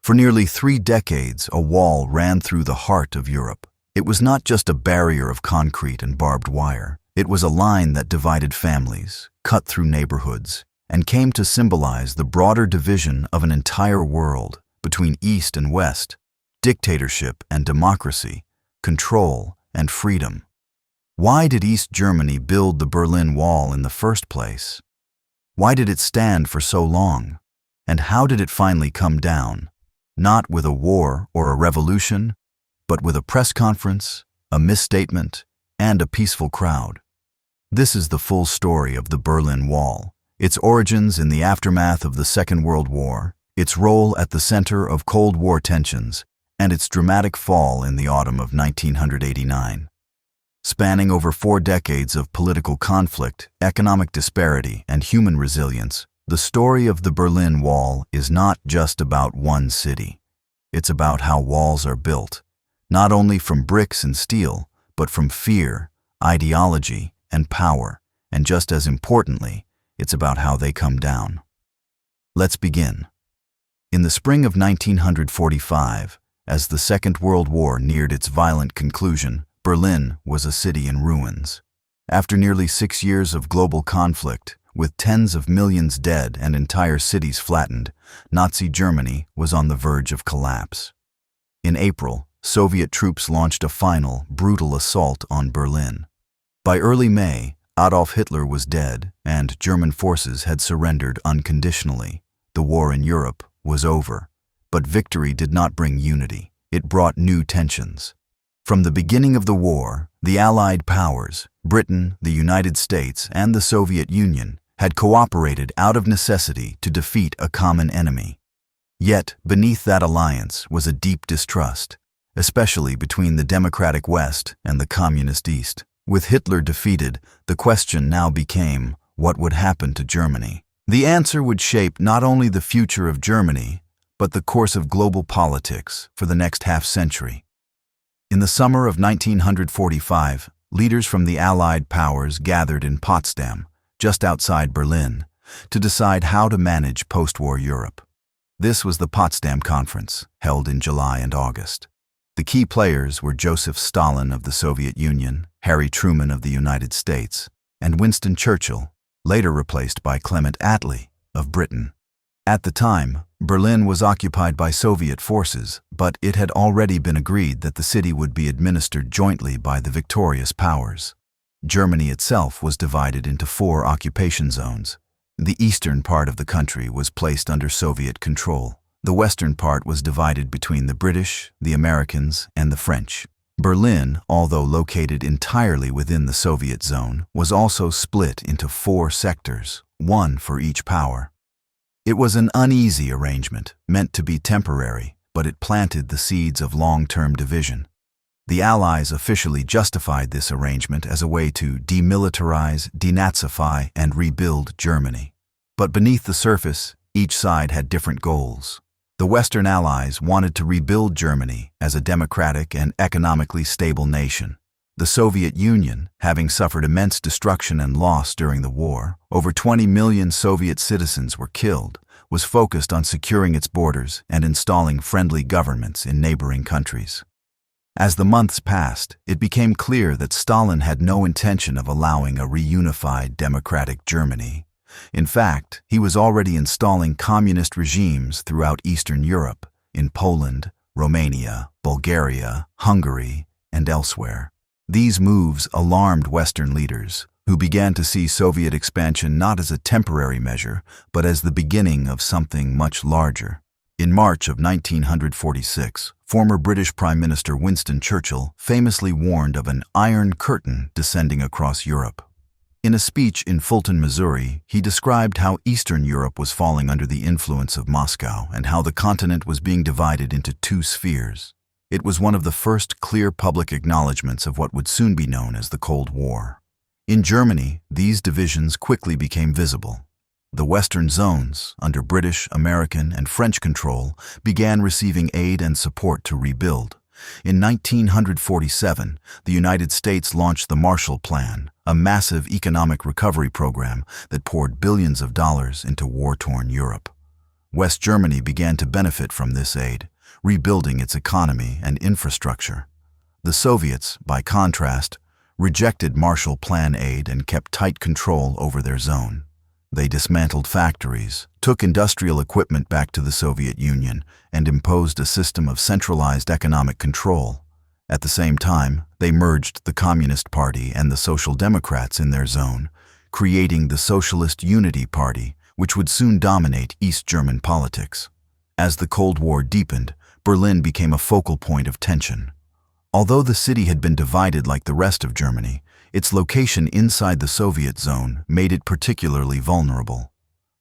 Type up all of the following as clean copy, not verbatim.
For nearly 3 decades, a wall ran through the heart of Europe. It was not just a barrier of concrete and barbed wire. It was a line that divided families, cut through neighborhoods, and came to symbolize the broader division of an entire world between East and West, dictatorship and democracy, control and freedom. Why did East Germany build the Berlin Wall in the first place? Why did it stand for so long? And how did it finally come down? Not with a war or a revolution, but with a press conference, a misstatement, and a peaceful crowd. This is the full story of the Berlin Wall, its origins in the aftermath of the Second World War, its role at the center of Cold War tensions, and its dramatic fall in the autumn of 1989. Spanning over 4 decades of political conflict, economic disparity, and human resilience, the story of the Berlin Wall is not just about one city. It's about how walls are built, not only from bricks and steel, but from fear, ideology, and power, and just as importantly, it's about how they come down. Let's begin. In the spring of 1945, as the Second World War neared its violent conclusion, Berlin was a city in ruins. After nearly 6 years of global conflict, with tens of millions dead and entire cities flattened, Nazi Germany was on the verge of collapse. In April, Soviet troops launched a final, brutal assault on Berlin. By early May, Adolf Hitler was dead, and German forces had surrendered unconditionally. The war in Europe was over. But victory did not bring unity. It brought new tensions. From the beginning of the war, the Allied powers, Britain, the United States, and the Soviet Union, had cooperated out of necessity to defeat a common enemy. Yet, beneath that alliance was a deep distrust, especially between the democratic West and the communist East. With Hitler defeated, the question now became, what would happen to Germany? The answer would shape not only the future of Germany, but the course of global politics for the next half-century. In the summer of 1945, leaders from the Allied powers gathered in Potsdam, just outside Berlin, to decide how to manage post-war Europe. This was the Potsdam Conference, held in July and August. The key players were Joseph Stalin of the Soviet Union, Harry Truman of the United States, and Winston Churchill, later replaced by Clement Attlee of Britain. At the time, Berlin was occupied by Soviet forces, but it had already been agreed that the city would be administered jointly by the victorious powers. Germany itself was divided into 4 occupation zones. The eastern part of the country was placed under Soviet control. The western part was divided between the British, the Americans, and the French. Berlin, although located entirely within the Soviet zone, was also split into 4 sectors, one for each power. It was an uneasy arrangement, meant to be temporary, but it planted the seeds of long-term division. The Allies officially justified this arrangement as a way to demilitarize, denazify, and rebuild Germany. But beneath the surface, each side had different goals. The Western Allies wanted to rebuild Germany as a democratic and economically stable nation. The Soviet Union, having suffered immense destruction and loss during the war, over 20 million Soviet citizens were killed, was focused on securing its borders and installing friendly governments in neighboring countries. As the months passed, it became clear that Stalin had no intention of allowing a reunified democratic Germany. In fact, he was already installing communist regimes throughout Eastern Europe, in Poland, Romania, Bulgaria, Hungary, and elsewhere. These moves alarmed Western leaders, who began to see Soviet expansion not as a temporary measure, but as the beginning of something much larger. In March of 1946, former British Prime Minister Winston Churchill famously warned of an Iron Curtain descending across Europe. In a speech in Fulton, Missouri, he described how Eastern Europe was falling under the influence of Moscow and how the continent was being divided into 2 spheres. It was one of the first clear public acknowledgments of what would soon be known as the Cold War. In Germany, these divisions quickly became visible. The Western zones, under British, American, and French control, began receiving aid and support to rebuild. In 1947, the United States launched the Marshall Plan, a massive economic recovery program that poured billions of dollars into war-torn Europe. West Germany began to benefit from this aid, rebuilding its economy and infrastructure. The Soviets, by contrast, rejected Marshall Plan aid and kept tight control over their zone. They dismantled factories, took industrial equipment back to the Soviet Union, and imposed a system of centralized economic control. At the same time, they merged the Communist Party and the Social Democrats in their zone, creating the Socialist Unity Party, which would soon dominate East German politics. As the Cold War deepened, Berlin became a focal point of tension. Although the city had been divided like the rest of Germany, its location inside the Soviet zone made it particularly vulnerable.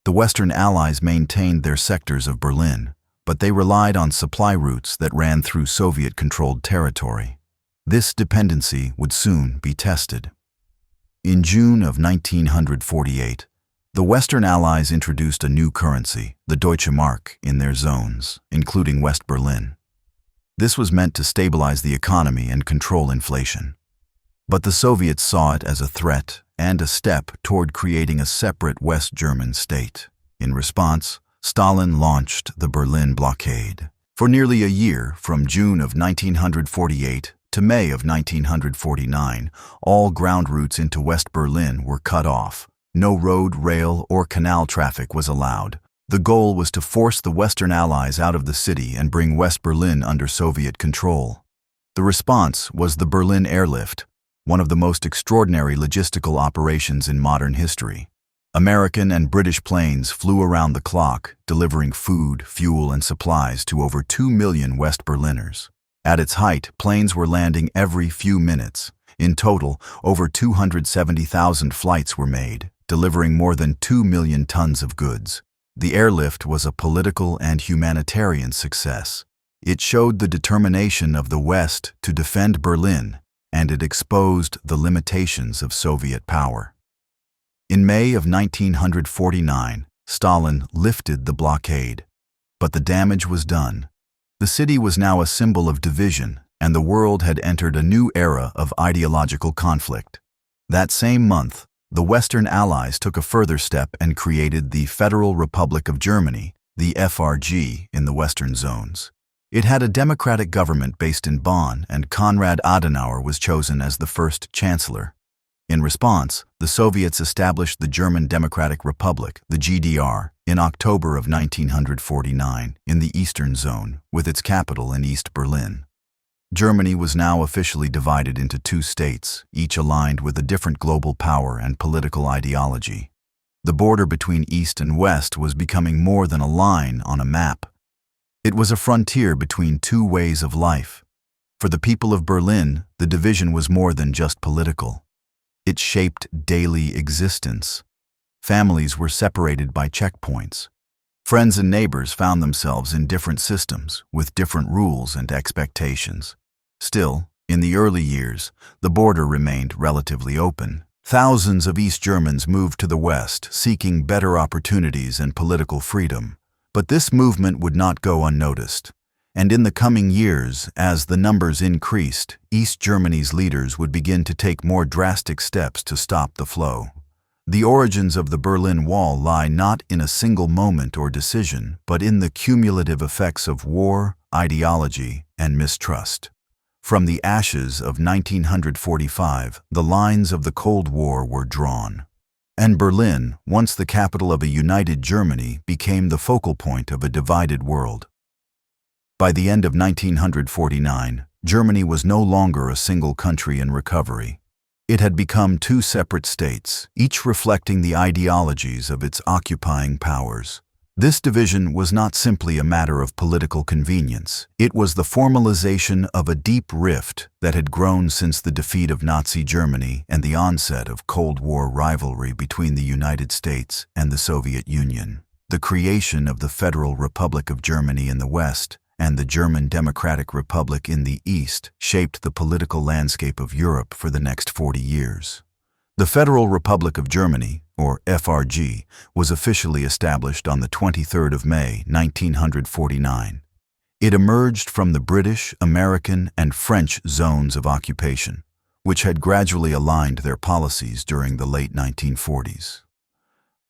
The Western Allies maintained their sectors of Berlin, but they relied on supply routes that ran through Soviet-controlled territory. This dependency would soon be tested. In June of 1948, the Western Allies introduced a new currency, the Deutsche Mark, in their zones, including West Berlin. This was meant to stabilize the economy and control inflation. But the Soviets saw it as a threat and a step toward creating a separate West German state. In response, Stalin launched the Berlin blockade. For nearly a year, from June of 1948 to May of 1949, all ground routes into West Berlin were cut off. No road, rail, or canal traffic was allowed. The goal was to force the Western Allies out of the city and bring West Berlin under Soviet control. The response was the Berlin Airlift, one of the most extraordinary logistical operations in modern history. American and British planes flew around the clock, delivering food, fuel, and supplies to over 2 million West Berliners. At its height, planes were landing every few minutes. In total, over 270,000 flights were made, delivering more than 2 million tons of goods. The airlift was a political and humanitarian success. It showed the determination of the West to defend Berlin, and it exposed the limitations of Soviet power. In May of 1949, Stalin lifted the blockade. But the damage was done. The city was now a symbol of division, and the world had entered a new era of ideological conflict. That same month, the Western Allies took a further step and created the Federal Republic of Germany, the FRG, in the Western zones. It had a democratic government based in Bonn, and Konrad Adenauer was chosen as the first chancellor. In response, the Soviets established the German Democratic Republic, the GDR, in October of 1949 in the Eastern Zone, with its capital in East Berlin. Germany was now officially divided into two states, each aligned with a different global power and political ideology. The border between East and West was becoming more than a line on a map. It was a frontier between two ways of life. For the people of Berlin, the division was more than just political. It shaped daily existence. Families were separated by checkpoints. Friends and neighbors found themselves in different systems, with different rules and expectations. Still, in the early years, the border remained relatively open. Thousands of East Germans moved to the West, seeking better opportunities and political freedom. But this movement would not go unnoticed. And in the coming years, as the numbers increased, East Germany's leaders would begin to take more drastic steps to stop the flow. The origins of the Berlin Wall lie not in a single moment or decision, but in the cumulative effects of war, ideology, and mistrust. From the ashes of 1945, the lines of the Cold War were drawn. And Berlin, once the capital of a united Germany, became the focal point of a divided world. By the end of 1949, Germany was no longer a single country in recovery. It had become two separate states, each reflecting the ideologies of its occupying powers. This division was not simply a matter of political convenience. It was the formalization of a deep rift that had grown since the defeat of Nazi Germany and the onset of Cold War rivalry between the United States and the Soviet Union. The creation of the Federal Republic of Germany in the West and the German Democratic Republic in the East shaped the political landscape of Europe for the next 40 years. The Federal Republic of Germany, or FRG, was officially established on the 23rd of May, 1949. It emerged from the British, American, and French zones of occupation, which had gradually aligned their policies during the late 1940s.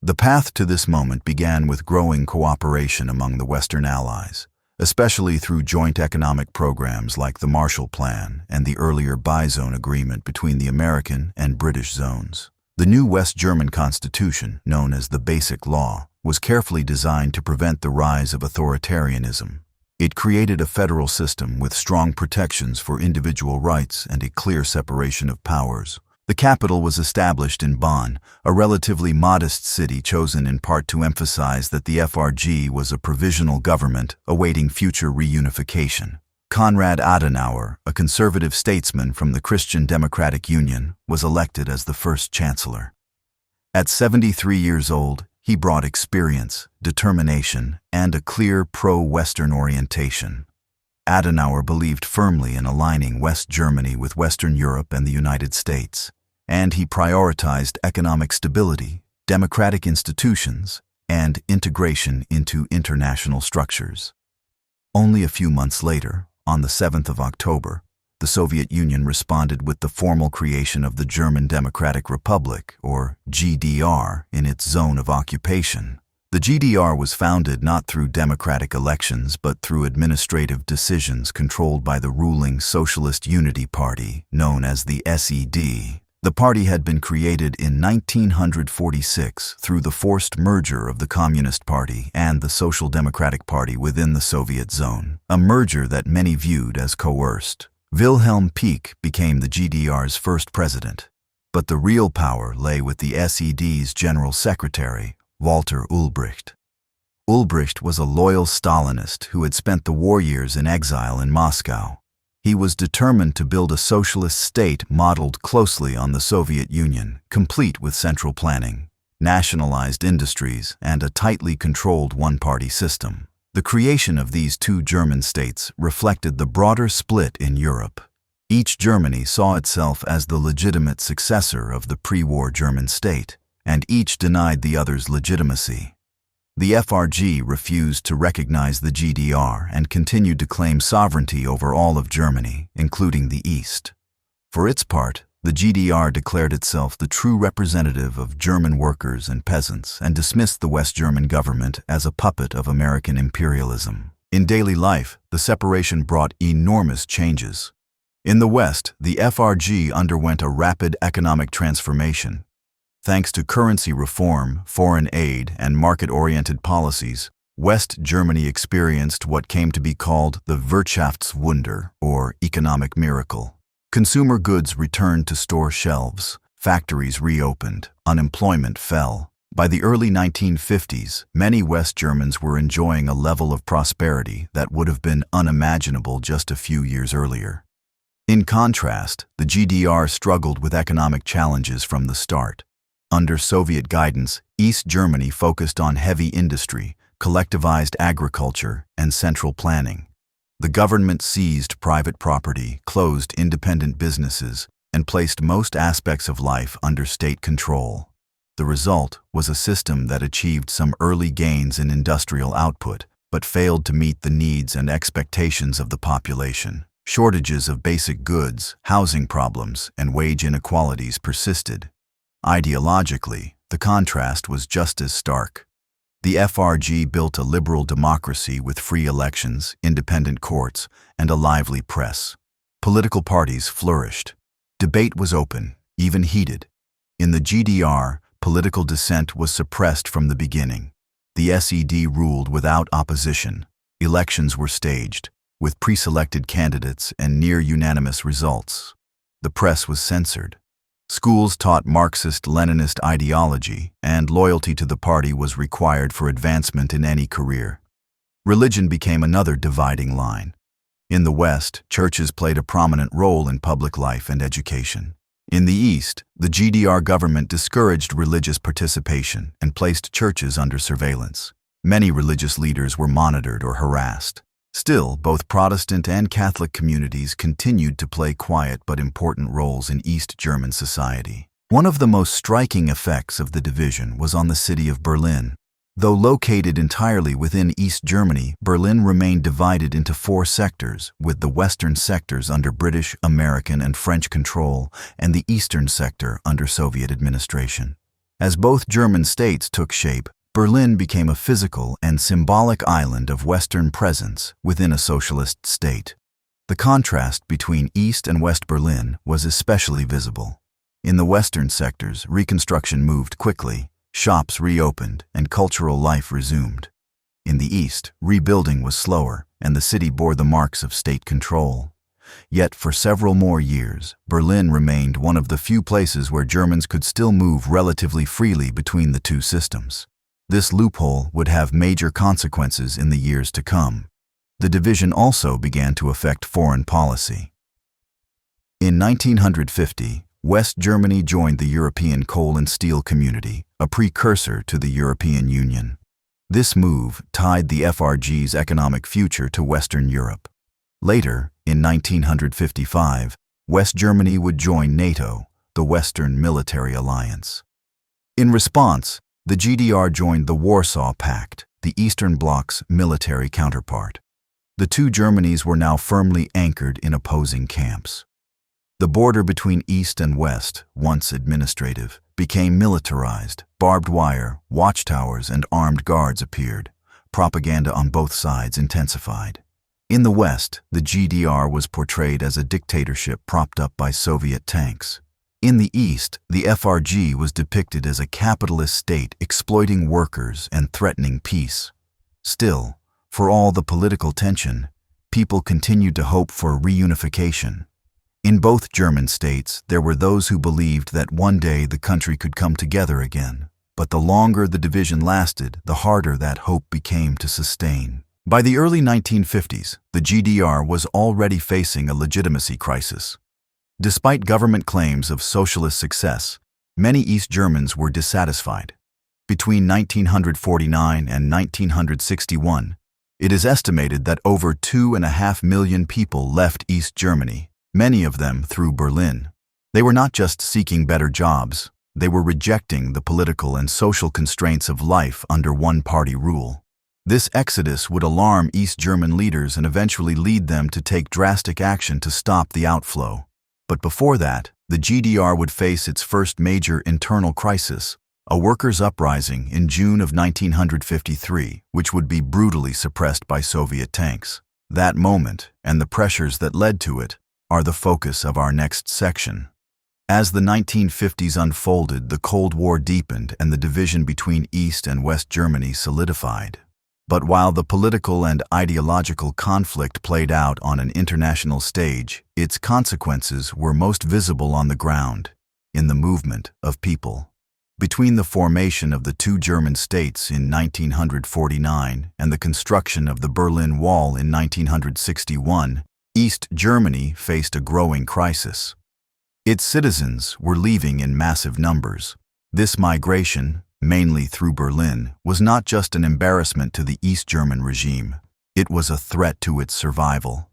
The path to this moment began with growing cooperation among the Western Allies, especially through joint economic programs like the Marshall Plan and the earlier Bizone Agreement between the American and British zones. The new West German constitution, known as the Basic Law, was carefully designed to prevent the rise of authoritarianism. It created a federal system with strong protections for individual rights and a clear separation of powers. The capital was established in Bonn, a relatively modest city chosen in part to emphasize that the FRG was a provisional government awaiting future reunification. Konrad Adenauer, a conservative statesman from the Christian Democratic Union, was elected as the first chancellor. At 73 years old, he brought experience, determination, and a clear pro-Western orientation. Adenauer believed firmly in aligning West Germany with Western Europe and the United States, and he prioritized economic stability, democratic institutions, and integration into international structures. Only a few months later, on the 7th of October, the Soviet Union responded with the formal creation of the German Democratic Republic, or GDR, in its zone of occupation. The GDR was founded not through democratic elections but through administrative decisions controlled by the ruling Socialist Unity Party, known as the SED. The party had been created in 1946 through the forced merger of the Communist Party and the Social Democratic Party within the Soviet zone, a merger that many viewed as coerced. Wilhelm Pieck became the GDR's first president, but the real power lay with the SED's general secretary, Walter Ulbricht. Ulbricht was a loyal Stalinist who had spent the war years in exile in Moscow. He was determined to build a socialist state modeled closely on the Soviet Union, complete with central planning, nationalized industries, and a tightly controlled one-party system. The creation of these two German states reflected the broader split in Europe. Each Germany saw itself as the legitimate successor of the pre-war German state, and each denied the other's legitimacy. The FRG refused to recognize the GDR and continued to claim sovereignty over all of Germany, including the East. For its part, the GDR declared itself the true representative of German workers and peasants and dismissed the West German government as a puppet of American imperialism. In daily life, the separation brought enormous changes. In the West, the FRG underwent a rapid economic transformation. Thanks to currency reform, foreign aid, and market-oriented policies, West Germany experienced what came to be called the Wirtschaftswunder, or economic miracle. Consumer goods returned to store shelves, factories reopened, unemployment fell. By the early 1950s, many West Germans were enjoying a level of prosperity that would have been unimaginable just a few years earlier. In contrast, the GDR struggled with economic challenges from the start. Under Soviet guidance, East Germany focused on heavy industry, collectivized agriculture, and central planning. The government seized private property, closed independent businesses, and placed most aspects of life under state control. The result was a system that achieved some early gains in industrial output, but failed to meet the needs and expectations of the population. Shortages of basic goods, housing problems, and wage inequalities persisted. Ideologically, the contrast was just as stark. The FRG built a liberal democracy with free elections, independent courts, and a lively press. Political parties flourished. Debate was open, even heated. In the GDR, political dissent was suppressed from the beginning. The SED ruled without opposition. Elections were staged, with pre-selected candidates and near-unanimous results. The press was censored. Schools taught Marxist-Leninist ideology, and loyalty to the party was required for advancement in any career. Religion became another dividing line. In the West, churches played a prominent role in public life and education. In the East, the GDR government discouraged religious participation and placed churches under surveillance. Many religious leaders were monitored or harassed. Still, both Protestant and Catholic communities continued to play quiet but important roles in East German society. One of the most striking effects of the division was on the city of Berlin. Though located entirely within East Germany, Berlin remained divided into 4 sectors, with the western sectors under British, American, and French control, and the eastern sector under Soviet administration. As both German states took shape, Berlin became a physical and symbolic island of Western presence within a socialist state. The contrast between East and West Berlin was especially visible. In the western sectors, reconstruction moved quickly, shops reopened, and cultural life resumed. In the East, rebuilding was slower, and the city bore the marks of state control. Yet for several more years, Berlin remained one of the few places where Germans could still move relatively freely between the two systems. This loophole would have major consequences in the years to come. The division also began to affect foreign policy. In 1950, West Germany joined the European Coal and Steel Community, a precursor to the European Union. This move tied the FRG's economic future to Western Europe. Later, in 1955, West Germany would join NATO, the Western Military Alliance. In response, the GDR joined the Warsaw Pact, the Eastern Bloc's military counterpart. The two Germanys were now firmly anchored in opposing camps. The border between East and West, once administrative, became militarized. Barbed wire, watchtowers, and armed guards appeared. Propaganda on both sides intensified. In the West, the GDR was portrayed as a dictatorship propped up by Soviet tanks. In the East, the FRG was depicted as a capitalist state exploiting workers and threatening peace. Still, for all the political tension, people continued to hope for reunification. In both German states, there were those who believed that one day the country could come together again. But the longer the division lasted, the harder that hope became to sustain. By the early 1950s, the GDR was already facing a legitimacy crisis. Despite government claims of socialist success, many East Germans were dissatisfied. Between 1949 and 1961, it is estimated that over 2.5 million people left East Germany, many of them through Berlin. They were not just seeking better jobs, they were rejecting the political and social constraints of life under one-party rule. This exodus would alarm East German leaders and eventually lead them to take drastic action to stop the outflow. But before that, the GDR would face its first major internal crisis, a workers' uprising in June of 1953, which would be brutally suppressed by Soviet tanks. That moment, and the pressures that led to it, are the focus of our next section. As the 1950s unfolded, the Cold War deepened and the division between East and West Germany solidified. But while the political and ideological conflict played out on an international stage, its consequences were most visible on the ground, in the movement of people. Between the formation of the two German states in 1949 and the construction of the Berlin Wall in 1961, East Germany faced a growing crisis. Its citizens were leaving in massive numbers. This migration, mainly through Berlin, was not just an embarrassment to the East German regime. It was a threat to its survival.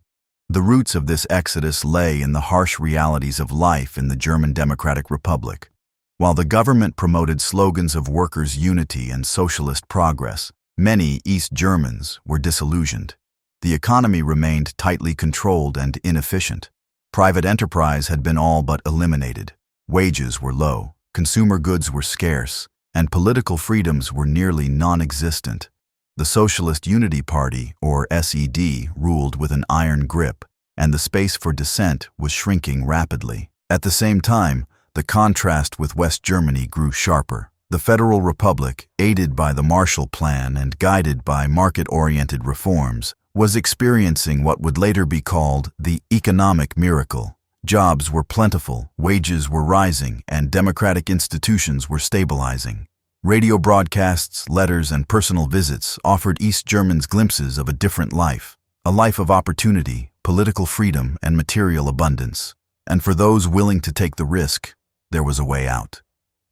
The roots of this exodus lay in the harsh realities of life in the German Democratic Republic. While the government promoted slogans of workers' unity and socialist progress, many East Germans were disillusioned. The economy remained tightly controlled and inefficient. Private enterprise had been all but eliminated. Wages were low, consumer goods were scarce, and political freedoms were nearly non-existent. The Socialist Unity Party, or SED, ruled with an iron grip, and the space for dissent was shrinking rapidly. At the same time, the contrast with West Germany grew sharper. The Federal Republic, aided by the Marshall Plan and guided by market-oriented reforms, was experiencing what would later be called the economic miracle. Jobs were plentiful, wages were rising, and democratic institutions were stabilizing. Radio broadcasts, letters, and personal visits offered East Germans glimpses of a different life, a life of opportunity, political freedom, and material abundance. And for those willing to take the risk, there was a way out.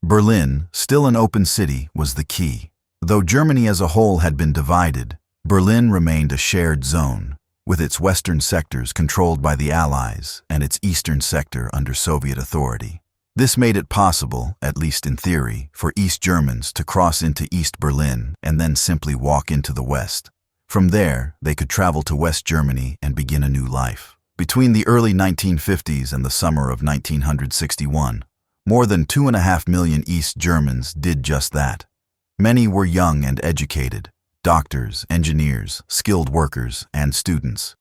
Berlin, still an open city, was the key. Though Germany as a whole had been divided, Berlin remained a shared zone, with its western sectors controlled by the Allies and its eastern sector under Soviet authority. This made it possible, at least in theory, for East Germans to cross into East Berlin and then simply walk into the West. From there, they could travel to West Germany and begin a new life. Between the early 1950s and the summer of 1961, More than 2.5 million East Germans did just that. Many were young and educated, doctors, engineers, skilled workers, and students.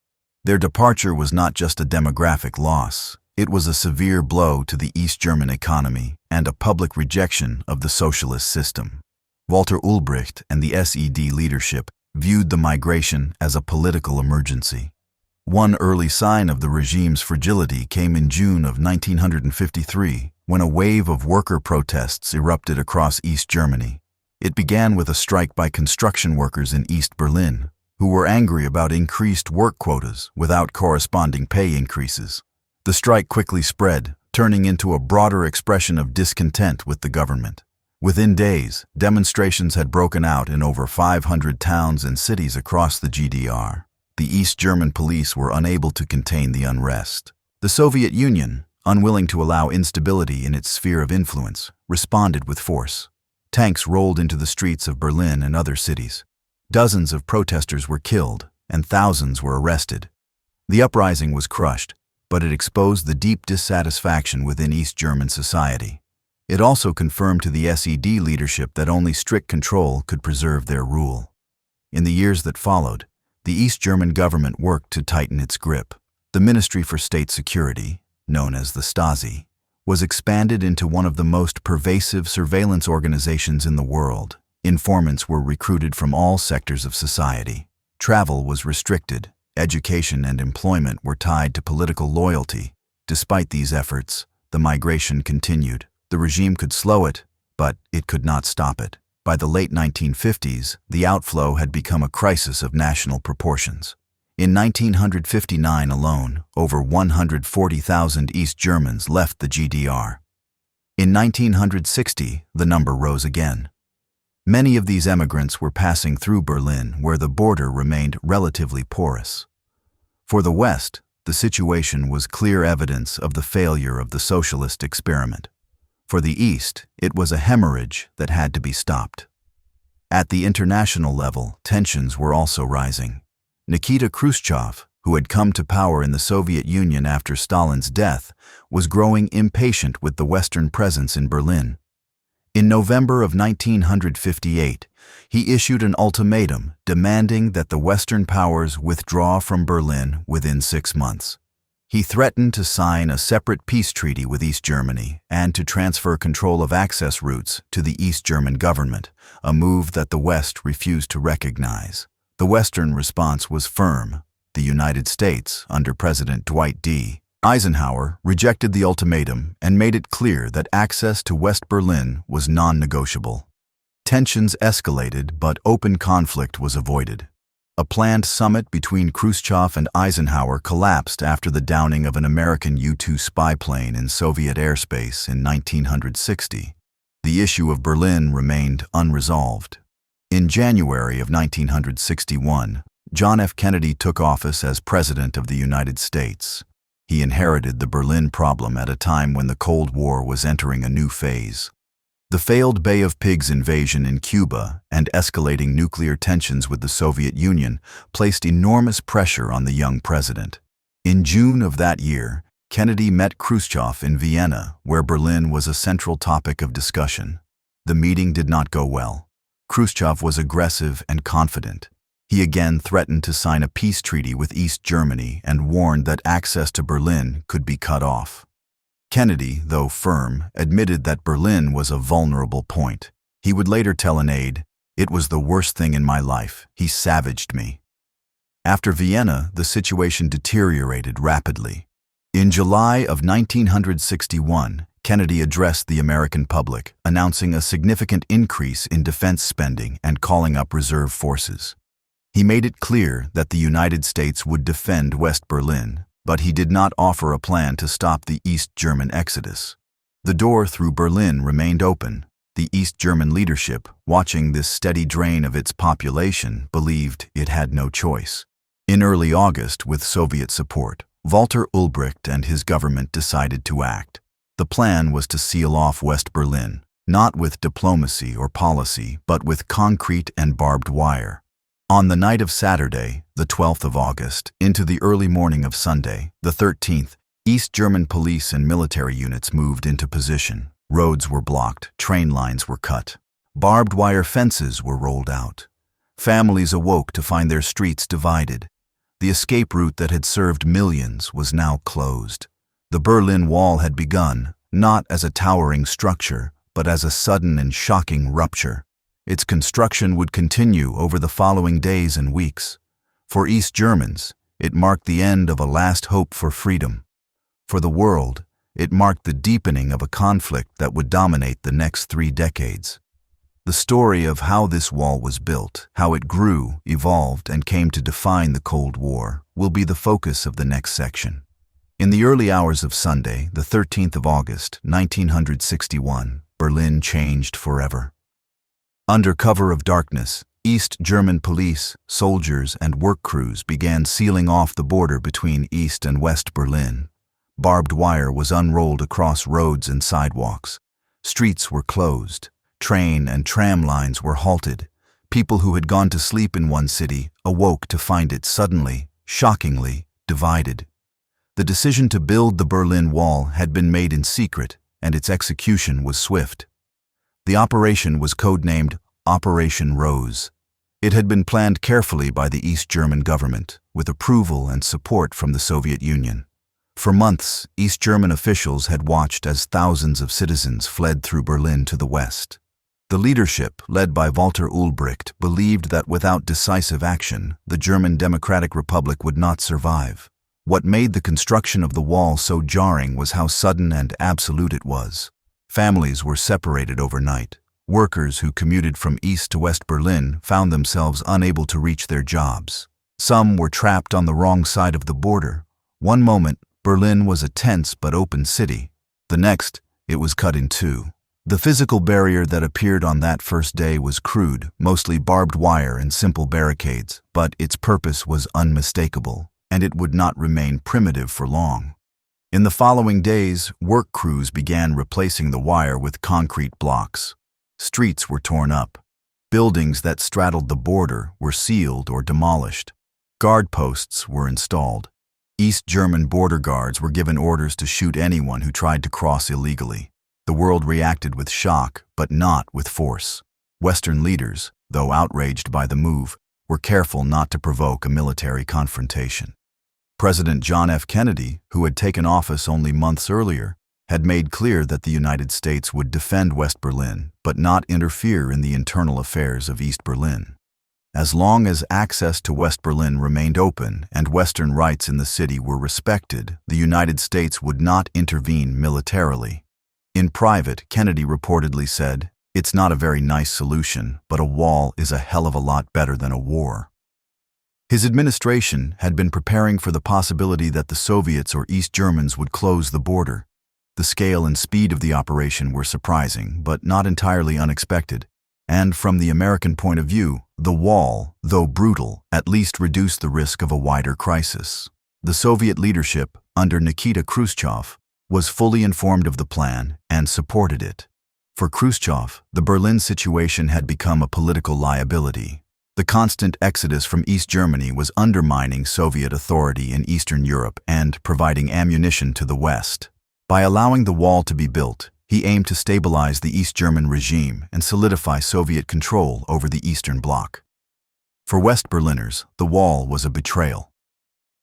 Their departure was not just a demographic loss, it was a severe blow to the East German economy and a public rejection of the socialist system. Walter Ulbricht and the SED leadership viewed the migration as a political emergency. One early sign of the regime's fragility came in June of 1953, when a wave of worker protests erupted across East Germany. It began with a strike by construction workers in East Berlin, who were angry about increased work quotas without corresponding pay increases. The strike quickly spread, turning into a broader expression of discontent with the government. Within days, demonstrations had broken out in over 500 towns and cities across the GDR. The East German police were unable to contain the unrest. The Soviet Union, unwilling to allow instability in its sphere of influence, responded with force. Tanks rolled into the streets of Berlin and other cities. Dozens of protesters were killed, and thousands were arrested. The uprising was crushed, but it exposed the deep dissatisfaction within East German society. It also confirmed to the SED leadership that only strict control could preserve their rule. In the years that followed, the East German government worked to tighten its grip. The Ministry for State Security, known as the Stasi, was expanded into one of the most pervasive surveillance organizations in the world. Informants were recruited from all sectors of society. Travel was restricted. Education and employment were tied to political loyalty. Despite these efforts, the migration continued. The regime could slow it, but it could not stop it. By the late 1950s, the outflow had become a crisis of national proportions. In 1959 alone, over 140,000 East Germans left the GDR. In 1960, the number rose again. Many of these emigrants were passing through Berlin, where the border remained relatively porous. For the West, the situation was clear evidence of the failure of the socialist experiment. For the East, it was a hemorrhage that had to be stopped. At the international level, tensions were also rising. Nikita Khrushchev, who had come to power in the Soviet Union after Stalin's death, was growing impatient with the Western presence in Berlin. In November of 1958, he issued an ultimatum demanding that the Western powers withdraw from Berlin within 6 months. He threatened to sign a separate peace treaty with East Germany and to transfer control of access routes to the East German government, a move that the West refused to recognize. The Western response was firm. The United States, under President Dwight D. Eisenhower, rejected the ultimatum and made it clear that access to West Berlin was non-negotiable. Tensions escalated, but open conflict was avoided. A planned summit between Khrushchev and Eisenhower collapsed after the downing of an American U-2 spy plane in Soviet airspace in 1960. The issue of Berlin remained unresolved. In January of 1961, John F. Kennedy took office as President of the United States. He inherited the Berlin problem at a time when the Cold War was entering a new phase. The failed Bay of Pigs invasion in Cuba and escalating nuclear tensions with the Soviet Union placed enormous pressure on the young president. In June of that year, Kennedy met Khrushchev in Vienna, where Berlin was a central topic of discussion. The meeting did not go well. Khrushchev was aggressive and confident. He again threatened to sign a peace treaty with East Germany and warned that access to Berlin could be cut off. Kennedy, though firm, admitted that Berlin was a vulnerable point. He would later tell an aide, "It was the worst thing in my life. He savaged me." After Vienna, the situation deteriorated rapidly. In July of 1961, Kennedy addressed the American public, announcing a significant increase in defense spending and calling up reserve forces. He made it clear that the United States would defend West Berlin, but he did not offer a plan to stop the East German exodus. The door through Berlin remained open. The East German leadership, watching this steady drain of its population, believed it had no choice. In early August, with Soviet support, Walter Ulbricht and his government decided to act. The plan was to seal off West Berlin, not with diplomacy or policy, but with concrete and barbed wire. On the night of Saturday, the 12th of August, into the early morning of Sunday, the 13th, East German police and military units moved into position. Roads were blocked, train lines were cut. Barbed wire fences were rolled out. Families awoke to find their streets divided. The escape route that had served millions was now closed. The Berlin Wall had begun, not as a towering structure, but as a sudden and shocking rupture. Its construction would continue over the following days and weeks. For East Germans, it marked the end of a last hope for freedom. For the world, it marked the deepening of a conflict that would dominate the next 3 decades. The story of how this wall was built, how it grew, evolved, and came to define the Cold War, will be the focus of the next section. In the early hours of Sunday, the 13th of August, 1961, Berlin changed forever. Under cover of darkness, East German police, soldiers, and work crews began sealing off the border between East and West Berlin. Barbed wire was unrolled across roads and sidewalks. Streets were closed. Train and tram lines were halted. People who had gone to sleep in one city awoke to find it suddenly, shockingly, divided. The decision to build the Berlin Wall had been made in secret, and its execution was swift. The operation was codenamed Operation Rose. It had been planned carefully by the East German government, with approval and support from the Soviet Union. For months, East German officials had watched as thousands of citizens fled through Berlin to the west. The leadership, led by Walter Ulbricht, believed that without decisive action, the German Democratic Republic would not survive. What made the construction of the wall so jarring was how sudden and absolute it was. Families were separated overnight. Workers who commuted from East to West Berlin found themselves unable to reach their jobs. Some were trapped on the wrong side of the border. One moment, Berlin was a tense but open city. The next, it was cut in two. The physical barrier that appeared on that first day was crude, mostly barbed wire and simple barricades, but its purpose was unmistakable, and it would not remain primitive for long. In the following days, work crews began replacing the wire with concrete blocks. Streets were torn up. Buildings that straddled the border were sealed or demolished. Guard posts were installed. East German border guards were given orders to shoot anyone who tried to cross illegally. The world reacted with shock, but not with force. Western leaders, though outraged by the move, were careful not to provoke a military confrontation. President John F. Kennedy, who had taken office only months earlier, had made clear that the United States would defend West Berlin, but not interfere in the internal affairs of East Berlin. As long as access to West Berlin remained open and Western rights in the city were respected, the United States would not intervene militarily. In private, Kennedy reportedly said, "It's not a very nice solution, but a wall is a hell of a lot better than a war." His administration had been preparing for the possibility that the Soviets or East Germans would close the border. The scale and speed of the operation were surprising, but not entirely unexpected. And from the American point of view, the wall, though brutal, at least reduced the risk of a wider crisis. The Soviet leadership, under Nikita Khrushchev, was fully informed of the plan and supported it. For Khrushchev, the Berlin situation had become a political liability. The constant exodus from East Germany was undermining Soviet authority in Eastern Europe and providing ammunition to the West. By allowing the wall to be built, he aimed to stabilize the East German regime and solidify Soviet control over the Eastern Bloc. For West Berliners, the wall was a betrayal.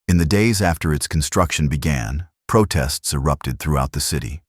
In the days after its construction began, protests erupted throughout the city.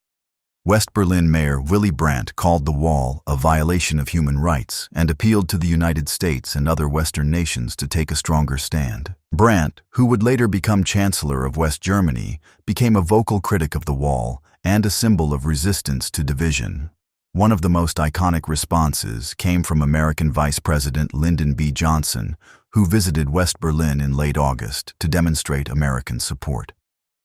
West Berlin Mayor Willy Brandt called the wall a violation of human rights and appealed to the United States and other Western nations to take a stronger stand. Brandt, who would later become Chancellor of West Germany, became a vocal critic of the wall and a symbol of resistance to division. One of the most iconic responses came from American Vice President Lyndon B. Johnson, who visited West Berlin in late August to demonstrate American support.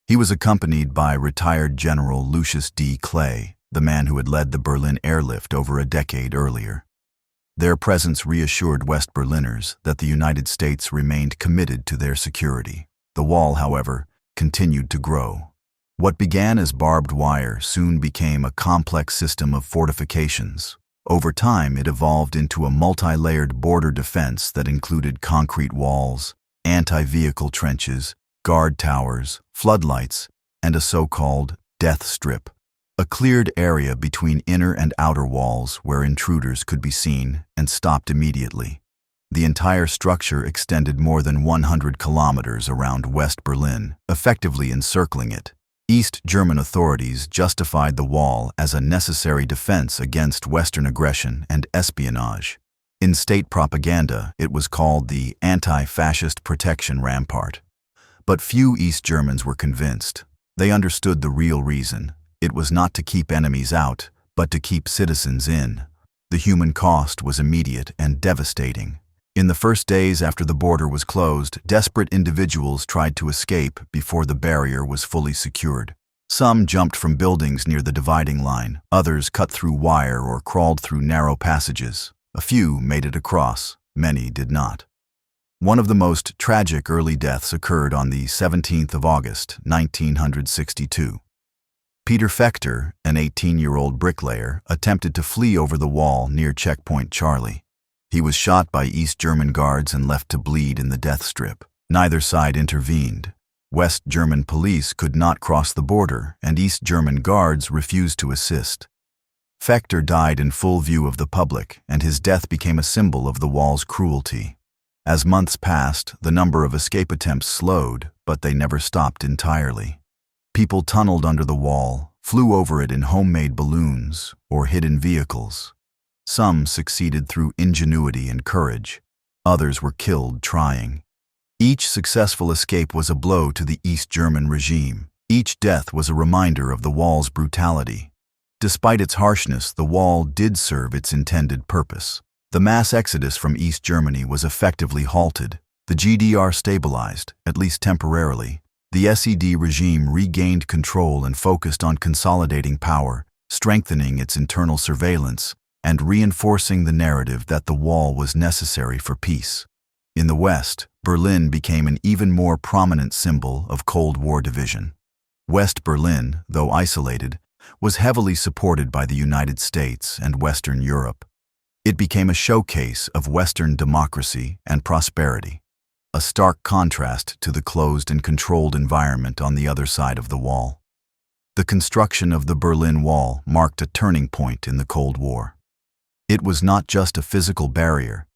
He was accompanied by retired General Lucius D. Clay, the man who had led the Berlin airlift over a decade earlier. Their presence reassured West Berliners that the United States remained committed to their security. The wall, however, continued to grow. What began as barbed wire soon became a complex system of fortifications. Over time, it evolved into a multi-layered border defense that included concrete walls, anti-vehicle trenches, guard towers, floodlights, and a so-called death strip, a cleared area between inner and outer walls where intruders could be seen and stopped immediately. The entire structure extended more than 100 kilometers around West Berlin, effectively encircling it. East German authorities justified the wall as a necessary defense against Western aggression and espionage. In state propaganda, it was called the anti-fascist protection rampart. But few East Germans were convinced. They understood the real reason. It was not to keep enemies out, but to keep citizens in. The human cost was immediate and devastating. In the first days after the border was closed, desperate individuals tried to escape before the barrier was fully secured. Some jumped from buildings near the dividing line, others cut through wire or crawled through narrow passages. A few made it across, many did not. One of the most tragic early deaths occurred on the 17th of August, 1962. Peter Fechter, an 18-year-old bricklayer, attempted to flee over the wall near Checkpoint Charlie. He was shot by East German guards and left to bleed in the death strip. Neither side intervened. West German police could not cross the border, and East German guards refused to assist. Fechter died in full view of the public, and his death became a symbol of the wall's cruelty. As months passed, the number of escape attempts slowed, but they never stopped entirely. People tunneled under the wall, flew over it in homemade balloons, or hid in vehicles. Some succeeded through ingenuity and courage. Others were killed trying. Each successful escape was a blow to the East German regime. Each death was a reminder of the wall's brutality. Despite its harshness, the wall did serve its intended purpose. The mass exodus from East Germany was effectively halted. The GDR stabilized, at least temporarily. The SED regime regained control and focused on consolidating power, strengthening its internal surveillance, and reinforcing the narrative that the wall was necessary for peace. In the West, Berlin became an even more prominent symbol of Cold War division. West Berlin, though isolated, was heavily supported by the United States and Western Europe. It became a showcase of Western democracy and prosperity, a stark contrast to the closed and controlled environment on the other side of the wall. The construction of the Berlin Wall marked a turning point in the Cold War. It was not just a physical barrier.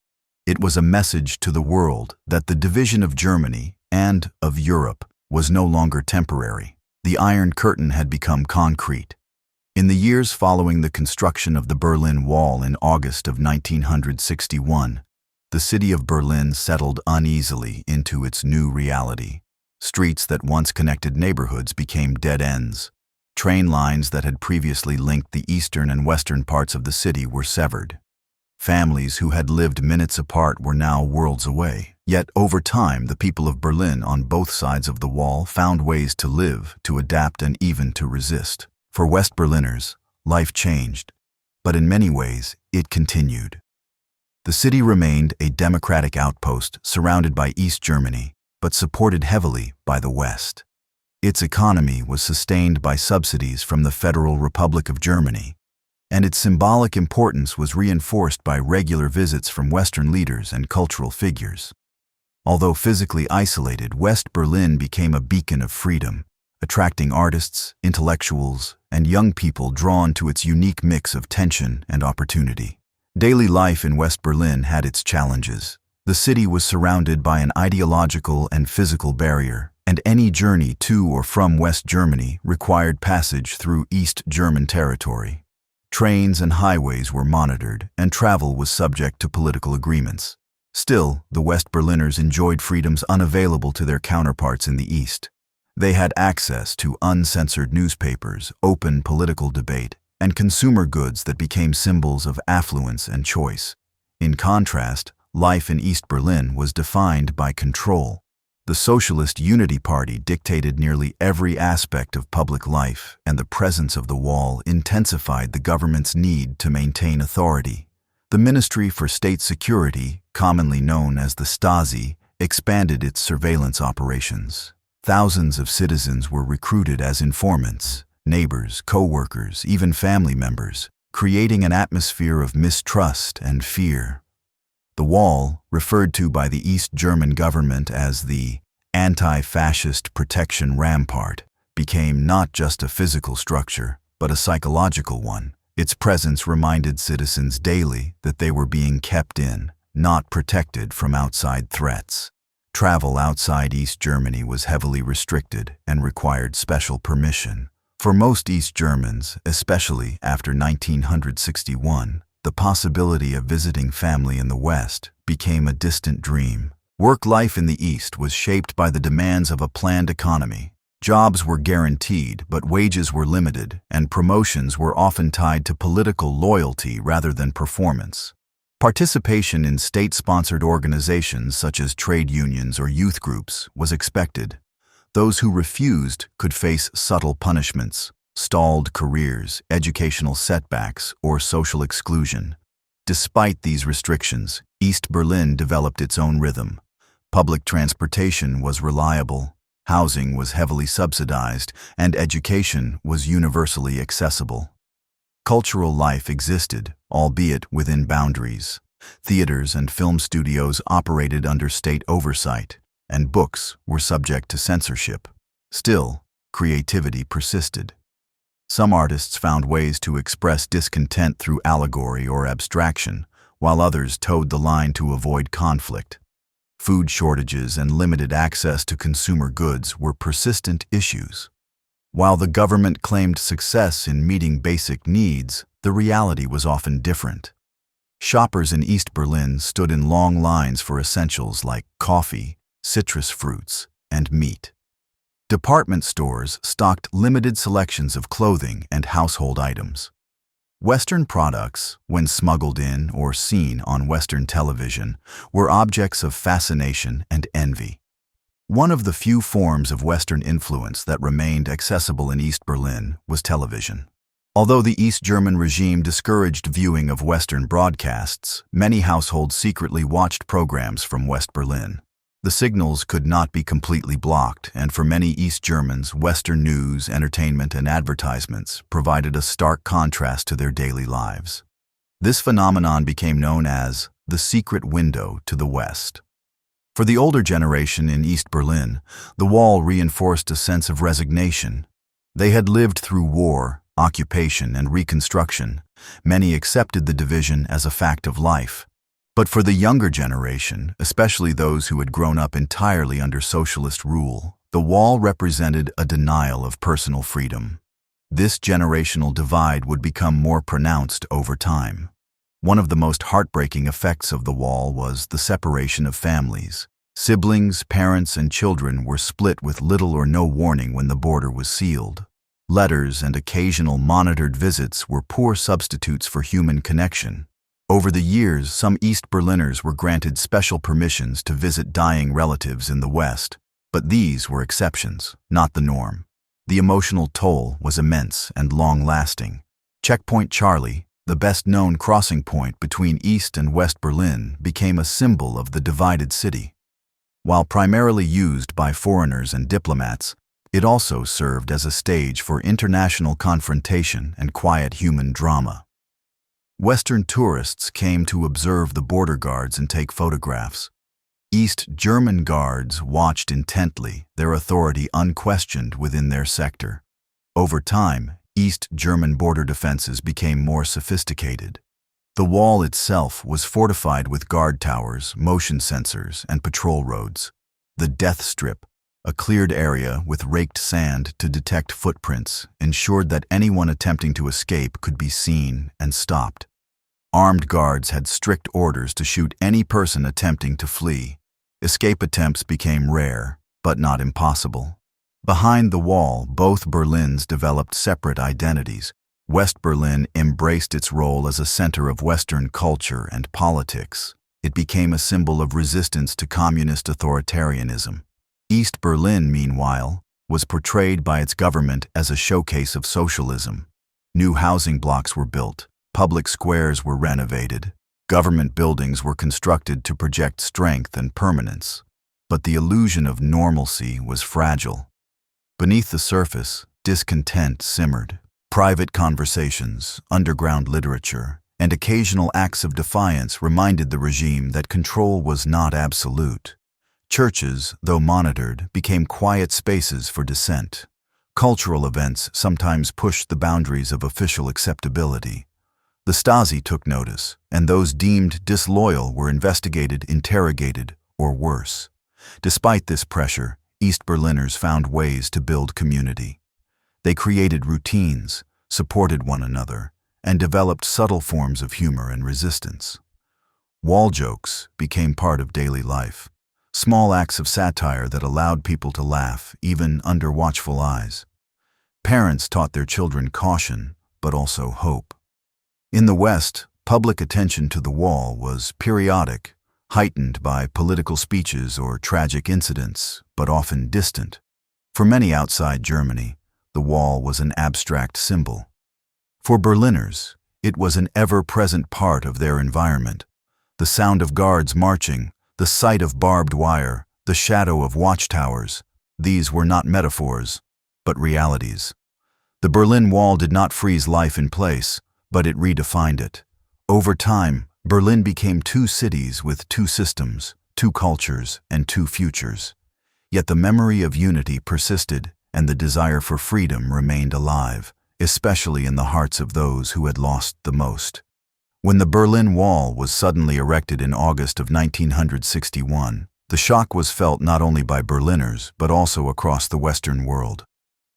It was a message to the world that the division of Germany and of Europe was no longer temporary. The Iron Curtain had become concrete. In the years following the construction of the Berlin Wall in August of 1961, the city of Berlin settled uneasily into its new reality. Streets that once connected neighborhoods became dead ends. Train lines that had previously linked the eastern and western parts of the city were severed. Families who had lived minutes apart were now worlds away. Yet over time, the people of Berlin on both sides of the wall found ways to live, to adapt, and even to resist. For West Berliners, life changed, but in many ways, it continued. The city remained a democratic outpost surrounded by East Germany, but supported heavily by the West. Its economy was sustained by subsidies from the Federal Republic of Germany, and its symbolic importance was reinforced by regular visits from Western leaders and cultural figures. Although physically isolated, West Berlin became a beacon of freedom, attracting artists, intellectuals, and young people drawn to its unique mix of tension and opportunity. Daily life in West Berlin had its challenges. The city was surrounded by an ideological and physical barrier, and any journey to or from West Germany required passage through East German territory. Trains and highways were monitored, and travel was subject to political agreements. Still, the West Berliners enjoyed freedoms unavailable to their counterparts in the East. They had access to uncensored newspapers, open political debate, and consumer goods that became symbols of affluence and choice. In contrast, life in East Berlin was defined by control. The Socialist Unity Party dictated nearly every aspect of public life, and the presence of the wall intensified the government's need to maintain authority. The Ministry for State Security, commonly known as the Stasi, expanded its surveillance operations. Thousands of citizens were recruited as informants, neighbors, co-workers, even family members, creating an atmosphere of mistrust and fear. The wall, referred to by the East German government as the anti-fascist protection rampart, became not just a physical structure, but a psychological one. Its presence reminded citizens daily that they were being kept in, not protected from outside threats. Travel outside East Germany was heavily restricted and required special permission. For most East Germans, especially after 1961, the possibility of visiting family in the West became a distant dream. Work life in the East was shaped by the demands of a planned economy. Jobs were guaranteed, but wages were limited, and promotions were often tied to political loyalty rather than performance. Participation in state-sponsored organizations such as trade unions or youth groups was expected. Those who refused could face subtle punishments, stalled careers, educational setbacks, or social exclusion. Despite these restrictions, East Berlin developed its own rhythm. Public transportation was reliable, housing was heavily subsidized, and education was universally accessible. Cultural life existed, albeit within boundaries. Theaters and film studios operated under state oversight, and books were subject to censorship. Still, creativity persisted. Some artists found ways to express discontent through allegory or abstraction, while others towed the line to avoid conflict. Food shortages and limited access to consumer goods were persistent issues. While the government claimed success in meeting basic needs, the reality was often different. Shoppers in East Berlin stood in long lines for essentials like coffee, citrus fruits, and meat. Department stores stocked limited selections of clothing and household items. Western products, when smuggled in or seen on Western television, were objects of fascination and envy. One of the few forms of Western influence that remained accessible in East Berlin was television. Although the East German regime discouraged viewing of Western broadcasts, many households secretly watched programs from West Berlin. The signals could not be completely blocked, and for many East Germans, Western news, entertainment, and advertisements provided a stark contrast to their daily lives. This phenomenon became known as the secret window to the West. For the older generation in East Berlin, the wall reinforced a sense of resignation. They had lived through war, occupation, and reconstruction. Many accepted the division as a fact of life. But for the younger generation, especially those who had grown up entirely under socialist rule, the wall represented a denial of personal freedom. This generational divide would become more pronounced over time. One of the most heartbreaking effects of the wall was the separation of families. Siblings, parents, and children were split with little or no warning when the border was sealed. Letters and occasional monitored visits were poor substitutes for human connection. Over the years, some East Berliners were granted special permissions to visit dying relatives in the West, but these were exceptions, not the norm. The emotional toll was immense and long-lasting. Checkpoint Charlie, the best-known crossing point between East and West Berlin, became a symbol of the divided city. While primarily used by foreigners and diplomats, it also served as a stage for international confrontation and quiet human drama. Western tourists came to observe the border guards and take photographs. East German guards watched intently, their authority unquestioned within their sector. Over time, East German border defenses became more sophisticated. The wall itself was fortified with guard towers, motion sensors, and patrol roads. The death strip, a cleared area with raked sand to detect footprints, ensured that anyone attempting to escape could be seen and stopped. Armed guards had strict orders to shoot any person attempting to flee. Escape attempts became rare, but not impossible. Behind the wall, both Berlins developed separate identities. West Berlin embraced its role as a center of Western culture and politics. It became a symbol of resistance to communist authoritarianism. East Berlin, meanwhile, was portrayed by its government as a showcase of socialism. New housing blocks were built, public squares were renovated, government buildings were constructed to project strength and permanence. But the illusion of normalcy was fragile. Beneath the surface, discontent simmered. Private conversations, underground literature, and occasional acts of defiance reminded the regime that control was not absolute. Churches, though monitored, became quiet spaces for dissent. Cultural events sometimes pushed the boundaries of official acceptability. The Stasi took notice, and those deemed disloyal were investigated, interrogated, or worse. Despite this pressure, East Berliners found ways to build community. They created routines, supported one another, and developed subtle forms of humor and resistance. Wall jokes became part of daily life, small acts of satire that allowed people to laugh, even under watchful eyes. Parents taught their children caution, but also hope. In the West, public attention to the wall was periodic, heightened by political speeches or tragic incidents, but often distant. For many outside Germany, the wall was an abstract symbol. For Berliners, it was an ever-present part of their environment. The sound of guards marching, the sight of barbed wire, the shadow of watchtowers, these were not metaphors, but realities. The Berlin Wall did not freeze life in place, but it redefined it. Over time, Berlin became two cities with two systems, two cultures, and two futures. Yet the memory of unity persisted, and the desire for freedom remained alive, especially in the hearts of those who had lost the most. When the Berlin Wall was suddenly erected in August of 1961, the shock was felt not only by Berliners, but also across the Western world.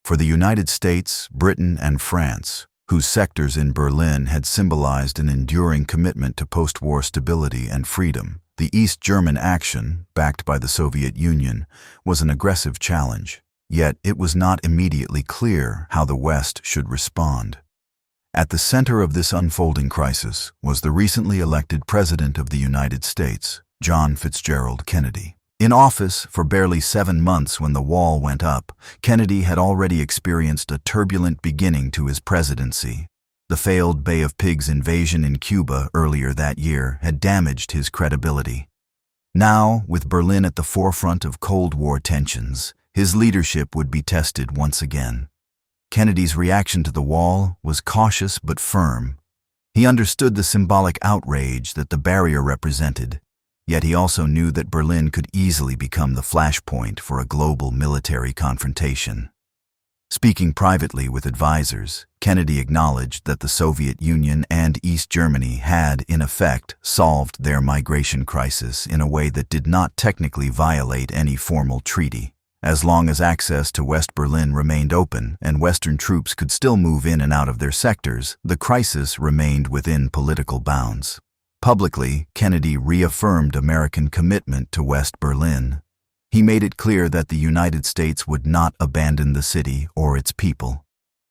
For the United States, Britain, and France, whose sectors in Berlin had symbolized an enduring commitment to post-war stability and freedom, the East German action, backed by the Soviet Union, was an aggressive challenge. Yet it was not immediately clear how the West should respond. At the center of this unfolding crisis was the recently elected President of the United States, John Fitzgerald Kennedy. In office for barely 7 months when the wall went up, Kennedy had already experienced a turbulent beginning to his presidency. The failed Bay of Pigs invasion in Cuba earlier that year had damaged his credibility. Now, with Berlin at the forefront of Cold War tensions, his leadership would be tested once again. Kennedy's reaction to the wall was cautious but firm. He understood the symbolic outrage that the barrier represented, yet he also knew that Berlin could easily become the flashpoint for a global military confrontation. Speaking privately with advisors, Kennedy acknowledged that the Soviet Union and East Germany had, in effect, solved their migration crisis in a way that did not technically violate any formal treaty. As long as access to West Berlin remained open and Western troops could still move in and out of their sectors, the crisis remained within political bounds. Publicly, Kennedy reaffirmed American commitment to West Berlin. He made it clear that the United States would not abandon the city or its people.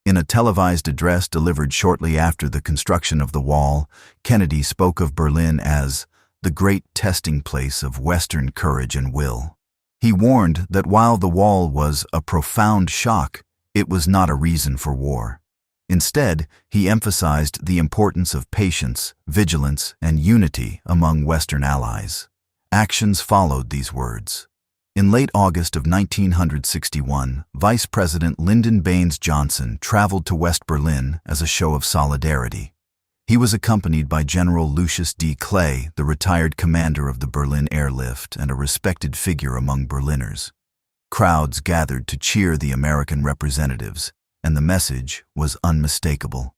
In a televised address delivered shortly after the construction of the wall, Kennedy spoke of Berlin as the great testing place of Western courage and will. He warned that while the wall was a profound shock, it was not a reason for war. Instead, he emphasized the importance of patience, vigilance, and unity among Western allies. Actions followed these words. In late August of 1961, Vice President Lyndon Baines Johnson traveled to West Berlin as a show of solidarity. He was accompanied by General Lucius D. Clay, the retired commander of the Berlin Airlift and a respected figure among Berliners. Crowds gathered to cheer the American representatives, and the message was unmistakable.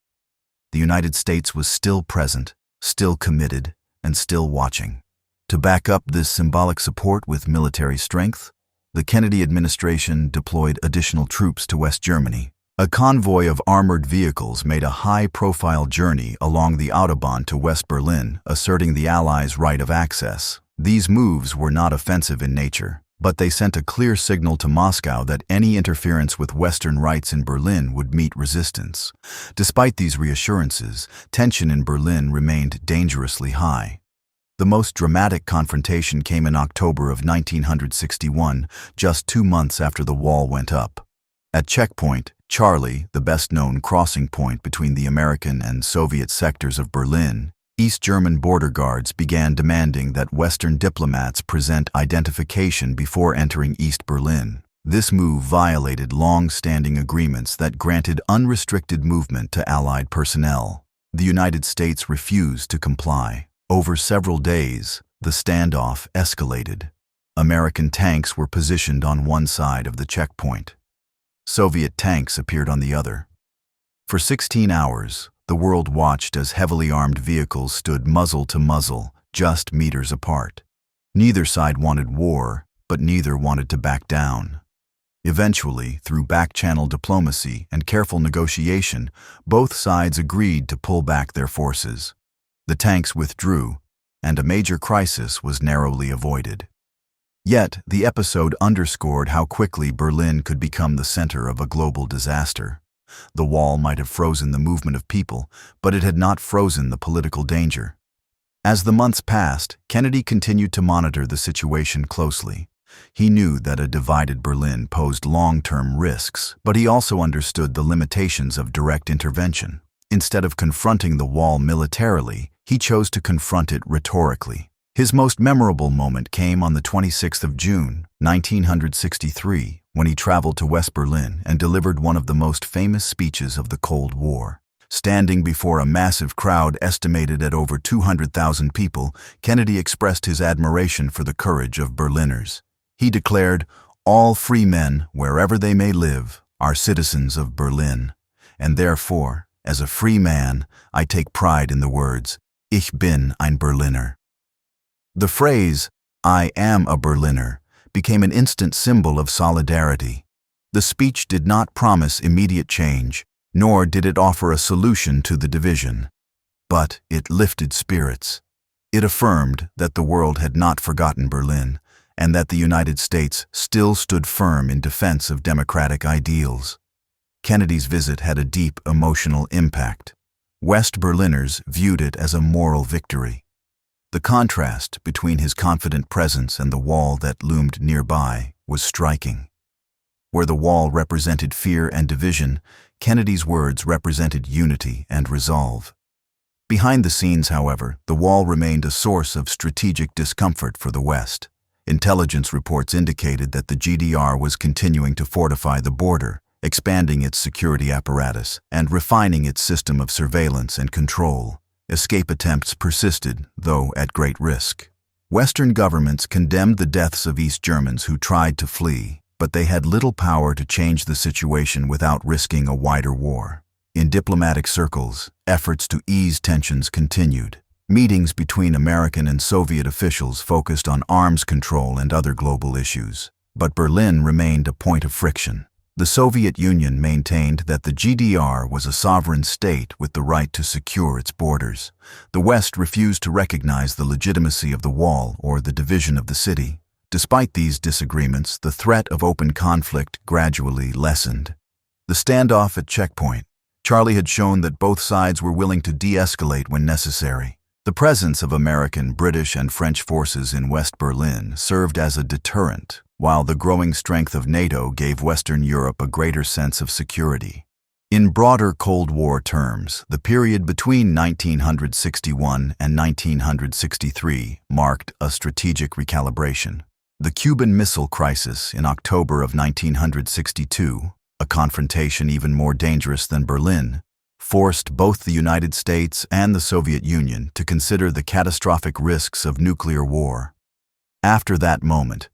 The United States was still present, still committed, and still watching. To back up this symbolic support with military strength, the Kennedy administration deployed additional troops to West Germany. A convoy of armored vehicles made a high-profile journey along the Autobahn to West Berlin, asserting the Allies' right of access. These moves were not offensive in nature, but they sent a clear signal to Moscow that any interference with Western rights in Berlin would meet resistance. Despite these reassurances, tension in Berlin remained dangerously high. The most dramatic confrontation came in October of 1961, just 2 months after the wall went up. At Checkpoint Charlie, the best-known crossing point between the American and Soviet sectors of Berlin, East German border guards began demanding that Western diplomats present identification before entering East Berlin. This move violated long-standing agreements that granted unrestricted movement to Allied personnel. The United States refused to comply. Over several days, the standoff escalated. American tanks were positioned on one side of the checkpoint. Soviet tanks appeared on the other. For 16 hours, the world watched as heavily armed vehicles stood muzzle to muzzle, just meters apart. Neither side wanted war, but neither wanted to back down. Eventually, through back-channel diplomacy and careful negotiation, both sides agreed to pull back their forces. The tanks withdrew, and a major crisis was narrowly avoided. Yet, the episode underscored how quickly Berlin could become the center of a global disaster. The wall might have frozen the movement of people, but it had not frozen the political danger. As the months passed, Kennedy continued to monitor the situation closely. He knew that a divided Berlin posed long-term risks, but he also understood the limitations of direct intervention. Instead of confronting the wall militarily, he chose to confront it rhetorically. His most memorable moment came on the 26th of June, 1963, when he traveled to West Berlin and delivered one of the most famous speeches of the Cold War. Standing before a massive crowd estimated at over 200,000 people, Kennedy expressed his admiration for the courage of Berliners. He declared, "All free men, wherever they may live, are citizens of Berlin, and therefore, as a free man, I take pride in the words, Ich bin ein Berliner." The phrase, "I am a Berliner," became an instant symbol of solidarity. The speech did not promise immediate change, nor did it offer a solution to the division. But it lifted spirits. It affirmed that the world had not forgotten Berlin, and that the United States still stood firm in defense of democratic ideals. Kennedy's visit had a deep emotional impact. West Berliners viewed it as a moral victory. The contrast between his confident presence and the wall that loomed nearby was striking. Where the wall represented fear and division, Kennedy's words represented unity and resolve. Behind the scenes, however, the wall remained a source of strategic discomfort for the West. Intelligence reports indicated that the GDR was continuing to fortify the border, expanding its security apparatus, and refining its system of surveillance and control. Escape attempts persisted, though at great risk. Western governments condemned the deaths of East Germans who tried to flee, but they had little power to change the situation without risking a wider war. In diplomatic circles, efforts to ease tensions continued. Meetings between American and Soviet officials focused on arms control and other global issues. But Berlin remained a point of friction. The Soviet Union maintained that the GDR was a sovereign state with the right to secure its borders. The West refused to recognize the legitimacy of the wall or the division of the city. Despite these disagreements, the threat of open conflict gradually lessened. The standoff at Checkpoint. Charlie had shown that both sides were willing to de-escalate when necessary. The presence of American, British, and French forces in West Berlin served as a deterrent, while the growing strength of NATO gave Western Europe a greater sense of security. In broader Cold War terms, the period between 1961 and 1963 marked a strategic recalibration. The Cuban Missile Crisis in October of 1962, a confrontation even more dangerous than Berlin, forced both the United States and the Soviet Union to consider the catastrophic risks of nuclear war. After that moment,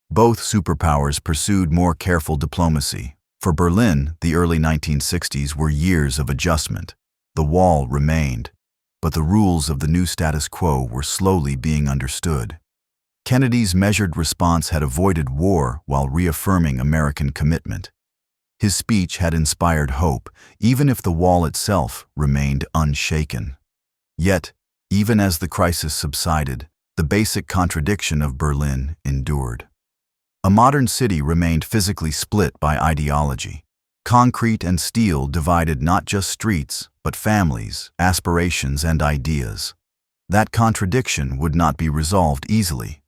both superpowers pursued more careful diplomacy. For Berlin, the early 1960s were years of adjustment. The wall remained, but the rules of the new status quo were slowly being understood. Kennedy's measured response had avoided war while reaffirming American commitment. His speech had inspired hope, even if the wall itself remained unshaken. Yet, even as the crisis subsided, the basic contradiction of Berlin endured. A modern city remained physically split by ideology. Concrete and steel divided not just streets, but families, aspirations, and ideas. That contradiction would not be resolved easily.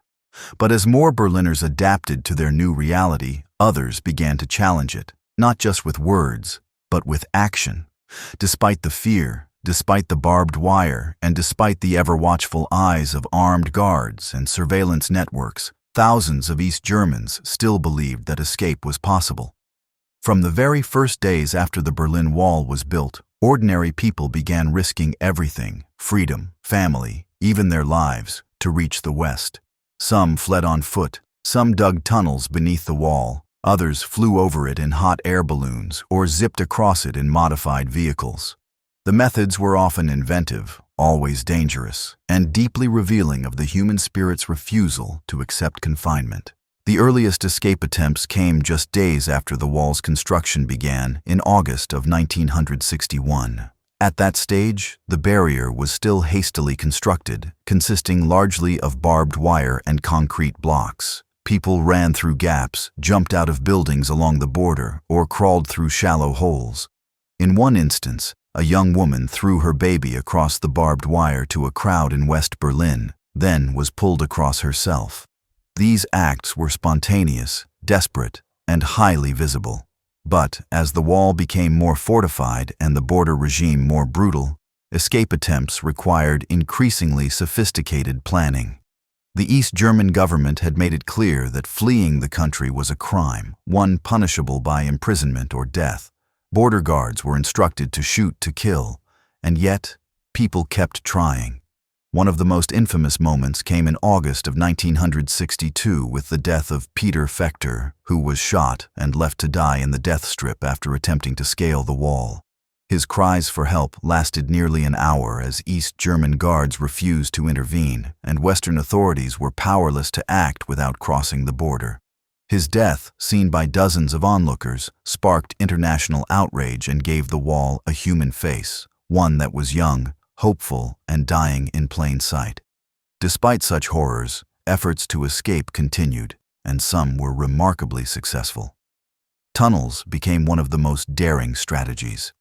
But as more Berliners adapted to their new reality, others began to challenge it, not just with words, but with action. Despite the fear, despite the barbed wire, and despite the ever-watchful eyes of armed guards and surveillance networks, thousands of East Germans still believed that escape was possible. From the very first days after the Berlin Wall was built, ordinary people began risking everything, freedom, family, even their lives, to reach the West. Some fled on foot, some dug tunnels beneath the wall, Others flew over it in hot air balloons or zipped across it in modified vehicles. The methods were often inventive, always dangerous, and deeply revealing of the human spirit's refusal to accept confinement. The earliest escape attempts came just days after the wall's construction began in August of 1961. At that stage, the barrier was still hastily constructed, consisting largely of barbed wire and concrete blocks. People ran through gaps, jumped out of buildings along the border, or crawled through shallow holes. In one instance, a young woman threw her baby across the barbed wire to a crowd in West Berlin, then was pulled across herself. These acts were spontaneous, desperate, and highly visible. But as the wall became more fortified and the border regime more brutal, escape attempts required increasingly sophisticated planning. The East German government had made it clear that fleeing the country was a crime, one punishable by imprisonment or death. Border guards were instructed to shoot to kill, and yet people kept trying. One of the most infamous moments came in August of 1962 with the death of Peter Fechter, who was shot and left to die in the death strip after attempting to scale the wall. His cries for help lasted nearly an hour as East German guards refused to intervene, and Western authorities were powerless to act without crossing the border. His death, seen by dozens of onlookers, sparked international outrage and gave the wall a human face, one that was young, hopeful, and dying in plain sight. Despite such horrors, efforts to escape continued, and some were remarkably successful. Tunnels became one of the most daring strategies.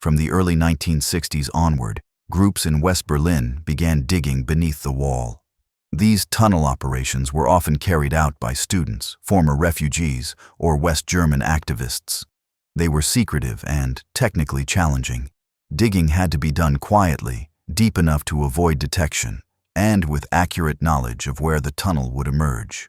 From the early 1960s onward, groups in West Berlin began digging beneath the wall. These tunnel operations were often carried out by students, former refugees, or West German activists. They were secretive and technically challenging. Digging had to be done quietly, deep enough to avoid detection, and with accurate knowledge of where the tunnel would emerge.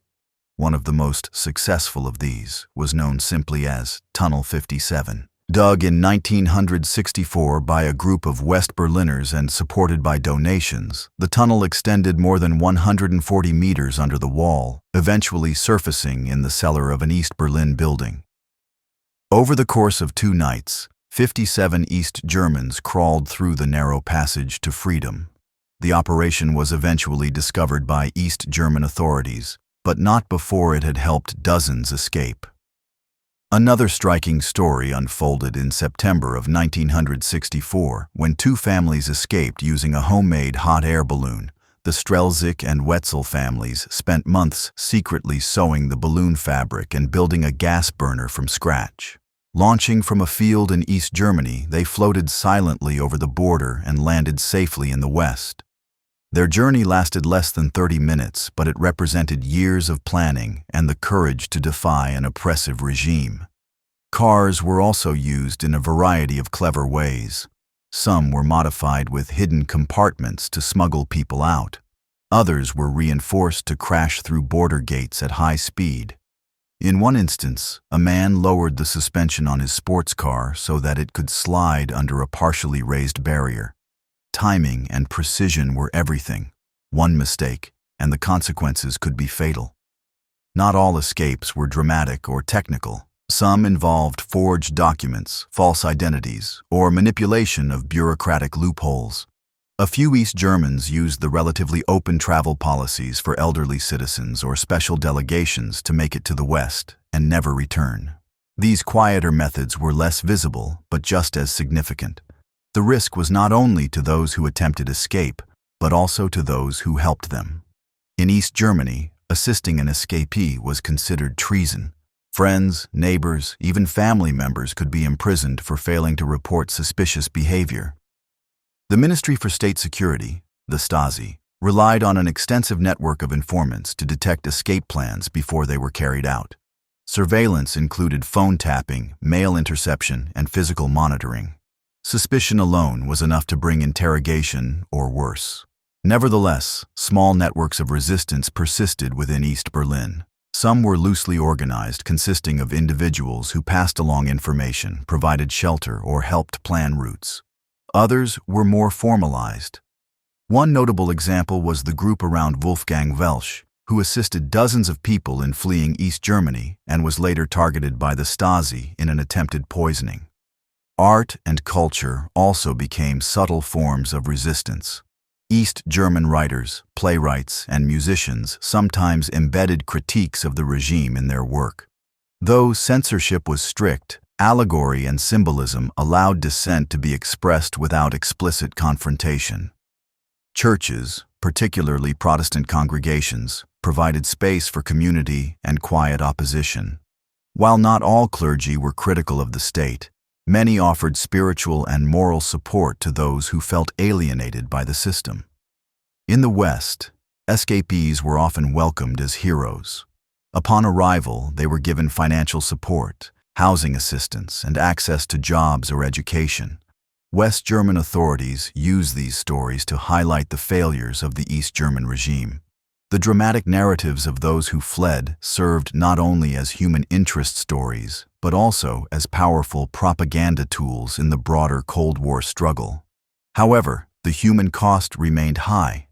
One of the most successful of these was known simply as Tunnel 57. Dug in 1964 by a group of West Berliners and supported by donations, the tunnel extended more than 140 meters under the wall, eventually surfacing in the cellar of an East Berlin building. Over the course of 2 nights, 57 East Germans crawled through the narrow passage to freedom. The operation was eventually discovered by East German authorities, but not before it had helped dozens escape. Another striking story unfolded in September of 1964 when 2 families escaped using a homemade hot air balloon. The Strelzik and Wetzel families spent months secretly sewing the balloon fabric and building a gas burner from scratch. Launching from a field in East Germany, they floated silently over the border and landed safely in the West. Their journey lasted less than 30 minutes, but it represented years of planning and the courage to defy an oppressive regime. Cars were also used in a variety of clever ways. Some were modified with hidden compartments to smuggle people out. Others were reinforced to crash through border gates at high speed. In one instance, a man lowered the suspension on his sports car so that it could slide under a partially raised barrier. Timing and precision were everything. One mistake, and the consequences could be fatal. Not all escapes were dramatic or technical. Some involved forged documents, false identities, or manipulation of bureaucratic loopholes. A few East Germans used the relatively open travel policies for elderly citizens or special delegations to make it to the West and never return. These quieter methods were less visible, but just as significant. The risk was not only to those who attempted escape, but also to those who helped them. In East Germany, assisting an escapee was considered treason. Friends, neighbors, even family members could be imprisoned for failing to report suspicious behavior. The Ministry for State Security, the Stasi, relied on an extensive network of informants to detect escape plans before they were carried out. Surveillance included phone tapping, mail interception, and physical monitoring. Suspicion alone was enough to bring interrogation or worse. Nevertheless, small networks of resistance persisted within East Berlin. Some were loosely organized, consisting of individuals who passed along information, provided shelter, or helped plan routes. Others were more formalized. One notable example was the group around Wolfgang Welsch, who assisted dozens of people in fleeing East Germany and was later targeted by the Stasi in an attempted poisoning. Art and culture also became subtle forms of resistance. East German writers, playwrights, and musicians sometimes embedded critiques of the regime in their work. Though censorship was strict, allegory and symbolism allowed dissent to be expressed without explicit confrontation. Churches, particularly Protestant congregations, provided space for community and quiet opposition. While not all clergy were critical of the state, many offered spiritual and moral support to those who felt alienated by the system. In the West, escapees were often welcomed as heroes. Upon arrival, they were given financial support, housing assistance, and access to jobs or education. West German authorities used these stories to highlight the failures of the East German regime. The dramatic narratives of those who fled served not only as human interest stories, but also as powerful propaganda tools in the broader Cold War struggle. However, the human cost remained high.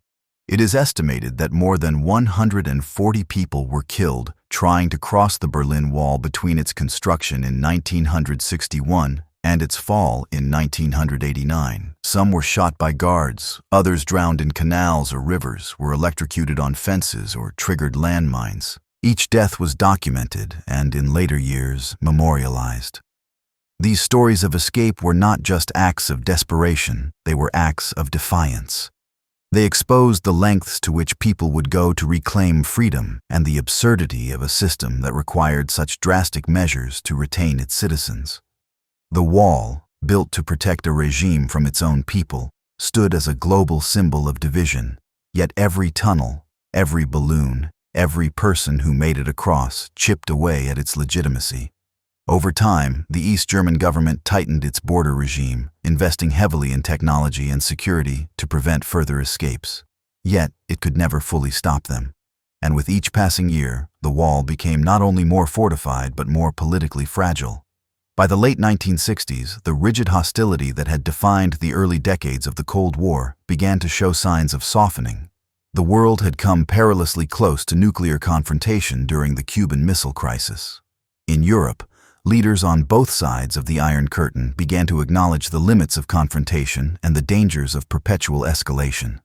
It is estimated that more than 140 people were killed trying to cross the Berlin Wall between its construction in 1961 and its fall in 1989. Some were shot by guards, others drowned in canals or rivers, were electrocuted on fences, or triggered landmines. Each death was documented and, in later years, memorialized. These stories of escape were not just acts of desperation, they were acts of defiance. They exposed the lengths to which people would go to reclaim freedom and the absurdity of a system that required such drastic measures to retain its citizens. The wall, built to protect a regime from its own people, stood as a global symbol of division, yet every tunnel, every balloon, every person who made it across chipped away at its legitimacy. Over time, the East German government tightened its border regime, investing heavily in technology and security to prevent further escapes. Yet, it could never fully stop them. And with each passing year, the wall became not only more fortified but more politically fragile. By the late 1960s, the rigid hostility that had defined the early decades of the Cold War began to show signs of softening. The world had come perilously close to nuclear confrontation during the Cuban Missile Crisis. In Europe, leaders on both sides of the Iron Curtain began to acknowledge the limits of confrontation and the dangers of perpetual escalation.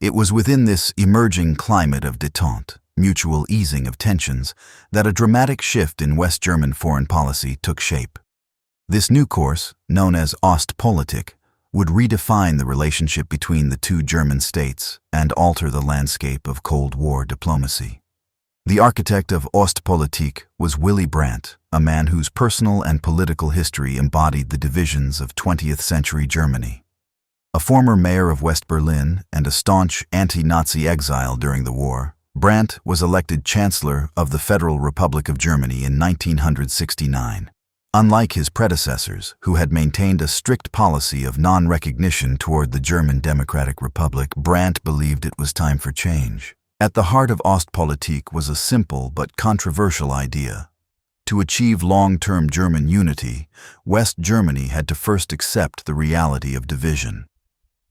It was within this emerging climate of détente, mutual easing of tensions, that a dramatic shift in West German foreign policy took shape. This new course, known as Ostpolitik, would redefine the relationship between the two German states and alter the landscape of Cold War diplomacy. The architect of Ostpolitik was Willy Brandt, a man whose personal and political history embodied the divisions of 20th-century Germany. A former mayor of West Berlin and a staunch anti-Nazi exile during the war, Brandt was elected Chancellor of the Federal Republic of Germany in 1969. Unlike his predecessors, who had maintained a strict policy of non-recognition toward the German Democratic Republic, Brandt believed it was time for change. At the heart of Ostpolitik was a simple but controversial idea. To achieve long-term German unity, West Germany had to first accept the reality of division.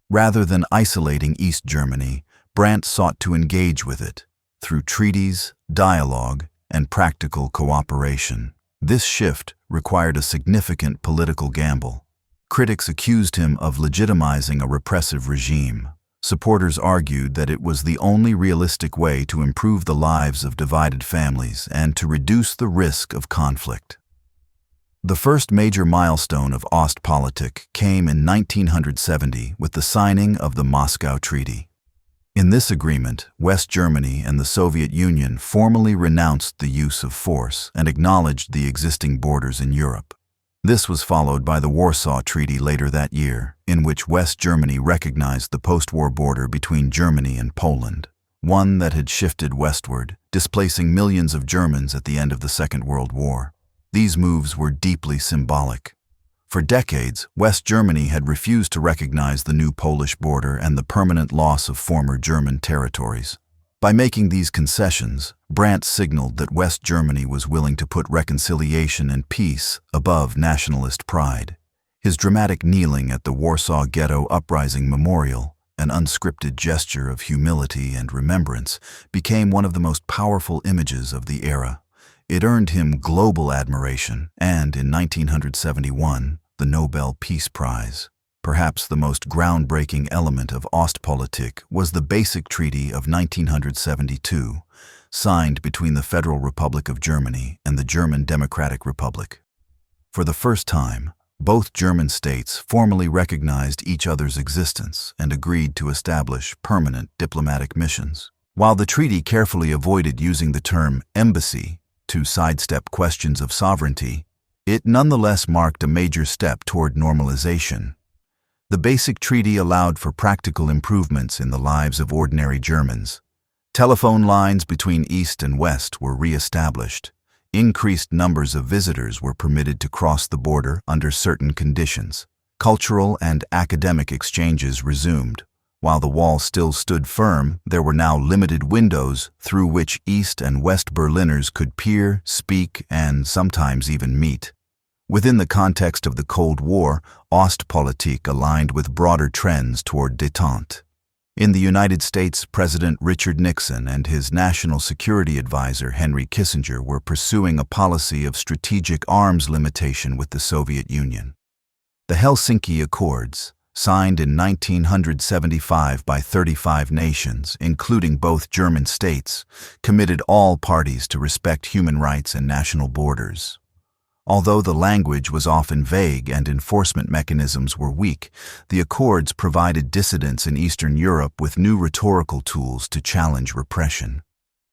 Rather than isolating East Germany, Brandt sought to engage with it, through treaties, dialogue, and practical cooperation. This shift required a significant political gamble. Critics accused him of legitimizing a repressive regime. Supporters argued that it was the only realistic way to improve the lives of divided families and to reduce the risk of conflict. The first major milestone of Ostpolitik came in 1970 with the signing of the Moscow Treaty. In this agreement, West Germany and the Soviet Union formally renounced the use of force and acknowledged the existing borders in Europe. This was followed by the Warsaw Treaty later that year, in which West Germany recognized the post-war border between Germany and Poland, one that had shifted westward, displacing millions of Germans at the end of the Second World War. These moves were deeply symbolic. For decades, West Germany had refused to recognize the new Polish border and the permanent loss of former German territories. By making these concessions, Brandt signaled that West Germany was willing to put reconciliation and peace above nationalist pride. His dramatic kneeling at the Warsaw Ghetto Uprising Memorial, an unscripted gesture of humility and remembrance, became one of the most powerful images of the era. It earned him global admiration and, in 1971, the Nobel Peace Prize. Perhaps the most groundbreaking element of Ostpolitik was the Basic Treaty of 1972, signed between the Federal Republic of Germany and the German Democratic Republic. For the first time, both German states formally recognized each other's existence and agreed to establish permanent diplomatic missions. While the treaty carefully avoided using the term embassy to sidestep questions of sovereignty, it nonetheless marked a major step toward normalization. The Basic Treaty allowed for practical improvements in the lives of ordinary Germans. Telephone lines between East and West were re-established. Increased numbers of visitors were permitted to cross the border under certain conditions. Cultural and academic exchanges resumed. While the wall still stood firm, there were now limited windows through which East and West Berliners could peer, speak, and sometimes even meet. Within the context of the Cold War, Ostpolitik aligned with broader trends toward détente. In the United States, President Richard Nixon and his national security advisor Henry Kissinger were pursuing a policy of strategic arms limitation with the Soviet Union. The Helsinki Accords, signed in 1975 by 35 nations, including both German states, committed all parties to respect human rights and national borders. Although the language was often vague and enforcement mechanisms were weak, the accords provided dissidents in Eastern Europe with new rhetorical tools to challenge repression.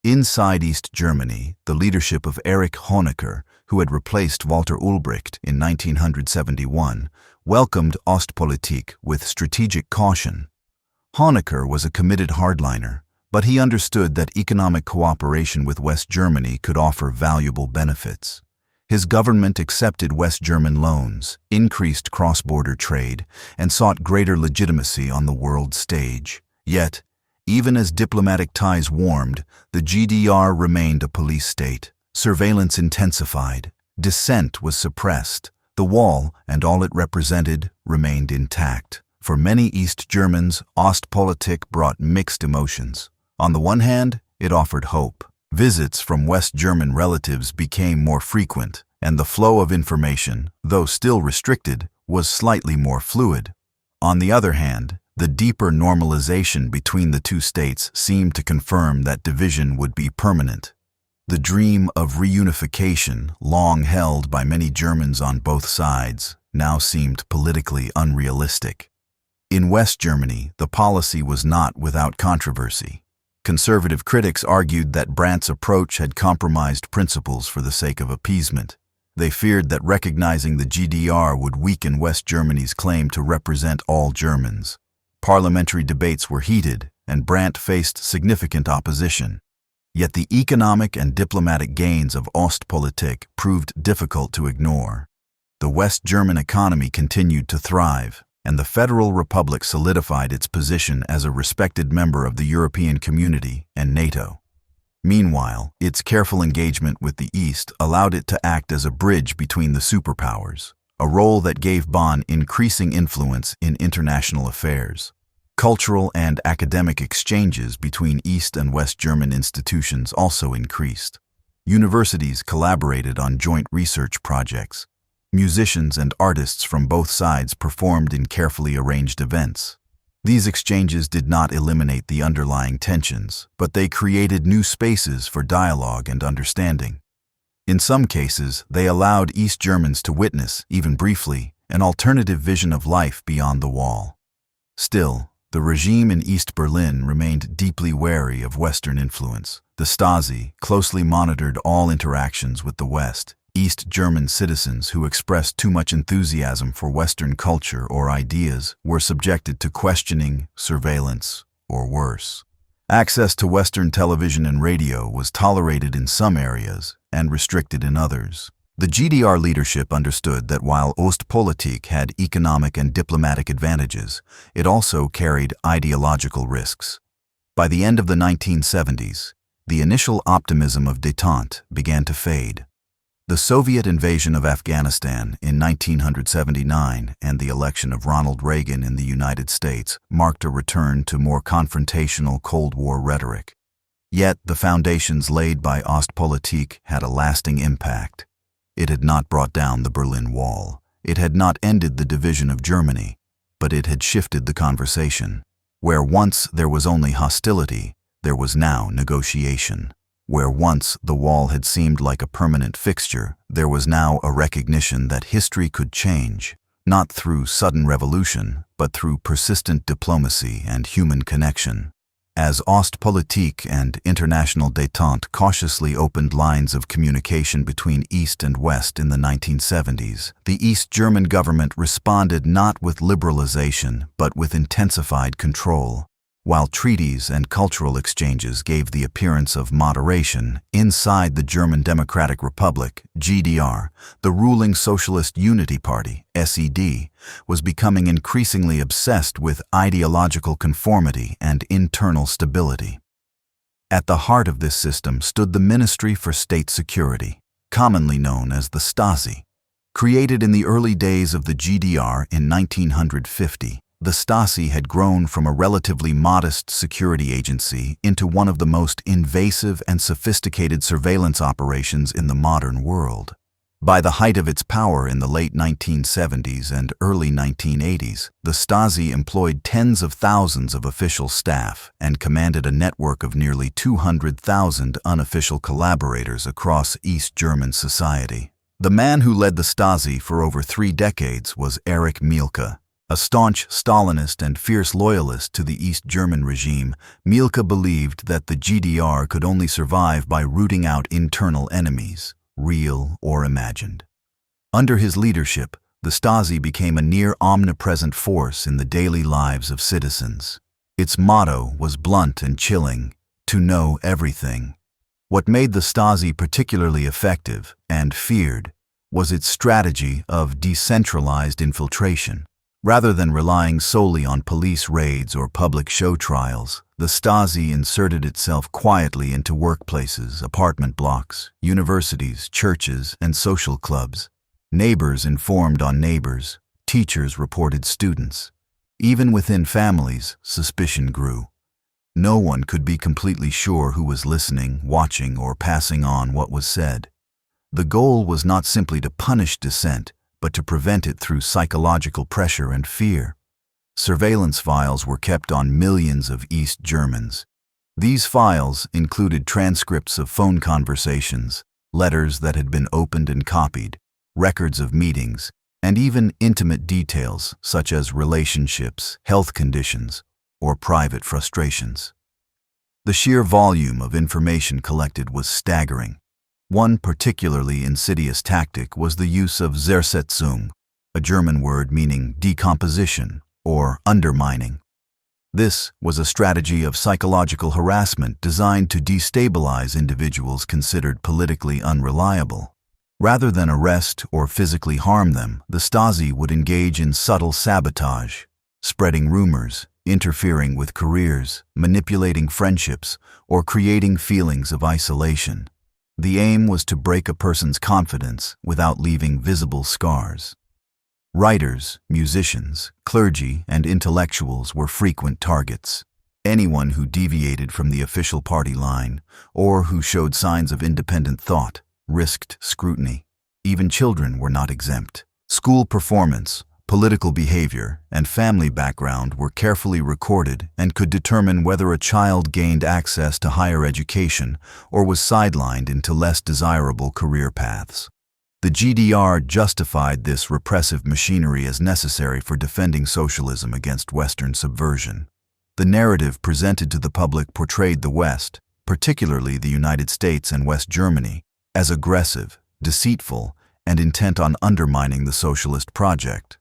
Inside East Germany, the leadership of Erich Honecker, who had replaced Walter Ulbricht in 1971, welcomed Ostpolitik with strategic caution. Honecker was a committed hardliner, but he understood that economic cooperation with West Germany could offer valuable benefits. His government accepted West German loans, increased cross-border trade, and sought greater legitimacy on the world stage. Yet, even as diplomatic ties warmed, the GDR remained a police state. Surveillance intensified. Dissent was suppressed. The wall, and all it represented, remained intact. For many East Germans, Ostpolitik brought mixed emotions. On the one hand, it offered hope. Visits from West German relatives became more frequent, and the flow of information, though still restricted, was slightly more fluid. On the other hand, the deeper normalization between the two states seemed to confirm that division would be permanent. The dream of reunification, long held by many Germans on both sides, now seemed politically unrealistic. In West Germany, the policy was not without controversy. Conservative critics argued that Brandt's approach had compromised principles for the sake of appeasement. They feared that recognizing the GDR would weaken West Germany's claim to represent all Germans. Parliamentary debates were heated, and Brandt faced significant opposition. Yet the economic and diplomatic gains of Ostpolitik proved difficult to ignore. The West German economy continued to thrive, and the Federal Republic solidified its position as a respected member of the European Community and NATO. Meanwhile, its careful engagement with the East allowed it to act as a bridge between the superpowers, a role that gave Bonn increasing influence in international affairs. Cultural and academic exchanges between East and West German institutions also increased. Universities collaborated on joint research projects. Musicians and artists from both sides performed in carefully arranged events. These exchanges did not eliminate the underlying tensions, but they created new spaces for dialogue and understanding. In some cases, they allowed East Germans to witness, even briefly, an alternative vision of life beyond the wall. Still, the regime in East Berlin remained deeply wary of Western influence. The Stasi closely monitored all interactions with the West. East German citizens who expressed too much enthusiasm for Western culture or ideas were subjected to questioning, surveillance, or worse. Access to Western television and radio was tolerated in some areas and restricted in others. The GDR leadership understood that while Ostpolitik had economic and diplomatic advantages, it also carried ideological risks. By the end of the 1970s, the initial optimism of détente began to fade. The Soviet invasion of Afghanistan in 1979 and the election of Ronald Reagan in the United States marked a return to more confrontational Cold War rhetoric. Yet, the foundations laid by Ostpolitik had a lasting impact. It had not brought down the Berlin Wall. It had not ended the division of Germany, but it had shifted the conversation. Where once there was only hostility, there was now negotiation. Where once the wall had seemed like a permanent fixture, there was now a recognition that history could change, not through sudden revolution, but through persistent diplomacy and human connection. As Ostpolitik and international détente cautiously opened lines of communication between East and West in the 1970s, the East German government responded not with liberalization but with intensified control. While treaties and cultural exchanges gave the appearance of moderation, inside the German Democratic Republic, GDR, the ruling Socialist Unity Party, SED, was becoming increasingly obsessed with ideological conformity and internal stability. At the heart of this system stood the Ministry for State Security, commonly known as the Stasi. Created in the early days of the GDR in 1950, the Stasi had grown from a relatively modest security agency into one of the most invasive and sophisticated surveillance operations in the modern world. By the height of its power in the late 1970s and early 1980s, the Stasi employed tens of thousands of official staff and commanded a network of nearly 200,000 unofficial collaborators across East German society. The man who led the Stasi for over 3 decades was Erich Mielke. A staunch Stalinist and fierce loyalist to the East German regime, Mielke believed that the GDR could only survive by rooting out internal enemies, real or imagined. Under his leadership, the Stasi became a near omnipresent force in the daily lives of citizens. Its motto was blunt and chilling: to know everything. What made the Stasi particularly effective and feared was its strategy of decentralized infiltration. Rather than relying solely on police raids or public show trials, the Stasi inserted itself quietly into workplaces, apartment blocks, universities, churches, and social clubs. Neighbors informed on neighbors, teachers reported students. Even within families, suspicion grew. No one could be completely sure who was listening, watching, or passing on what was said. The goal was not simply to punish dissent, but to prevent it through psychological pressure and fear. Surveillance files were kept on millions of East Germans. These files included transcripts of phone conversations, letters that had been opened and copied, records of meetings, and even intimate details such as relationships, health conditions, or private frustrations. The sheer volume of information collected was staggering. One particularly insidious tactic was the use of Zersetzung, a German word meaning decomposition or undermining. This was a strategy of psychological harassment designed to destabilize individuals considered politically unreliable. Rather than arrest or physically harm them, the Stasi would engage in subtle sabotage, spreading rumors, interfering with careers, manipulating friendships, or creating feelings of isolation. The aim was to break a person's confidence without leaving visible scars. Writers, musicians, clergy, and intellectuals were frequent targets. Anyone who deviated from the official party line or who showed signs of independent thought risked scrutiny. Even children were not exempt. School performance, political behavior, and family background were carefully recorded and could determine whether a child gained access to higher education or was sidelined into less desirable career paths. The GDR justified this repressive machinery as necessary for defending socialism against Western subversion. The narrative presented to the public portrayed the West, particularly the United States and West Germany, as aggressive, deceitful, and intent on undermining the socialist project.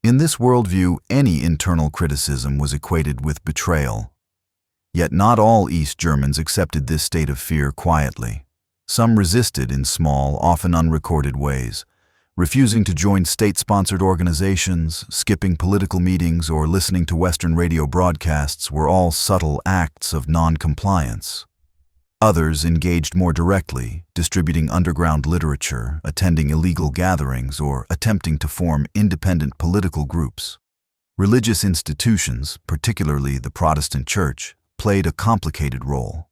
In this worldview, any internal criticism was equated with betrayal. Yet not all East Germans accepted this state of fear quietly. Some resisted in small, often unrecorded ways, refusing to join state-sponsored organizations, skipping political meetings, or listening to Western radio broadcasts were all subtle acts of non-compliance. Others engaged more directly, distributing underground literature, attending illegal gatherings, or attempting to form independent political groups. Religious institutions, particularly the Protestant Church, played a complicated role.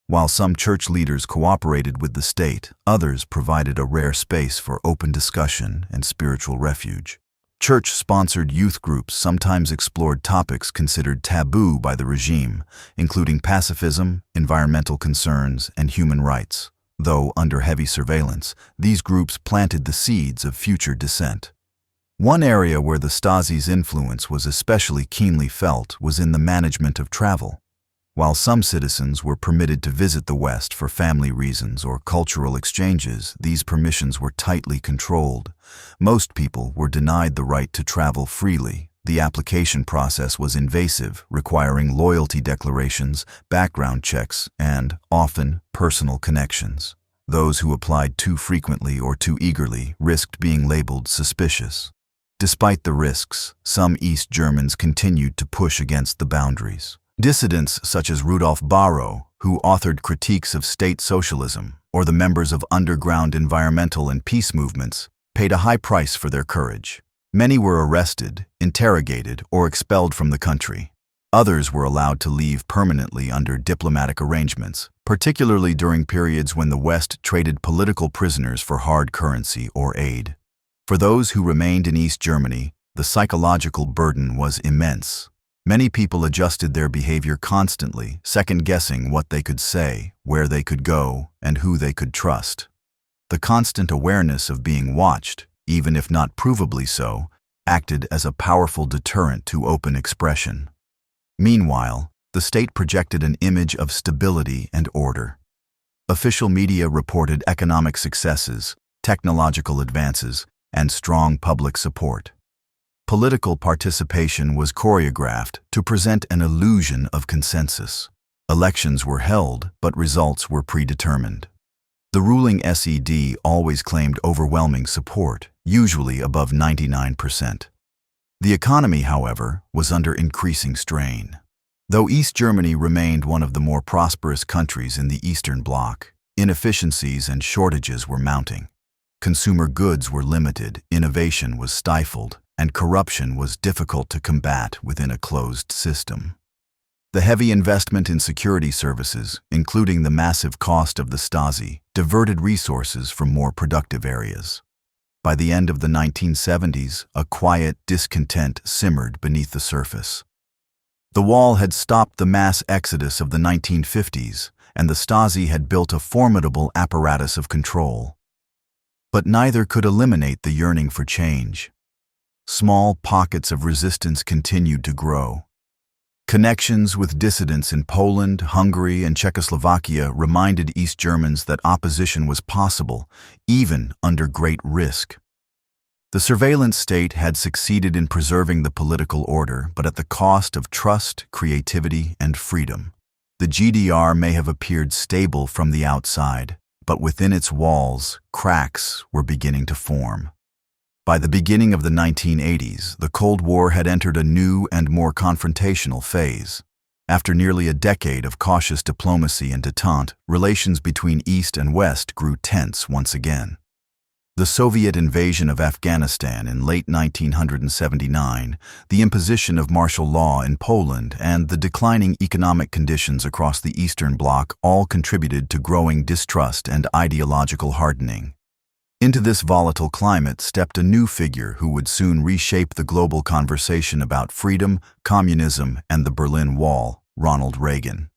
While some church leaders cooperated with the state, others provided a rare space for open discussion and spiritual refuge. Church-sponsored youth groups sometimes explored topics considered taboo by the regime, including pacifism, environmental concerns, and human rights. Though under heavy surveillance, these groups planted the seeds of future dissent. One area where the Stasi's influence was especially keenly felt was in the management of travel. While some citizens were permitted to visit the West for family reasons or cultural exchanges, these permissions were tightly controlled. Most people were denied the right to travel freely. The application process was invasive, requiring loyalty declarations, background checks, and, often, personal connections. Those who applied too frequently or too eagerly risked being labeled suspicious. Despite the risks, some East Germans continued to push against the boundaries. Dissidents such as Rudolf Barrow, who authored critiques of state socialism, or the members of underground environmental and peace movements, paid a high price for their courage. Many were arrested, interrogated, or expelled from the country. Others were allowed to leave permanently under diplomatic arrangements, particularly during periods when the West traded political prisoners for hard currency or aid. For those who remained in East Germany, the psychological burden was immense. Many people adjusted their behavior constantly, second-guessing what they could say, where they could go, and who they could trust. The constant awareness of being watched, even if not provably so, acted as a powerful deterrent to open expression. Meanwhile, the state projected an image of stability and order. Official media reported economic successes, technological advances, and strong public support. Political participation was choreographed to present an illusion of consensus. Elections were held, but results were predetermined. The ruling SED always claimed overwhelming support, usually above 99%. The economy, however, was under increasing strain. Though East Germany remained one of the more prosperous countries in the Eastern Bloc, inefficiencies and shortages were mounting. Consumer goods were limited, innovation was stifled, and corruption was difficult to combat within a closed system. The heavy investment in security services, including the massive cost of the Stasi, diverted resources from more productive areas. By the end of the 1970s, a quiet discontent simmered beneath the surface. The wall had stopped the mass exodus of the 1950s, and the Stasi had built a formidable apparatus of control. But neither could eliminate the yearning for change. Small pockets of resistance continued to grow. Connections with dissidents in Poland, Hungary, and Czechoslovakia reminded East Germans that opposition was possible, even under great risk. The surveillance state had succeeded in preserving the political order, but at the cost of trust, creativity, and freedom. The GDR may have appeared stable from the outside, but within its walls, cracks were beginning to form. By the beginning of the 1980s, the Cold War had entered a new and more confrontational phase. After nearly a decade of cautious diplomacy and détente, relations between East and West grew tense once again. The Soviet invasion of Afghanistan in late 1979, the imposition of martial law in Poland, and the declining economic conditions across the Eastern Bloc all contributed to growing distrust and ideological hardening. Into this volatile climate stepped a new figure who would soon reshape the global conversation about freedom, communism, and the Berlin Wall, Ronald Reagan.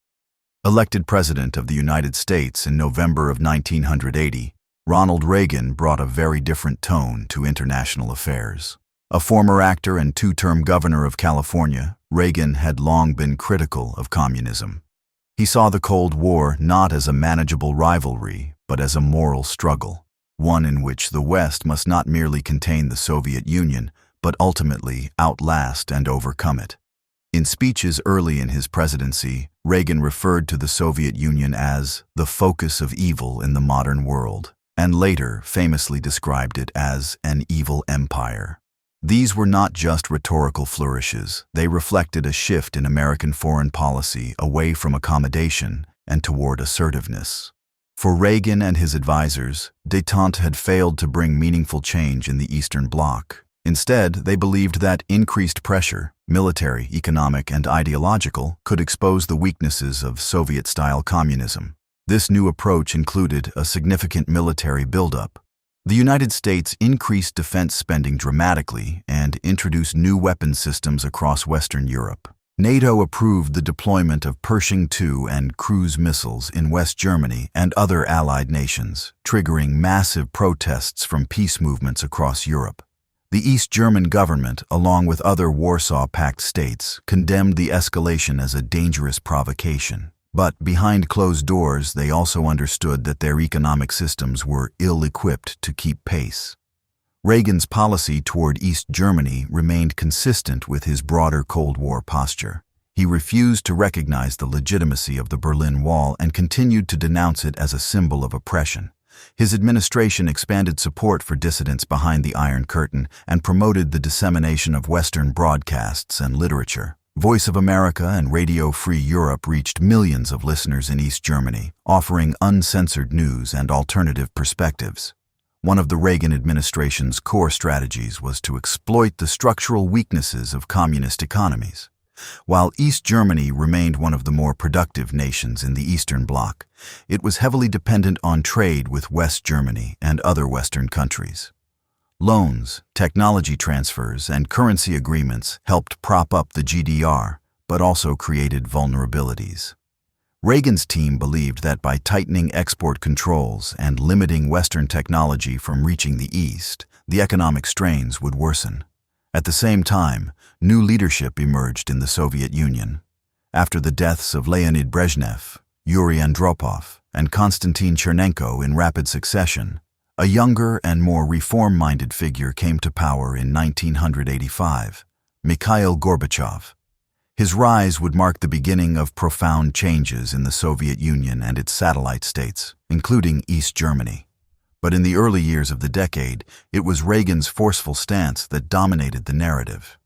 Elected President of the United States in November of 1980, Ronald Reagan brought a very different tone to international affairs. A former actor and two-term governor of California, Reagan had long been critical of communism. He saw the Cold War not as a manageable rivalry, but as a moral struggle. One in which the West must not merely contain the Soviet Union, but ultimately outlast and overcome it. In speeches early in his presidency, Reagan referred to the Soviet Union as the focus of evil in the modern world, and later famously described it as an evil empire. These were not just rhetorical flourishes, they reflected a shift in American foreign policy away from accommodation and toward assertiveness. For Reagan and his advisors, détente had failed to bring meaningful change in the Eastern Bloc. Instead, they believed that increased pressure, military, economic, and ideological, could expose the weaknesses of Soviet-style communism. This new approach included a significant military buildup. The United States increased defense spending dramatically and introduced new weapons systems across Western Europe. NATO approved the deployment of Pershing II and cruise missiles in West Germany and other allied nations, triggering massive protests from peace movements across Europe. The East German government, along with other Warsaw Pact states, condemned the escalation as a dangerous provocation. But behind closed doors, they also understood that their economic systems were ill-equipped to keep pace. Reagan's policy toward East Germany remained consistent with his broader Cold War posture. He refused to recognize the legitimacy of the Berlin Wall and continued to denounce it as a symbol of oppression. His administration expanded support for dissidents behind the Iron Curtain and promoted the dissemination of Western broadcasts and literature. Voice of America and Radio Free Europe reached millions of listeners in East Germany, offering uncensored news and alternative perspectives. One of the Reagan administration's core strategies was to exploit the structural weaknesses of communist economies. While East Germany remained one of the more productive nations in the Eastern Bloc, it was heavily dependent on trade with West Germany and other Western countries. Loans, technology transfers, and currency agreements helped prop up the GDR, but also created vulnerabilities. Reagan's team believed that by tightening export controls and limiting Western technology from reaching the East, the economic strains would worsen. At the same time, new leadership emerged in the Soviet Union. After the deaths of Leonid Brezhnev, Yuri Andropov, and Konstantin Chernenko in rapid succession, a younger and more reform-minded figure came to power in 1985, Mikhail Gorbachev. His rise would mark the beginning of profound changes in the Soviet Union and its satellite states, including East Germany. But in the early years of the decade, it was Reagan's forceful stance that dominated the narrative.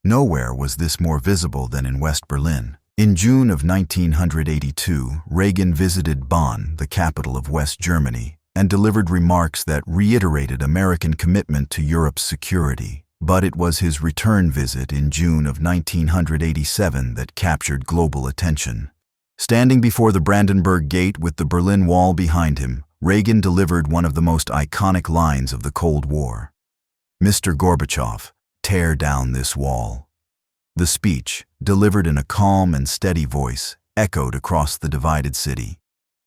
Nowhere was this more visible than in West Berlin. In June of 1982, Reagan visited Bonn, the capital of West Germany, and delivered remarks that reiterated American commitment to Europe's security. But it was his return visit in June of 1987 that captured global attention. Standing before the Brandenburg Gate with the Berlin Wall behind him, Reagan delivered one of the most iconic lines of the Cold War. "Mr. Gorbachev, tear down this wall." The speech, delivered in a calm and steady voice, echoed across the divided city.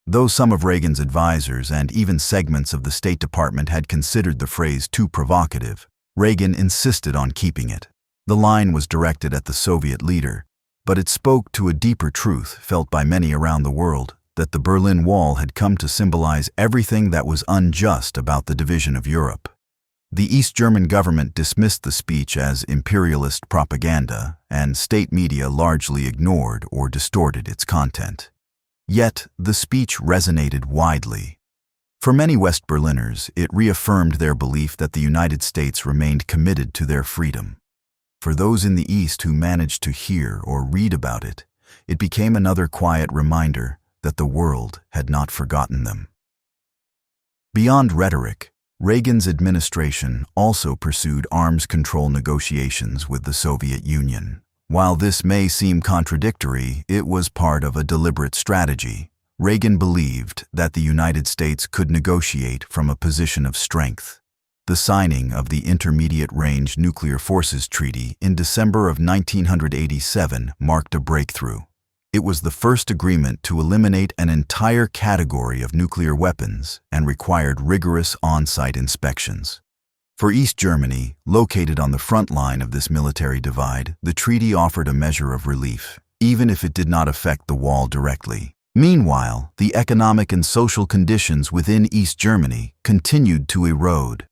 Though some of Reagan's advisors and even segments of the State Department had considered the phrase too provocative, Reagan insisted on keeping it. The line was directed at the Soviet leader, but it spoke to a deeper truth felt by many around the world, that the Berlin Wall had come to symbolize everything that was unjust about the division of Europe. The East German government dismissed the speech as imperialist propaganda, and state media largely ignored or distorted its content. Yet, the speech resonated widely. For many West Berliners, it reaffirmed their belief that the United States remained committed to their freedom. For those in the East who managed to hear or read about it, it became another quiet reminder that the world had not forgotten them. Beyond rhetoric, Reagan's administration also pursued arms control negotiations with the Soviet Union. While this may seem contradictory, it was part of a deliberate strategy. Reagan believed that the United States could negotiate from a position of strength. The signing of the Intermediate Range Nuclear Forces Treaty in December of 1987 marked a breakthrough. It was the first agreement to eliminate an entire category of nuclear weapons and required rigorous on-site inspections. For East Germany, located on the front line of this military divide, the treaty offered a measure of relief, even if it did not affect the wall directly. Meanwhile, the economic and social conditions within East Germany continued to erode.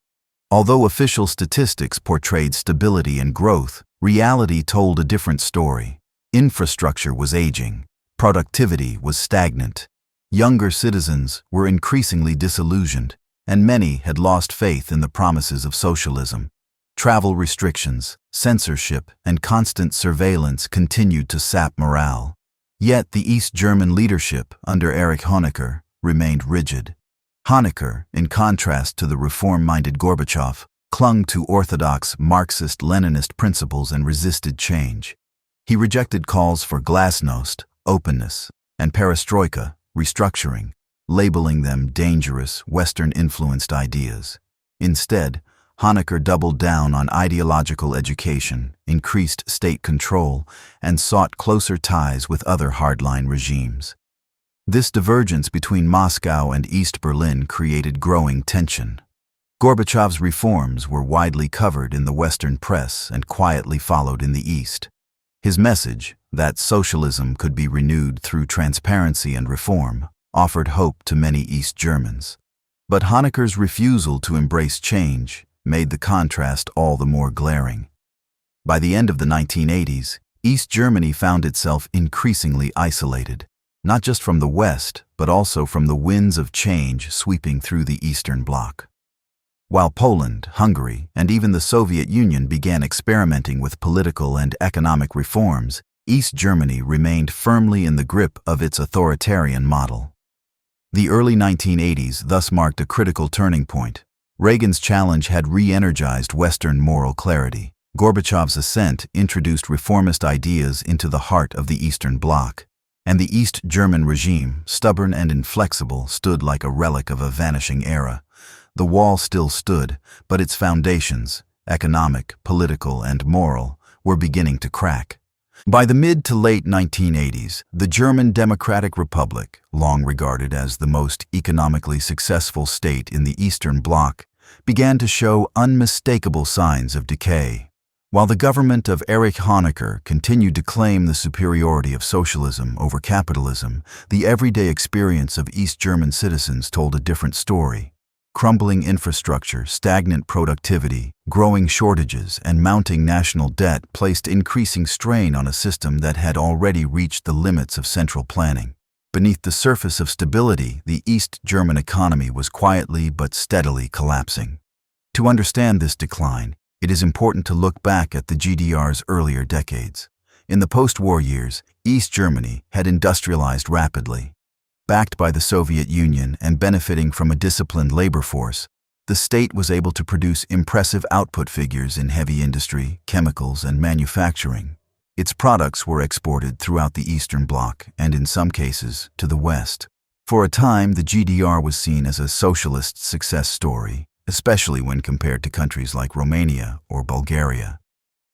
Although official statistics portrayed stability and growth, reality told a different story. Infrastructure was aging, productivity was stagnant, younger citizens were increasingly disillusioned, and many had lost faith in the promises of socialism. Travel restrictions, censorship, and constant surveillance continued to sap morale. Yet the East German leadership under Erich Honecker remained rigid. Honecker, in contrast to the reform-minded Gorbachev, clung to orthodox Marxist-Leninist principles and resisted change. He rejected calls for glasnost, openness, and perestroika, restructuring, labeling them dangerous, Western-influenced ideas. Instead, Honecker doubled down on ideological education, increased state control, and sought closer ties with other hardline regimes. This divergence between Moscow and East Berlin created growing tension. Gorbachev's reforms were widely covered in the Western press and quietly followed in the East. His message, that socialism could be renewed through transparency and reform, offered hope to many East Germans. But Honecker's refusal to embrace change made the contrast all the more glaring. By the end of the 1980s, East Germany found itself increasingly isolated, not just from the West, but also from the winds of change sweeping through the Eastern Bloc. While Poland, Hungary, and even the Soviet Union began experimenting with political and economic reforms, East Germany remained firmly in the grip of its authoritarian model. The early 1980s thus marked a critical turning point. Reagan's challenge had re-energized Western moral clarity. Gorbachev's ascent introduced reformist ideas into the heart of the Eastern Bloc, and the East German regime, stubborn and inflexible, stood like a relic of a vanishing era. The wall still stood, but its foundations, economic, political, and moral, were beginning to crack. By the mid to late 1980s, the German Democratic Republic, long regarded as the most economically successful state in the Eastern Bloc, began to show unmistakable signs of decay. While the government of Erich Honecker continued to claim the superiority of socialism over capitalism, the everyday experience of East German citizens told a different story. Crumbling infrastructure, stagnant productivity, growing shortages, and mounting national debt placed increasing strain on a system that had already reached the limits of central planning. Beneath the surface of stability, the East German economy was quietly but steadily collapsing. To understand this decline, it is important to look back at the GDR's earlier decades. In the post-war years, East Germany had industrialized rapidly. Backed by the Soviet Union and benefiting from a disciplined labor force, the state was able to produce impressive output figures in heavy industry, chemicals, and manufacturing. Its products were exported throughout the Eastern Bloc and, in some cases, to the West. For a time, the GDR was seen as a socialist success story, especially when compared to countries like Romania or Bulgaria.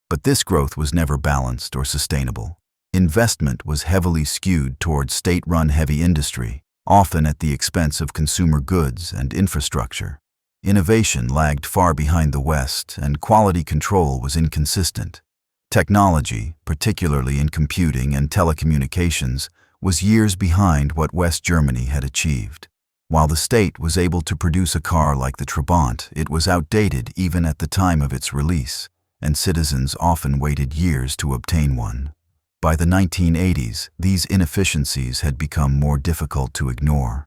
But this growth was never balanced or sustainable. Investment was heavily skewed toward state-run heavy industry, often at the expense of consumer goods and infrastructure. Innovation lagged far behind the West, and quality control was inconsistent. Technology, particularly in computing and telecommunications, was years behind what West Germany had achieved. While the state was able to produce a car like the Trabant, it was outdated even at the time of its release, and citizens often waited years to obtain one. By the 1980s, these inefficiencies had become more difficult to ignore.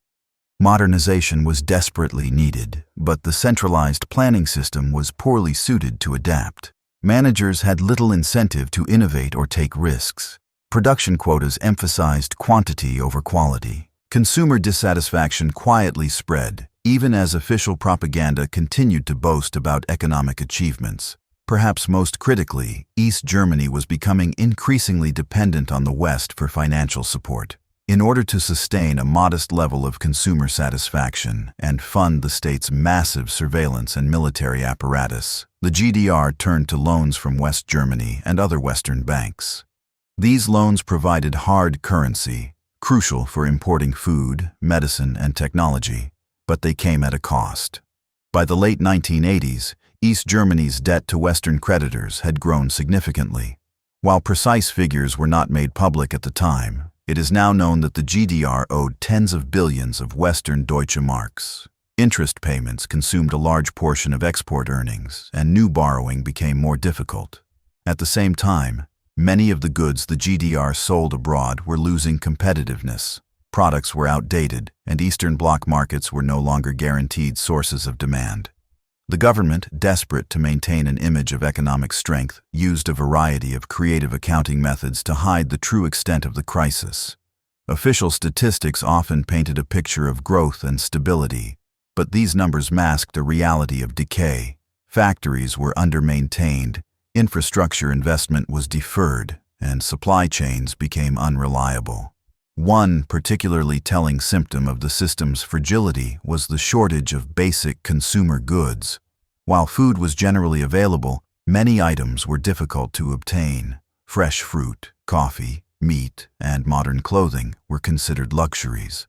Modernization was desperately needed, but the centralized planning system was poorly suited to adapt. Managers had little incentive to innovate or take risks. Production quotas emphasized quantity over quality. Consumer dissatisfaction quietly spread, even as official propaganda continued to boast about economic achievements. Perhaps most critically, East Germany was becoming increasingly dependent on the West for financial support. In order to sustain a modest level of consumer satisfaction and fund the state's massive surveillance and military apparatus, the GDR turned to loans from West Germany and other Western banks. These loans provided hard currency, crucial for importing food, medicine, and technology, but they came at a cost. By the late 1980s, East Germany's debt to Western creditors had grown significantly. While precise figures were not made public at the time, it is now known that the GDR owed tens of billions of Western Deutsche Marks. Interest payments consumed a large portion of export earnings, and new borrowing became more difficult. At the same time, many of the goods the GDR sold abroad were losing competitiveness. Products were outdated, and Eastern Bloc markets were no longer guaranteed sources of demand. The government, desperate to maintain an image of economic strength, used a variety of creative accounting methods to hide the true extent of the crisis. Official statistics often painted a picture of growth and stability, but these numbers masked a reality of decay. Factories were under-maintained, infrastructure investment was deferred, and supply chains became unreliable. One particularly telling symptom of the system's fragility was the shortage of basic consumer goods. While food was generally available, many items were difficult to obtain. Fresh fruit, coffee, meat, and modern clothing were considered luxuries.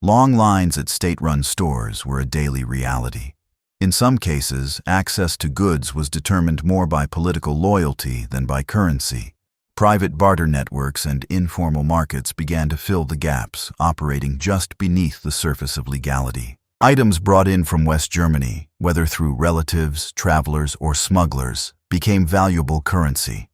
Long lines at state-run stores were a daily reality. In some cases, access to goods was determined more by political loyalty than by currency. Private barter networks and informal markets began to fill the gaps, operating just beneath the surface of legality. Items brought in from West Germany, whether through relatives, travelers, or smugglers, became valuable currency.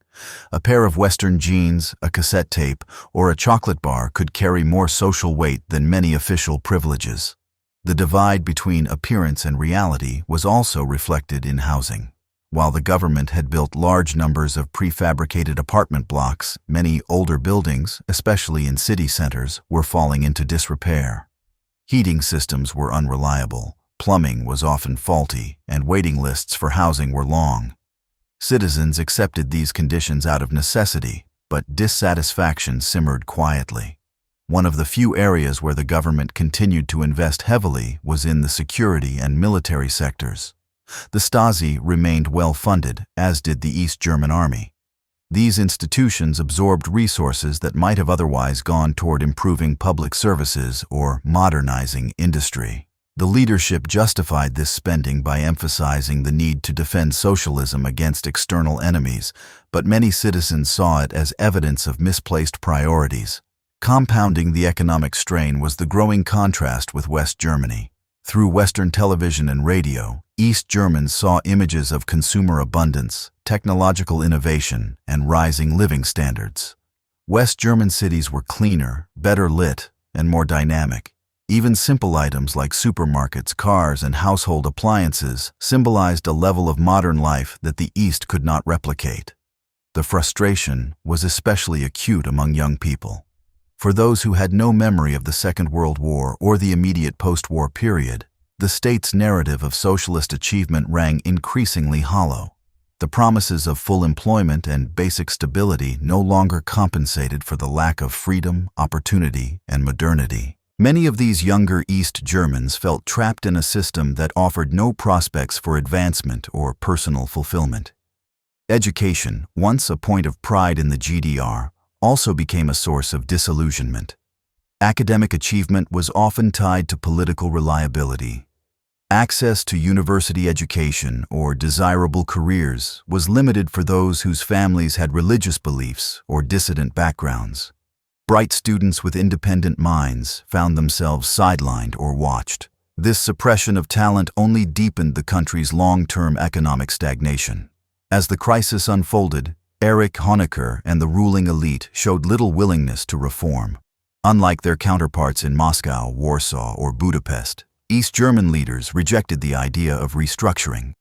A pair of Western jeans, a cassette tape, or a chocolate bar could carry more social weight than many official privileges. The divide between appearance and reality was also reflected in housing. While the government had built large numbers of prefabricated apartment blocks, many older buildings, especially in city centers, were falling into disrepair. Heating systems were unreliable, plumbing was often faulty, and waiting lists for housing were long. Citizens accepted these conditions out of necessity, but dissatisfaction simmered quietly. One of the few areas where the government continued to invest heavily was in the security and military sectors. The Stasi remained well-funded, as did the East German Army. These institutions absorbed resources that might have otherwise gone toward improving public services or modernizing industry. The leadership justified this spending by emphasizing the need to defend socialism against external enemies, but many citizens saw it as evidence of misplaced priorities. Compounding the economic strain was the growing contrast with West Germany. Through Western television and radio, East Germans saw images of consumer abundance, technological innovation, and rising living standards. West German cities were cleaner, better lit, and more dynamic. Even simple items like supermarkets, cars, and household appliances symbolized a level of modern life that the East could not replicate. The frustration was especially acute among young people. For those who had no memory of the Second World War or the immediate post-war period, the state's narrative of socialist achievement rang increasingly hollow. The promises of full employment and basic stability no longer compensated for the lack of freedom, opportunity, and modernity. Many of these younger East Germans felt trapped in a system that offered no prospects for advancement or personal fulfillment. Education, once a point of pride in the GDR, also became a source of disillusionment. Academic achievement was often tied to political reliability. Access to university education or desirable careers was limited for those whose families had religious beliefs or dissident backgrounds. Bright students with independent minds found themselves sidelined or watched. This suppression of talent only deepened the country's long-term economic stagnation. As the crisis unfolded, Erich Honecker and the ruling elite showed little willingness to reform. Unlike their counterparts in Moscow, Warsaw, or Budapest, East German leaders rejected the idea of restructuring.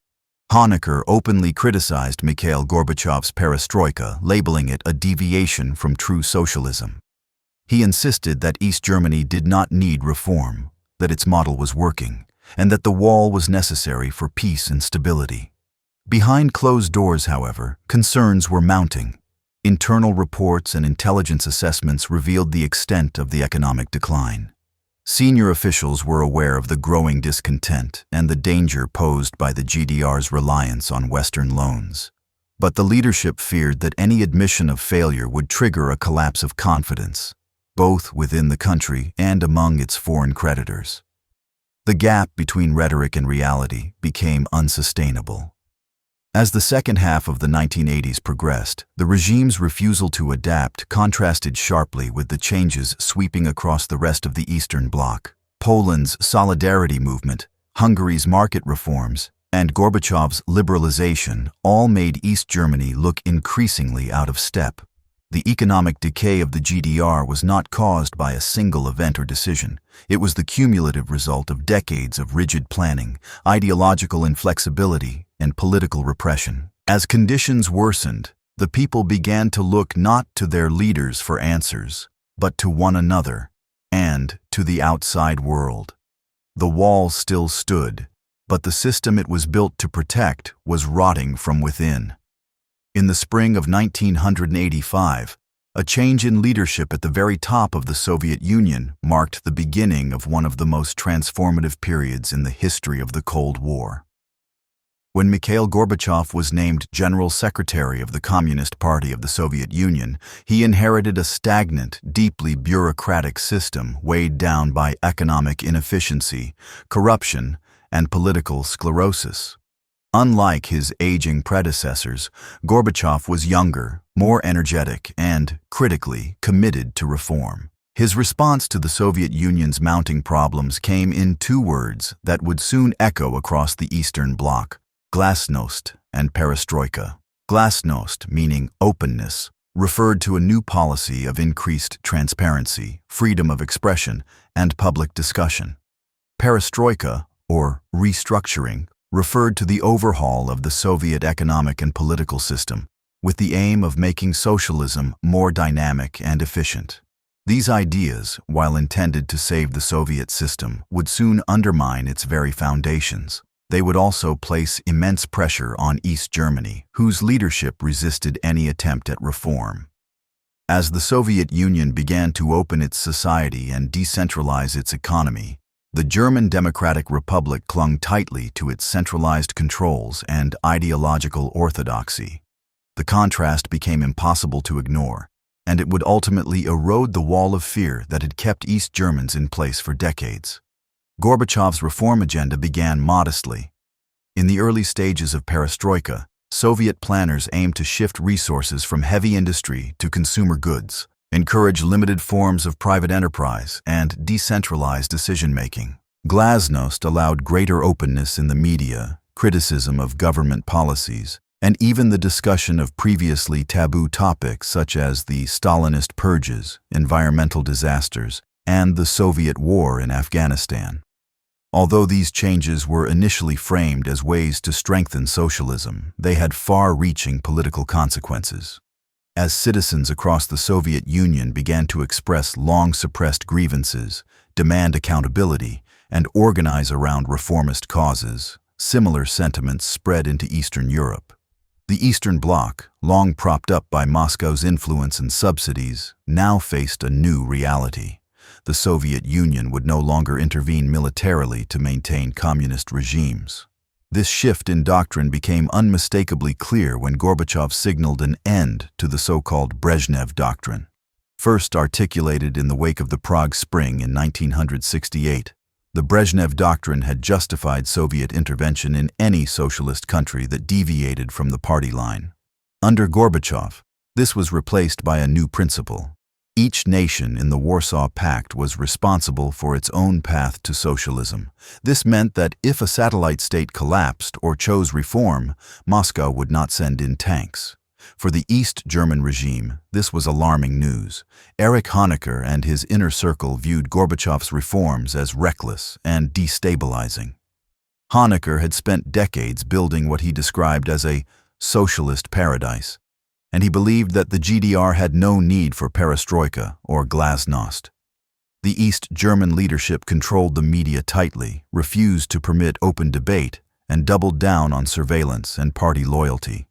Honecker openly criticized Mikhail Gorbachev's perestroika, labeling it a deviation from true socialism. He insisted that East Germany did not need reform, that its model was working, and that the wall was necessary for peace and stability. Behind closed doors, however, concerns were mounting. Internal reports and intelligence assessments revealed the extent of the economic decline. Senior officials were aware of the growing discontent and the danger posed by the GDR's reliance on Western loans. But the leadership feared that any admission of failure would trigger a collapse of confidence, both within the country and among its foreign creditors. The gap between rhetoric and reality became unsustainable. As the second half of the 1980s progressed, the regime's refusal to adapt contrasted sharply with the changes sweeping across the rest of the Eastern Bloc. Poland's solidarity movement, Hungary's market reforms, and Gorbachev's liberalization all made East Germany look increasingly out of step. The economic decay of the GDR was not caused by a single event or decision. It was the cumulative result of decades of rigid planning, ideological inflexibility, and political repression. As conditions worsened, the people began to look not to their leaders for answers, but to one another and to the outside world. The wall still stood, but the system it was built to protect was rotting from within. In the spring of 1985, a change in leadership at the very top of the Soviet Union marked the beginning of one of the most transformative periods in the history of the Cold War. When Mikhail Gorbachev was named General Secretary of the Communist Party of the Soviet Union, he inherited a stagnant, deeply bureaucratic system weighed down by economic inefficiency, corruption, and political sclerosis. Unlike his aging predecessors, Gorbachev was younger, more energetic, and, critically, committed to reform. His response to the Soviet Union's mounting problems came in two words that would soon echo across the Eastern Bloc: glasnost and perestroika. Glasnost, meaning openness, referred to a new policy of increased transparency, freedom of expression, and public discussion. Perestroika, or restructuring, referred to the overhaul of the Soviet economic and political system, with the aim of making socialism more dynamic and efficient. These ideas, while intended to save the Soviet system, would soon undermine its very foundations. They would also place immense pressure on East Germany, whose leadership resisted any attempt at reform. As the Soviet Union began to open its society and decentralize its economy, the German Democratic Republic clung tightly to its centralized controls and ideological orthodoxy. The contrast became impossible to ignore, and it would ultimately erode the wall of fear that had kept East Germans in place for decades. Gorbachev's reform agenda began modestly. In the early stages of perestroika, Soviet planners aimed to shift resources from heavy industry to consumer goods, encourage limited forms of private enterprise, and decentralize decision-making. Glasnost allowed greater openness in the media, criticism of government policies, and even the discussion of previously taboo topics such as the Stalinist purges, environmental disasters, and the Soviet war in Afghanistan. Although these changes were initially framed as ways to strengthen socialism, they had far-reaching political consequences. As citizens across the Soviet Union began to express long-suppressed grievances, demand accountability, and organize around reformist causes, similar sentiments spread into Eastern Europe. The Eastern Bloc, long propped up by Moscow's influence and subsidies, now faced a new reality. The Soviet Union would no longer intervene militarily to maintain communist regimes. This shift in doctrine became unmistakably clear when Gorbachev signaled an end to the so-called Brezhnev Doctrine. First articulated in the wake of the Prague Spring in 1968, the Brezhnev Doctrine had justified Soviet intervention in any socialist country that deviated from the party line. Under Gorbachev, this was replaced by a new principle. Each nation in the Warsaw Pact was responsible for its own path to socialism. This meant that if a satellite state collapsed or chose reform, Moscow would not send in tanks. For the East German regime, this was alarming news. Erich Honecker and his inner circle viewed Gorbachev's reforms as reckless and destabilizing. Honecker had spent decades building what he described as a socialist paradise, and he believed that the GDR had no need for perestroika or glasnost. The East German leadership controlled the media tightly, refused to permit open debate, and doubled down on surveillance and party loyalty.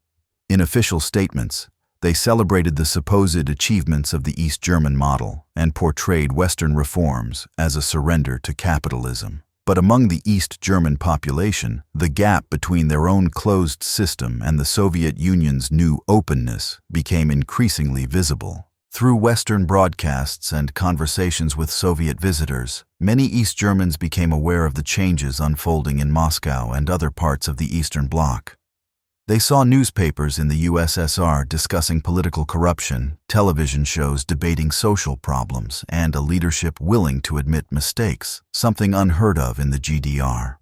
In official statements, they celebrated the supposed achievements of the East German model and portrayed Western reforms as a surrender to capitalism. But among the East German population, the gap between their own closed system and the Soviet Union's new openness became increasingly visible. Through Western broadcasts and conversations with Soviet visitors, many East Germans became aware of the changes unfolding in Moscow and other parts of the Eastern Bloc. They saw newspapers in the USSR discussing political corruption, television shows debating social problems, and a leadership willing to admit mistakes, something unheard of in the GDR.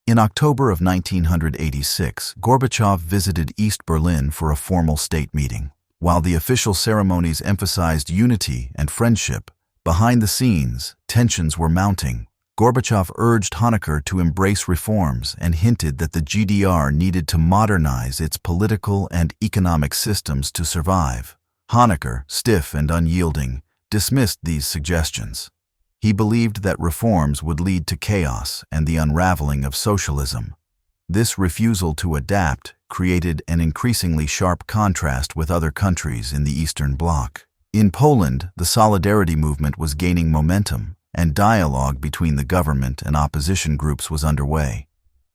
In October of 1986, Gorbachev visited East Berlin for a formal state meeting. While the official ceremonies emphasized unity and friendship, behind the scenes, tensions were mounting. Gorbachev urged Honecker to embrace reforms and hinted that the GDR needed to modernize its political and economic systems to survive. Honecker, stiff and unyielding, dismissed these suggestions. He believed that reforms would lead to chaos and the unraveling of socialism. This refusal to adapt created an increasingly sharp contrast with other countries in the Eastern Bloc. In Poland, the Solidarity movement was gaining momentum, and dialogue between the government and opposition groups was underway.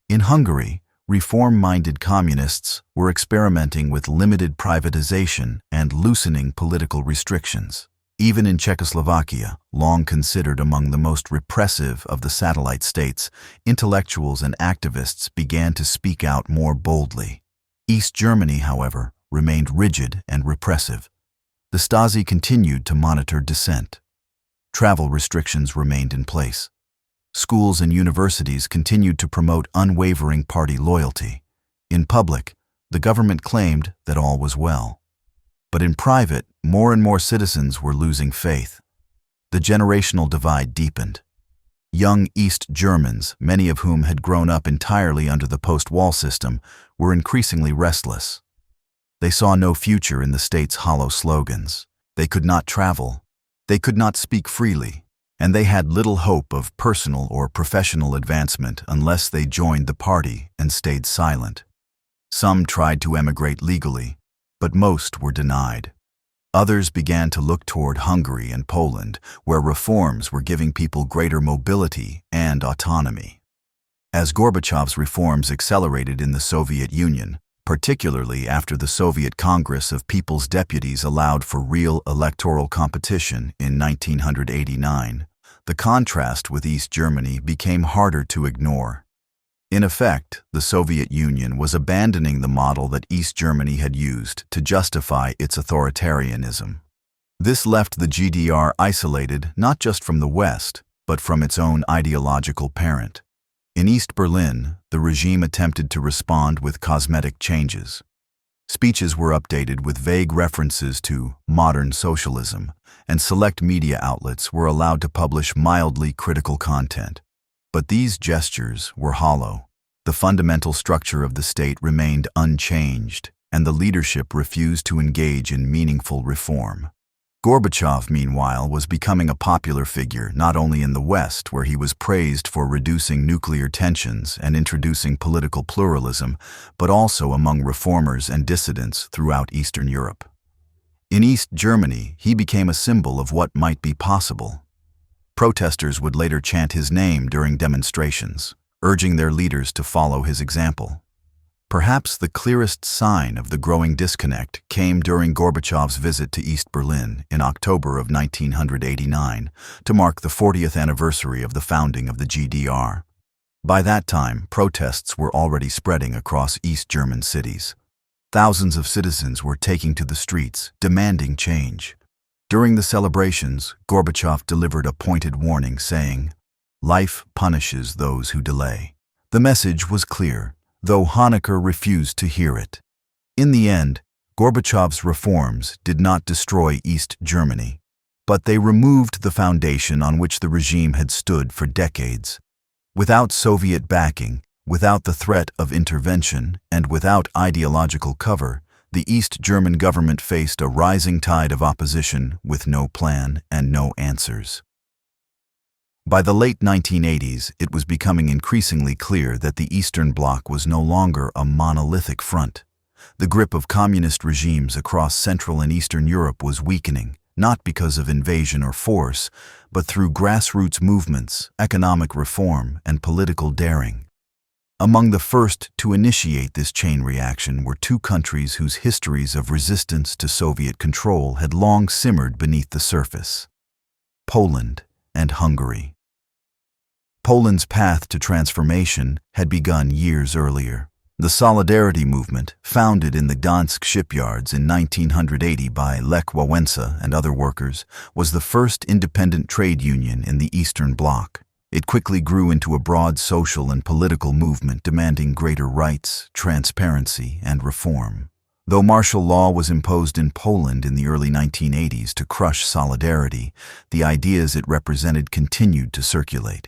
In Hungary, reform-minded communists were experimenting with limited privatization and loosening political restrictions. Even in Czechoslovakia, long considered among the most repressive of the satellite states, intellectuals and activists began to speak out more boldly. East Germany, however, remained rigid and repressive. The Stasi continued to monitor dissent. Travel restrictions remained in place. Schools and universities continued to promote unwavering party loyalty. In public, the government claimed that all was well. But in private, more and more citizens were losing faith. The generational divide deepened. Young East Germans, many of whom had grown up entirely under the post-wall system, were increasingly restless. They saw no future in the state's hollow slogans. They could not travel. They could not speak freely, and they had little hope of personal or professional advancement unless they joined the party and stayed silent. Some tried to emigrate legally, but most were denied. Others began to look toward Hungary and Poland, where reforms were giving people greater mobility and autonomy. As Gorbachev's reforms accelerated in the Soviet Union, particularly after the Soviet Congress of People's Deputies allowed for real electoral competition in 1989, the contrast with East Germany became harder to ignore. In effect, the Soviet Union was abandoning the model that East Germany had used to justify its authoritarianism. This left the GDR isolated not just from the West, but from its own ideological parent. In East Berlin, the regime attempted to respond with cosmetic changes. Speeches were updated with vague references to modern socialism, and select media outlets were allowed to publish mildly critical content. But these gestures were hollow. The fundamental structure of the state remained unchanged, and the leadership refused to engage in meaningful reform. Gorbachev, meanwhile, was becoming a popular figure not only in the West, where he was praised for reducing nuclear tensions and introducing political pluralism, but also among reformers and dissidents throughout Eastern Europe. In East Germany, he became a symbol of what might be possible. Protesters would later chant his name during demonstrations, urging their leaders to follow his example. Perhaps the clearest sign of the growing disconnect came during Gorbachev's visit to East Berlin in October of 1989 to mark the 40th anniversary of the founding of the GDR. By that time, protests were already spreading across East German cities. Thousands of citizens were taking to the streets, demanding change. During the celebrations, Gorbachev delivered a pointed warning saying, "Life punishes those who delay." The message was clear, though Honecker refused to hear it. In the end, Gorbachev's reforms did not destroy East Germany, but they removed the foundation on which the regime had stood for decades. Without Soviet backing, without the threat of intervention, and without ideological cover, the East German government faced a rising tide of opposition with no plan and no answers. By the late 1980s, it was becoming increasingly clear that the Eastern Bloc was no longer a monolithic front. The grip of communist regimes across Central and Eastern Europe was weakening, not because of invasion or force, but through grassroots movements, economic reform, and political daring. Among the first to initiate this chain reaction were two countries whose histories of resistance to Soviet control had long simmered beneath the surface: Poland and Hungary. Poland's path to transformation had begun years earlier. The Solidarity movement, founded in the Gdansk shipyards in 1980 by Lech Wałęsa and other workers, was the first independent trade union in the Eastern Bloc. It quickly grew into a broad social and political movement demanding greater rights, transparency, and reform. Though martial law was imposed in Poland in the early 1980s to crush solidarity, the ideas it represented continued to circulate.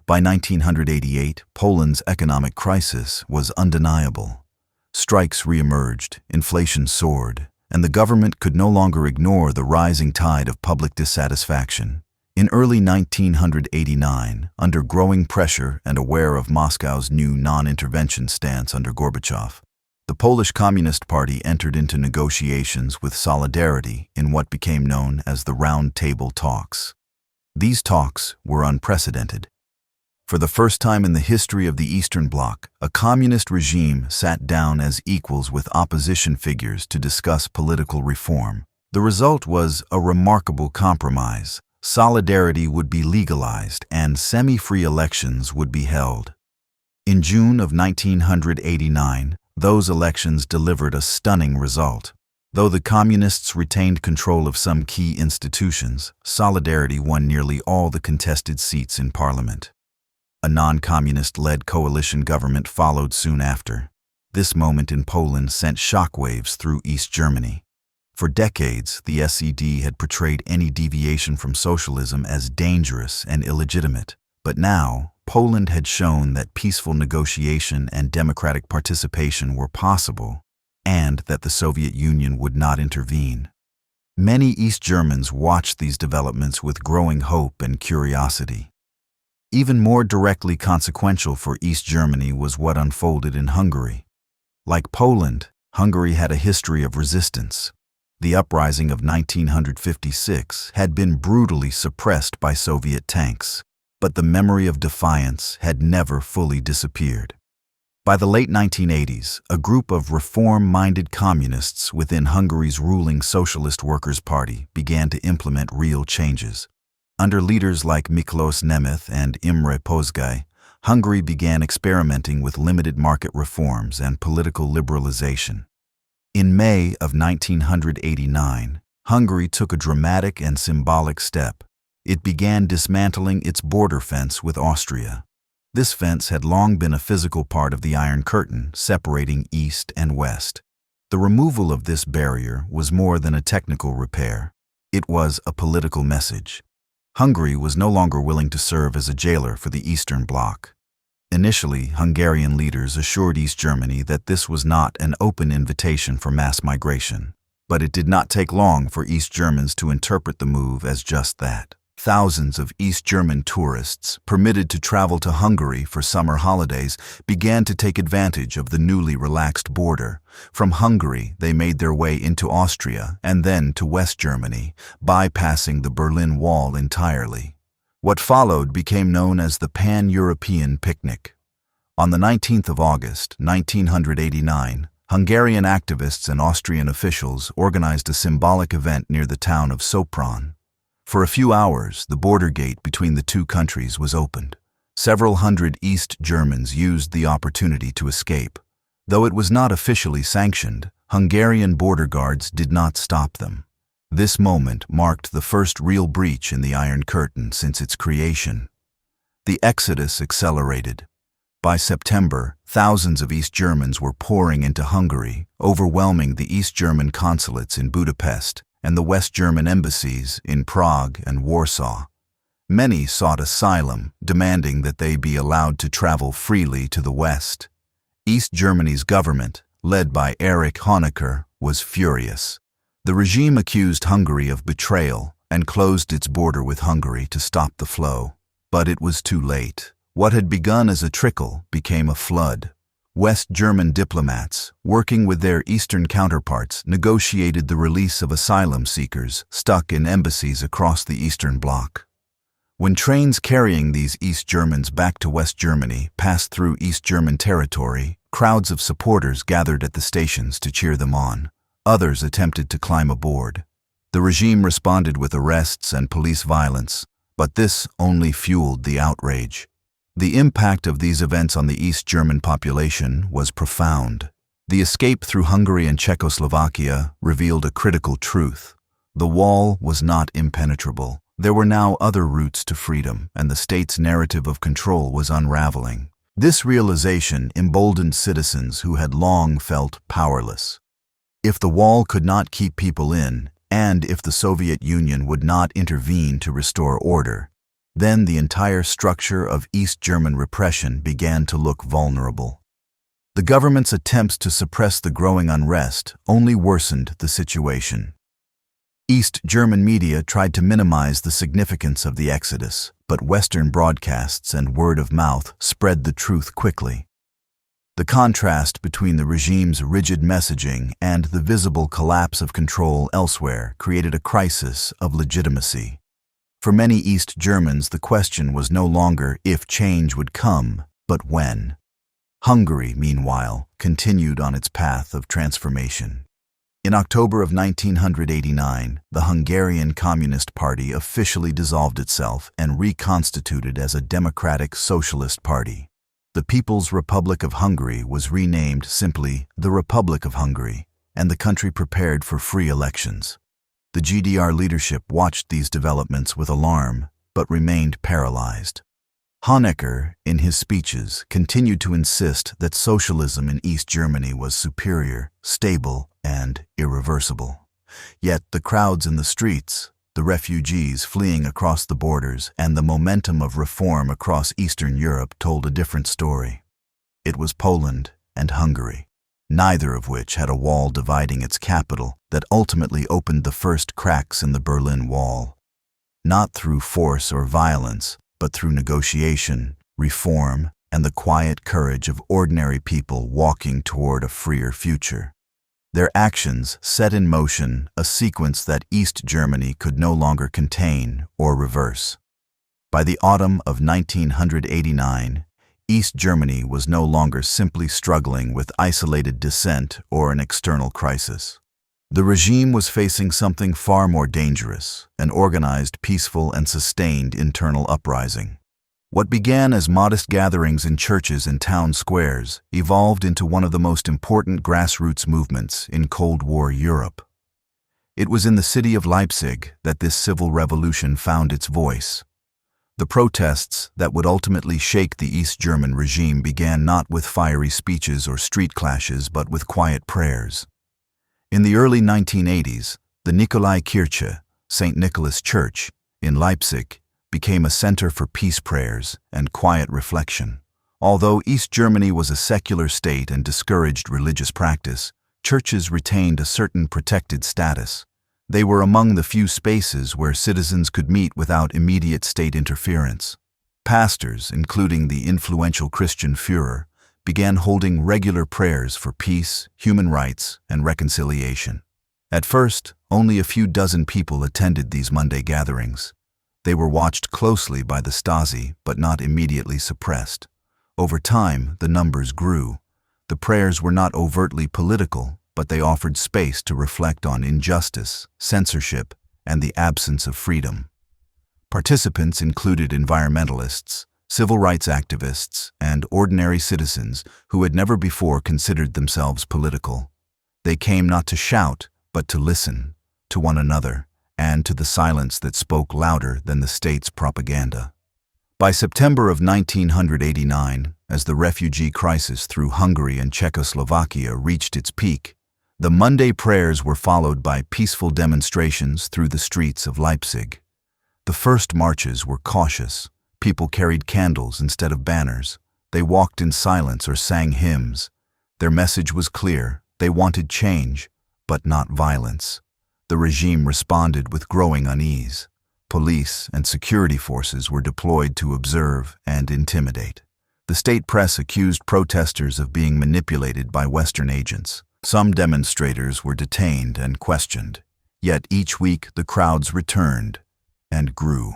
By 1988, Poland's economic crisis was undeniable. Strikes re-emerged, inflation soared, and the government could no longer ignore the rising tide of public dissatisfaction. In early 1989, under growing pressure and aware of Moscow's new non-intervention stance under Gorbachev, the Polish Communist Party entered into negotiations with Solidarity in what became known as the Round Table Talks. These talks were unprecedented. For the first time in the history of the Eastern Bloc, a communist regime sat down as equals with opposition figures to discuss political reform. The result was a remarkable compromise. Solidarity would be legalized and semi-free elections would be held. In June of 1989, those elections delivered a stunning result. Though the Communists retained control of some key institutions, Solidarity won nearly all the contested seats in parliament. A non-communist-led coalition government followed soon after. This moment in Poland sent shockwaves through East Germany. For decades, the SED had portrayed any deviation from socialism as dangerous and illegitimate. But now, Poland had shown that peaceful negotiation and democratic participation were possible, and that the Soviet Union would not intervene. Many East Germans watched these developments with growing hope and curiosity. Even more directly consequential for East Germany was what unfolded in Hungary. Like Poland, Hungary had a history of resistance. The uprising of 1956 had been brutally suppressed by Soviet tanks, but the memory of defiance had never fully disappeared. By the late 1980s, a group of reform-minded communists within Hungary's ruling Socialist Workers' Party began to implement real changes. Under leaders like Miklós Nemeth and Imre Pozsgai, Hungary began experimenting with limited market reforms and political liberalization. In May of 1989, Hungary took a dramatic and symbolic step. It began dismantling its border fence with Austria. This fence had long been a physical part of the Iron Curtain, separating East and West. The removal of this barrier was more than a technical repair. It was a political message. Hungary was no longer willing to serve as a jailer for the Eastern Bloc. Initially, Hungarian leaders assured East Germany that this was not an open invitation for mass migration. But it did not take long for East Germans to interpret the move as just that. Thousands of East German tourists, permitted to travel to Hungary for summer holidays, began to take advantage of the newly relaxed border. From Hungary, they made their way into Austria and then to West Germany, bypassing the Berlin Wall entirely. What followed became known as the Pan-European Picnic. On the 19th of August, 1989, Hungarian activists and Austrian officials organized a symbolic event near the town of Sopron. For a few hours, the border gate between the two countries was opened. Several hundred East Germans used the opportunity to escape. Though it was not officially sanctioned, Hungarian border guards did not stop them. This moment marked the first real breach in the Iron Curtain since its creation. The exodus accelerated. By September, thousands of East Germans were pouring into Hungary, overwhelming the East German consulates in Budapest and the West German embassies in Prague and Warsaw. Many sought asylum, demanding that they be allowed to travel freely to the West. East Germany's government, led by Erich Honecker, was furious. The regime accused Hungary of betrayal and closed its border with Hungary to stop the flow. But it was too late. What had begun as a trickle became a flood. West German diplomats, working with their Eastern counterparts, negotiated the release of asylum seekers stuck in embassies across the Eastern Bloc. When trains carrying these East Germans back to West Germany passed through East German territory, crowds of supporters gathered at the stations to cheer them on. Others attempted to climb aboard. The regime responded with arrests and police violence, but this only fueled the outrage. The impact of these events on the East German population was profound. The escape through Hungary and Czechoslovakia revealed a critical truth. The wall was not impenetrable. There were now other routes to freedom, and the state's narrative of control was unraveling. This realization emboldened citizens who had long felt powerless. If the wall could not keep people in, and if the Soviet Union would not intervene to restore order, then the entire structure of East German repression began to look vulnerable. The government's attempts to suppress the growing unrest only worsened the situation. East German media tried to minimize the significance of the exodus, but Western broadcasts and word of mouth spread the truth quickly. The contrast between the regime's rigid messaging and the visible collapse of control elsewhere created a crisis of legitimacy. For many East Germans, the question was no longer if change would come, but when. Hungary, meanwhile, continued on its path of transformation. In October of 1989, the Hungarian Communist Party officially dissolved itself and reconstituted as a democratic socialist party. The People's Republic of Hungary was renamed simply the Republic of Hungary, and the country prepared for free elections. The GDR leadership watched these developments with alarm, but remained paralyzed. Honecker, in his speeches, continued to insist that socialism in East Germany was superior, stable, and irreversible. Yet the crowds in the streets, the refugees fleeing across the borders, and the momentum of reform across Eastern Europe told a different story. It was Poland and Hungary, neither of which had a wall dividing its capital, that ultimately opened the first cracks in the Berlin Wall. Not through force or violence, but through negotiation, reform, and the quiet courage of ordinary people walking toward a freer future. Their actions set in motion a sequence that East Germany could no longer contain or reverse. By the autumn of 1989, East Germany was no longer simply struggling with isolated dissent or an external crisis. The regime was facing something far more dangerous, an organized, peaceful, and sustained internal uprising. What began as modest gatherings in churches and town squares evolved into one of the most important grassroots movements in Cold War Europe. It was in the city of Leipzig that this civil revolution found its voice. The protests that would ultimately shake the East German regime began not with fiery speeches or street clashes, but with quiet prayers. In the early 1980s, the Nikolaikirche, St. Nicholas Church, in Leipzig, became a center for peace prayers and quiet reflection. Although East Germany was a secular state and discouraged religious practice, churches retained a certain protected status. They were among the few spaces where citizens could meet without immediate state interference. Pastors, including the influential Christian Führer, began holding regular prayers for peace, human rights, and reconciliation. At first, only a few dozen people attended these Monday gatherings. They were watched closely by the Stasi, but not immediately suppressed. Over time, the numbers grew. The prayers were not overtly political, but they offered space to reflect on injustice, censorship, and the absence of freedom. Participants included environmentalists, civil rights activists, and ordinary citizens who had never before considered themselves political. They came not to shout, but to listen, to one another, and to the silence that spoke louder than the state's propaganda. By September of 1989, as the refugee crisis through Hungary and Czechoslovakia reached its peak, the Monday prayers were followed by peaceful demonstrations through the streets of Leipzig. The first marches were cautious. People carried candles instead of banners. They walked in silence or sang hymns. Their message was clear. They wanted change, but not violence. The regime responded with growing unease. Police and security forces were deployed to observe and intimidate. The state press accused protesters of being manipulated by Western agents. Some demonstrators were detained and questioned. Yet each week the crowds returned and grew.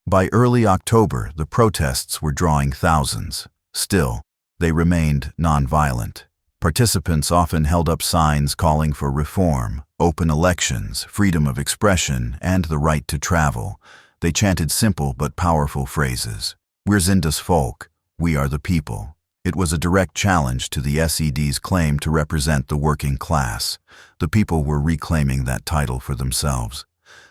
By early October, the protests were drawing thousands. Still, they remained nonviolent. Participants often held up signs calling for reform, open elections, freedom of expression, and the right to travel. They chanted simple but powerful phrases. "Wir sind das Volk," "We are the people." It was a direct challenge to the SED's claim to represent the working class. The people were reclaiming that title for themselves.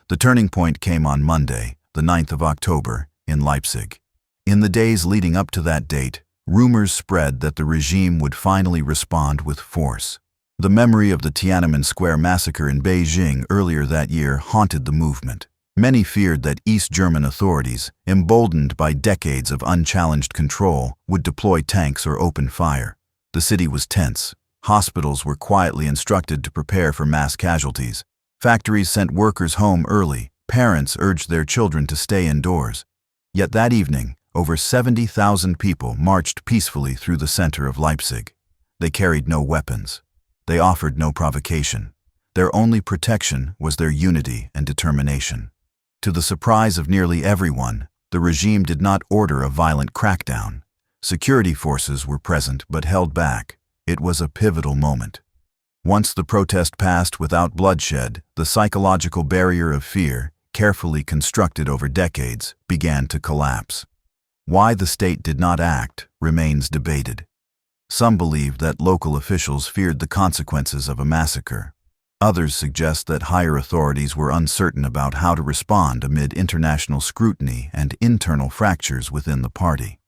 The turning point came on Monday, the 9th of October, in Leipzig. In the days leading up to that date, rumors spread that the regime would finally respond with force. The memory of the Tiananmen Square massacre in Beijing earlier that year haunted the movement. Many feared that East German authorities, emboldened by decades of unchallenged control, would deploy tanks or open fire. The city was tense. Hospitals were quietly instructed to prepare for mass casualties. Factories sent workers home early. Parents urged their children to stay indoors. Yet that evening, over 70,000 people marched peacefully through the center of Leipzig. They carried no weapons. They offered no provocation. Their only protection was their unity and determination. To the surprise of nearly everyone, the regime did not order a violent crackdown. Security forces were present but held back. It was a pivotal moment. Once the protest passed without bloodshed, the psychological barrier of fear, carefully constructed over decades, began to collapse. Why the state did not act remains debated. Some believe that local officials feared the consequences of a massacre. Others suggest that higher authorities were uncertain about how to respond amid international scrutiny and internal fractures within the party.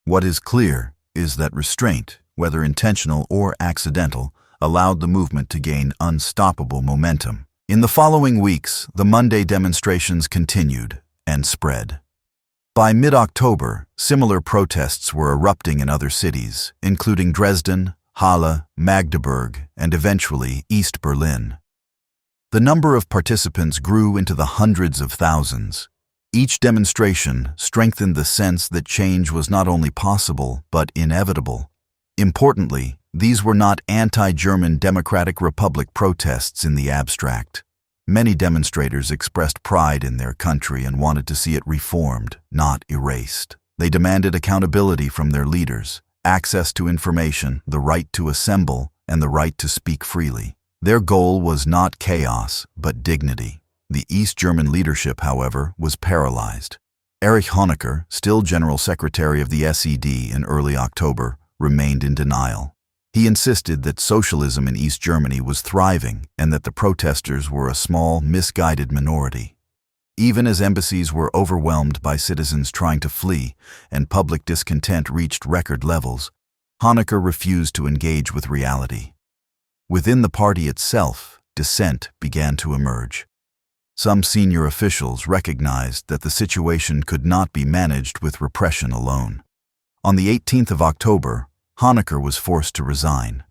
What is clear is that restraint, whether intentional or accidental, allowed the movement to gain unstoppable momentum. In the following weeks, the Monday demonstrations continued and spread. By mid-October, similar protests were erupting in other cities, including Dresden, Halle, Magdeburg, and eventually East Berlin. The number of participants grew into the hundreds of thousands. Each demonstration strengthened the sense that change was not only possible, but inevitable. Importantly, these were not anti-German Democratic Republic protests in the abstract. Many demonstrators expressed pride in their country and wanted to see it reformed, not erased. They demanded accountability from their leaders, access to information, the right to assemble, and the right to speak freely. Their goal was not chaos, but dignity. The East German leadership, however, was paralyzed. Erich Honecker, still General Secretary of the SED in early October, remained in denial. He insisted that socialism in East Germany was thriving and that the protesters were a small, misguided minority. Even as embassies were overwhelmed by citizens trying to flee and public discontent reached record levels, Honecker refused to engage with reality. Within the party itself, dissent began to emerge. Some senior officials recognized that the situation could not be managed with repression alone. On the 18th of October, Honecker was forced to resign.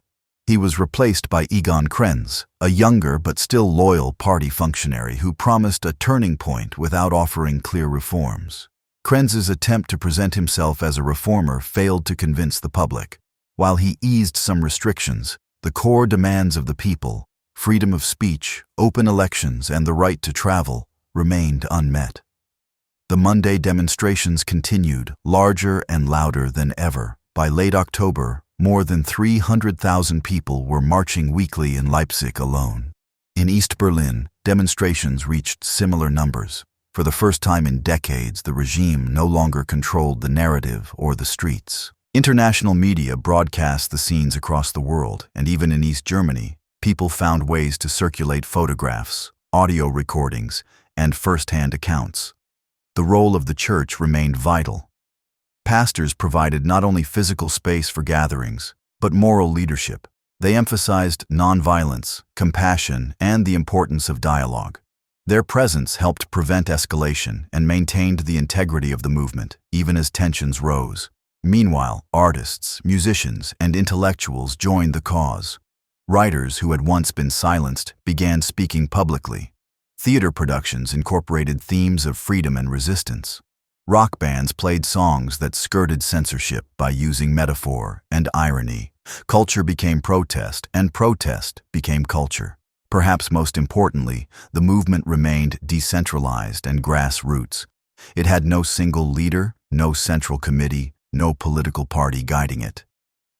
He was replaced by Egon Krenz, a younger but still loyal party functionary who promised a turning point without offering clear reforms. Krenz's attempt to present himself as a reformer failed to convince the public. While he eased some restrictions, the core demands of the people, freedom of speech, open elections, and the right to travel, remained unmet. The Monday demonstrations continued, larger and louder than ever. By late October, more than 300,000 people were marching weekly in Leipzig alone. In East Berlin, demonstrations reached similar numbers. For the first time in decades, the regime no longer controlled the narrative or the streets. International media broadcast the scenes across the world, and even in East Germany, people found ways to circulate photographs, audio recordings, and first-hand accounts. The role of the church remained vital. Pastors provided not only physical space for gatherings, but moral leadership. They emphasized nonviolence, compassion, and the importance of dialogue. Their presence helped prevent escalation and maintained the integrity of the movement, even as tensions rose. Meanwhile, artists, musicians, and intellectuals joined the cause. Writers who had once been silenced began speaking publicly. Theater productions incorporated themes of freedom and resistance. Rock bands played songs that skirted censorship by using metaphor and irony. Culture became protest, and protest became culture. Perhaps most importantly, the movement remained decentralized and grassroots. It had no single leader, no central committee, no political party guiding it.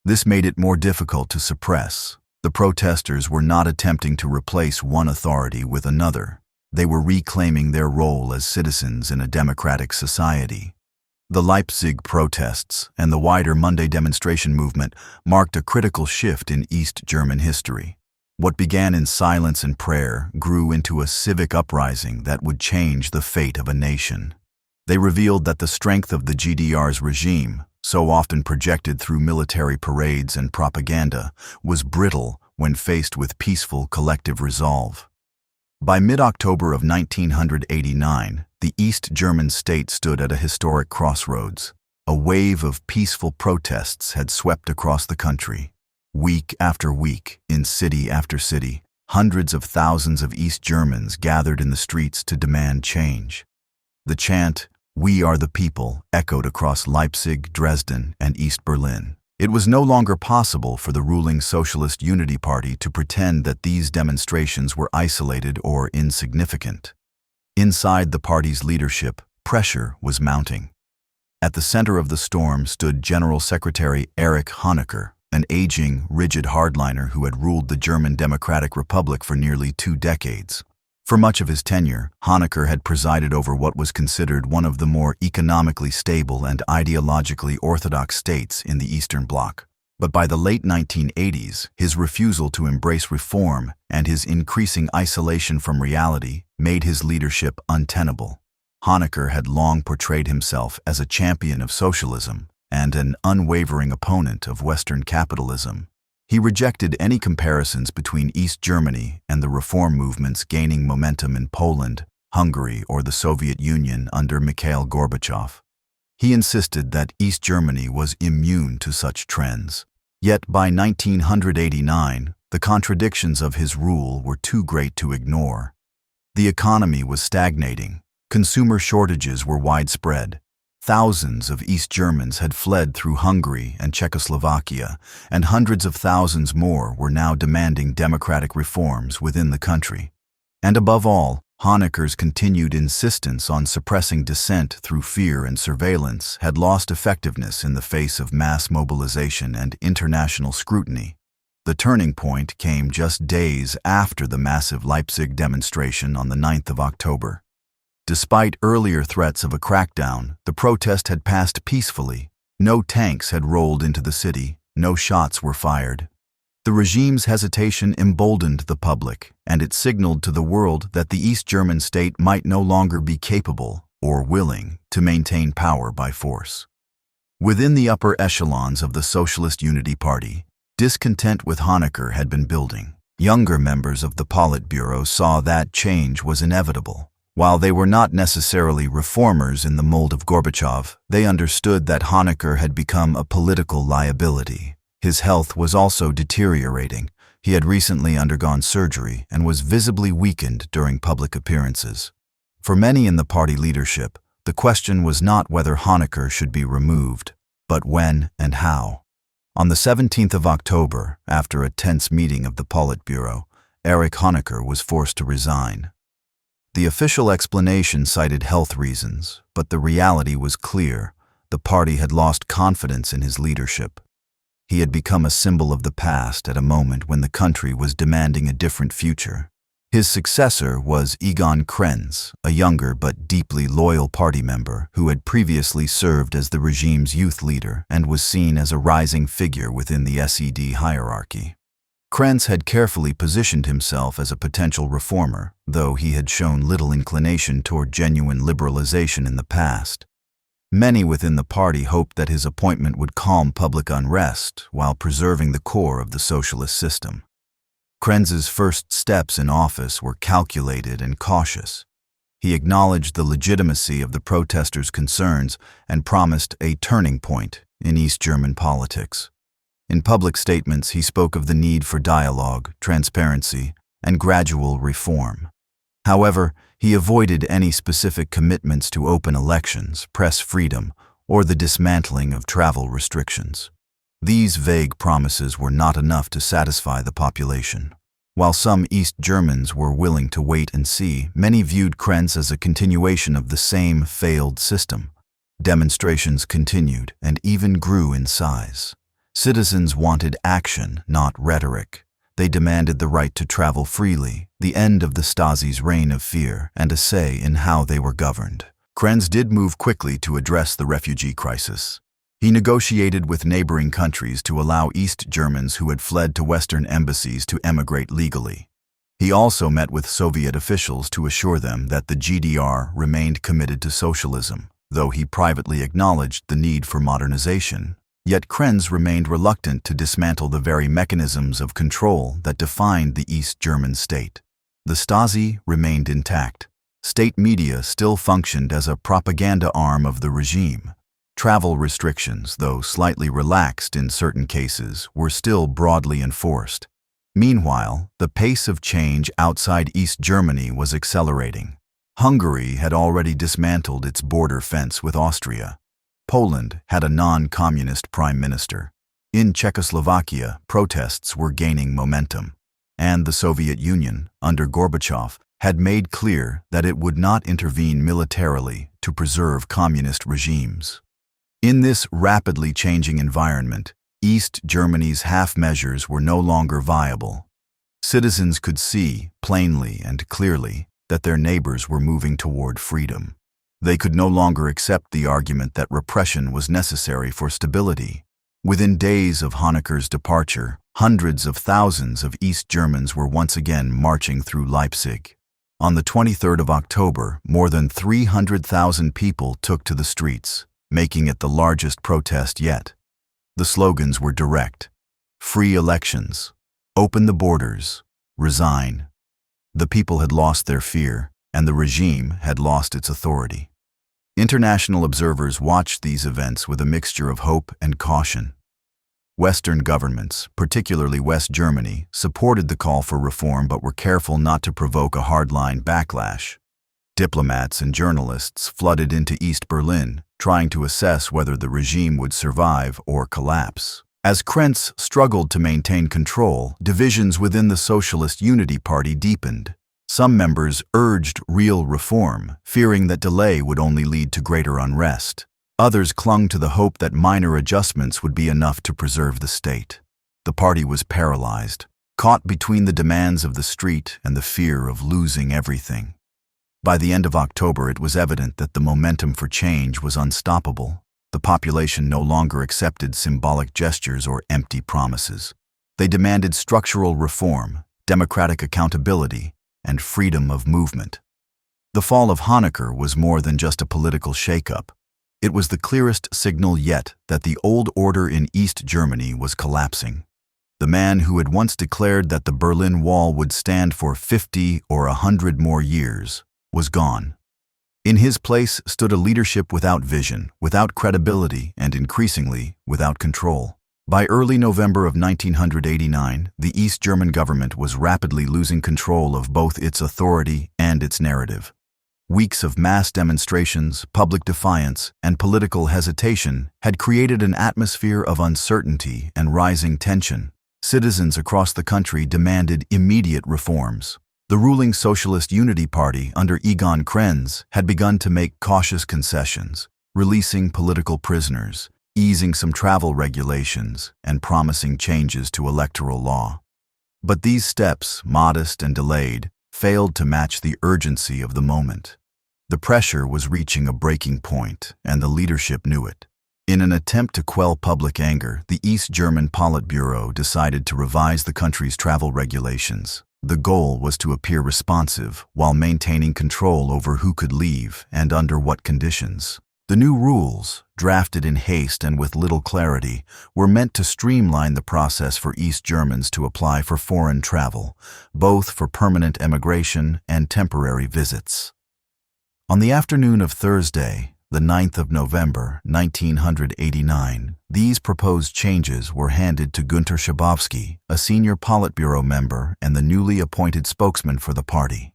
This made it more difficult to suppress. The protesters were not attempting to replace one authority with another. They were reclaiming their role as citizens in a democratic society. The Leipzig protests and the wider Monday demonstration movement marked a critical shift in East German history. What began in silence and prayer grew into a civic uprising that would change the fate of a nation. They revealed that the strength of the GDR's regime, so often projected through military parades and propaganda, was brittle when faced with peaceful collective resolve. By mid-October of 1989, the East German state stood at a historic crossroads. A wave of peaceful protests had swept across the country. Week after week, in city after city, hundreds of thousands of East Germans gathered in the streets to demand change. The chant, "We are the people," echoed across Leipzig, Dresden, and East Berlin. It was no longer possible for the ruling Socialist Unity Party to pretend that these demonstrations were isolated or insignificant. Inside the party's leadership, pressure was mounting. At the center of the storm stood General Secretary Erich Honecker, an aging, rigid hardliner who had ruled the German Democratic Republic for nearly 2 decades. For much of his tenure, Honecker had presided over what was considered one of the more economically stable and ideologically orthodox states in the Eastern Bloc. But by the late 1980s, his refusal to embrace reform and his increasing isolation from reality made his leadership untenable. Honecker had long portrayed himself as a champion of socialism and an unwavering opponent of Western capitalism. He rejected any comparisons between East Germany and the reform movements gaining momentum in Poland, Hungary, or the Soviet Union under Mikhail Gorbachev. He insisted that East Germany was immune to such trends. Yet by 1989, the contradictions of his rule were too great to ignore. The economy was stagnating. Consumer shortages were widespread. Thousands of East Germans had fled through Hungary and Czechoslovakia, and hundreds of thousands more were now demanding democratic reforms within the country. And above all, Honecker's continued insistence on suppressing dissent through fear and surveillance had lost effectiveness in the face of mass mobilization and international scrutiny. The turning point came just days after the massive Leipzig demonstration on the 9th of October. Despite earlier threats of a crackdown, the protest had passed peacefully. No tanks had rolled into the city, no shots were fired. The regime's hesitation emboldened the public, and it signaled to the world that the East German state might no longer be capable or willing to maintain power by force. Within the upper echelons of the Socialist Unity Party, discontent with Honecker had been building. Younger members of the Politburo saw that change was inevitable. While they were not necessarily reformers in the mold of Gorbachev, they understood that Honecker had become a political liability. His health was also deteriorating. He had recently undergone surgery and was visibly weakened during public appearances. For many in the party leadership, the question was not whether Honecker should be removed, but when and how. On the 17th of October, after a tense meeting of the Politburo, Erich Honecker was forced to resign. The official explanation cited health reasons, but the reality was clear. The party had lost confidence in his leadership. He had become a symbol of the past at a moment when the country was demanding a different future. His successor was Egon Krenz, a younger but deeply loyal party member who had previously served as the regime's youth leader and was seen as a rising figure within the SED hierarchy. Krenz had carefully positioned himself as a potential reformer, though he had shown little inclination toward genuine liberalization in the past. Many within the party hoped that his appointment would calm public unrest while preserving the core of the socialist system. Krenz's first steps in office were calculated and cautious. He acknowledged the legitimacy of the protesters' concerns and promised a turning point in East German politics. In public statements, he spoke of the need for dialogue, transparency, and gradual reform. However, he avoided any specific commitments to open elections, press freedom, or the dismantling of travel restrictions. These vague promises were not enough to satisfy the population. While some East Germans were willing to wait and see, many viewed Krenz as a continuation of the same failed system. Demonstrations continued and even grew in size. Citizens wanted action, not rhetoric. They demanded the right to travel freely, the end of the Stasi's reign of fear, and a say in how they were governed. Krenz did move quickly to address the refugee crisis. He negotiated with neighboring countries to allow East Germans who had fled to Western embassies to emigrate legally. He also met with Soviet officials to assure them that the GDR remained committed to socialism, though he privately acknowledged the need for modernization. Yet Krenz remained reluctant to dismantle the very mechanisms of control that defined the East German state. The Stasi remained intact. State media still functioned as a propaganda arm of the regime. Travel restrictions, though slightly relaxed in certain cases, were still broadly enforced. Meanwhile, the pace of change outside East Germany was accelerating. Hungary had already dismantled its border fence with Austria. Poland had a non-communist prime minister. In Czechoslovakia, protests were gaining momentum. And the Soviet Union, under Gorbachev, had made clear that it would not intervene militarily to preserve communist regimes. In this rapidly changing environment, East Germany's half measures were no longer viable. Citizens could see, plainly and clearly, that their neighbors were moving toward freedom. They could no longer accept the argument that repression was necessary for stability. Within days of Honecker's departure, hundreds of thousands of East Germans were once again marching through Leipzig. On the 23rd of October, more than 300,000 people took to the streets, making it the largest protest yet. The slogans were direct: free elections, open the borders, resign. The people had lost their fear, and the regime had lost its authority. International observers watched these events with a mixture of hope and caution. Western governments, particularly West Germany, supported the call for reform but were careful not to provoke a hardline backlash. Diplomats and journalists flooded into East Berlin, trying to assess whether the regime would survive or collapse. As Krenz struggled to maintain control, divisions within the Socialist Unity Party deepened. Some members urged real reform, fearing that delay would only lead to greater unrest. Others clung to the hope that minor adjustments would be enough to preserve the state. The party was paralyzed, caught between the demands of the street and the fear of losing everything. By the end of October, it was evident that the momentum for change was unstoppable. The population no longer accepted symbolic gestures or empty promises. They demanded structural reform, democratic accountability, and freedom of movement. The fall of Honecker was more than just a political shakeup. It was the clearest signal yet that the old order in East Germany was collapsing. The man who had once declared that the Berlin Wall would stand for 50 or 100 more years was gone. In his place stood a leadership without vision, without credibility, and increasingly without control. By early November of 1989, the East German government was rapidly losing control of both its authority and its narrative. Weeks of mass demonstrations, public defiance, and political hesitation had created an atmosphere of uncertainty and rising tension. Citizens across the country demanded immediate reforms. The ruling Socialist Unity Party under Egon Krenz had begun to make cautious concessions, releasing political prisoners, easing some travel regulations, and promising changes to electoral law. But these steps, modest and delayed, failed to match the urgency of the moment. The pressure was reaching a breaking point, and the leadership knew it. In an attempt to quell public anger, the East German Politburo decided to revise the country's travel regulations. The goal was to appear responsive while maintaining control over who could leave and under what conditions. The new rules, drafted in haste and with little clarity, were meant to streamline the process for East Germans to apply for foreign travel, both for permanent emigration and temporary visits. On the afternoon of Thursday, the 9th of November, 1989, these proposed changes were handed to Günter Schabowski, a senior Politburo member and the newly appointed spokesman for the party.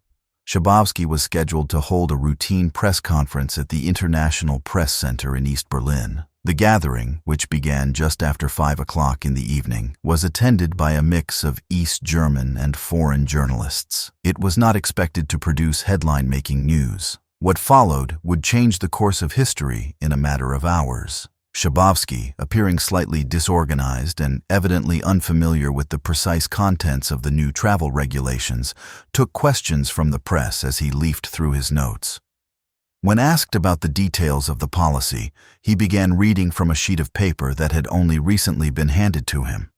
Schabowski was scheduled to hold a routine press conference at the International Press Center in East Berlin. The gathering, which began just after 5 o'clock in the evening, was attended by a mix of East German and foreign journalists. It was not expected to produce headline-making news. What followed would change the course of history in a matter of hours. Schabowski, appearing slightly disorganized and evidently unfamiliar with the precise contents of the new travel regulations, took questions from the press as he leafed through his notes. When asked about the details of the policy, he began reading from a sheet of paper that had only recently been handed to him.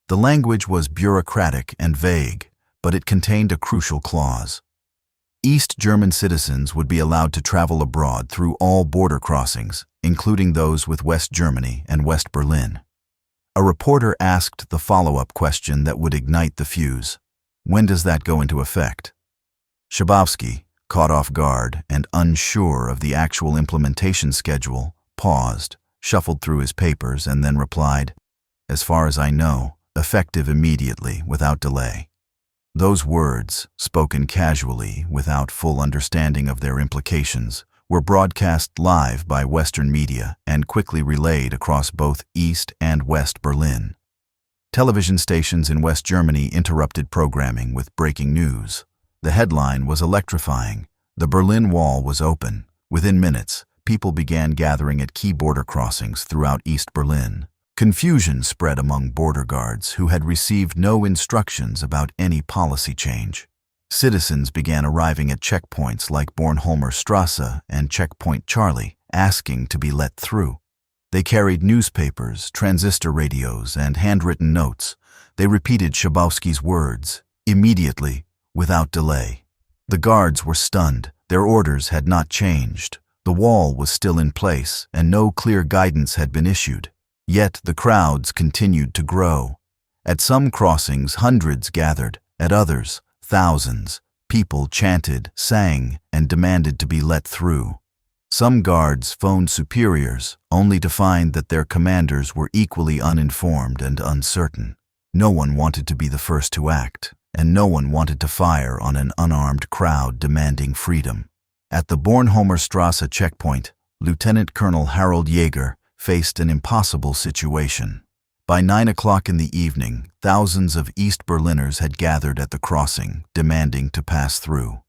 The language was bureaucratic and vague, but it contained a crucial clause. East German citizens would be allowed to travel abroad through all border crossings, including those with West Germany and West Berlin. A reporter asked the follow-up question that would ignite the fuse. When does that go into effect? Schabowski, caught off guard and unsure of the actual implementation schedule, paused, shuffled through his papers, and then replied, "As far as I know, effective immediately, without delay." Those words, spoken casually, without full understanding of their implications, were broadcast live by Western media and quickly relayed across both East and West Berlin. Television stations in West Germany interrupted programming with breaking news. The headline was electrifying. The Berlin Wall was open. Within minutes, people began gathering at key border crossings throughout East Berlin. Confusion spread among border guards who had received no instructions about any policy change. Citizens began arriving at checkpoints like Bornholmer Strasse and Checkpoint Charlie, asking to be let through. They carried newspapers, transistor radios, and handwritten notes. They repeated Schabowski's words, immediately, without delay. The guards were stunned. Their orders had not changed. The wall was still in place, and no clear guidance had been issued. Yet the crowds continued to grow. At some crossings, hundreds gathered. At others, thousands. People chanted, sang, and demanded to be let through. Some guards phoned superiors, only to find that their commanders were equally uninformed and uncertain. No one wanted to be the first to act, and no one wanted to fire on an unarmed crowd demanding freedom. At the Bornholmer Strasse checkpoint, Lieutenant Colonel Harold Jaeger faced an impossible situation. By 9 o'clock in the evening, thousands of East Berliners had gathered at the crossing, demanding to pass through.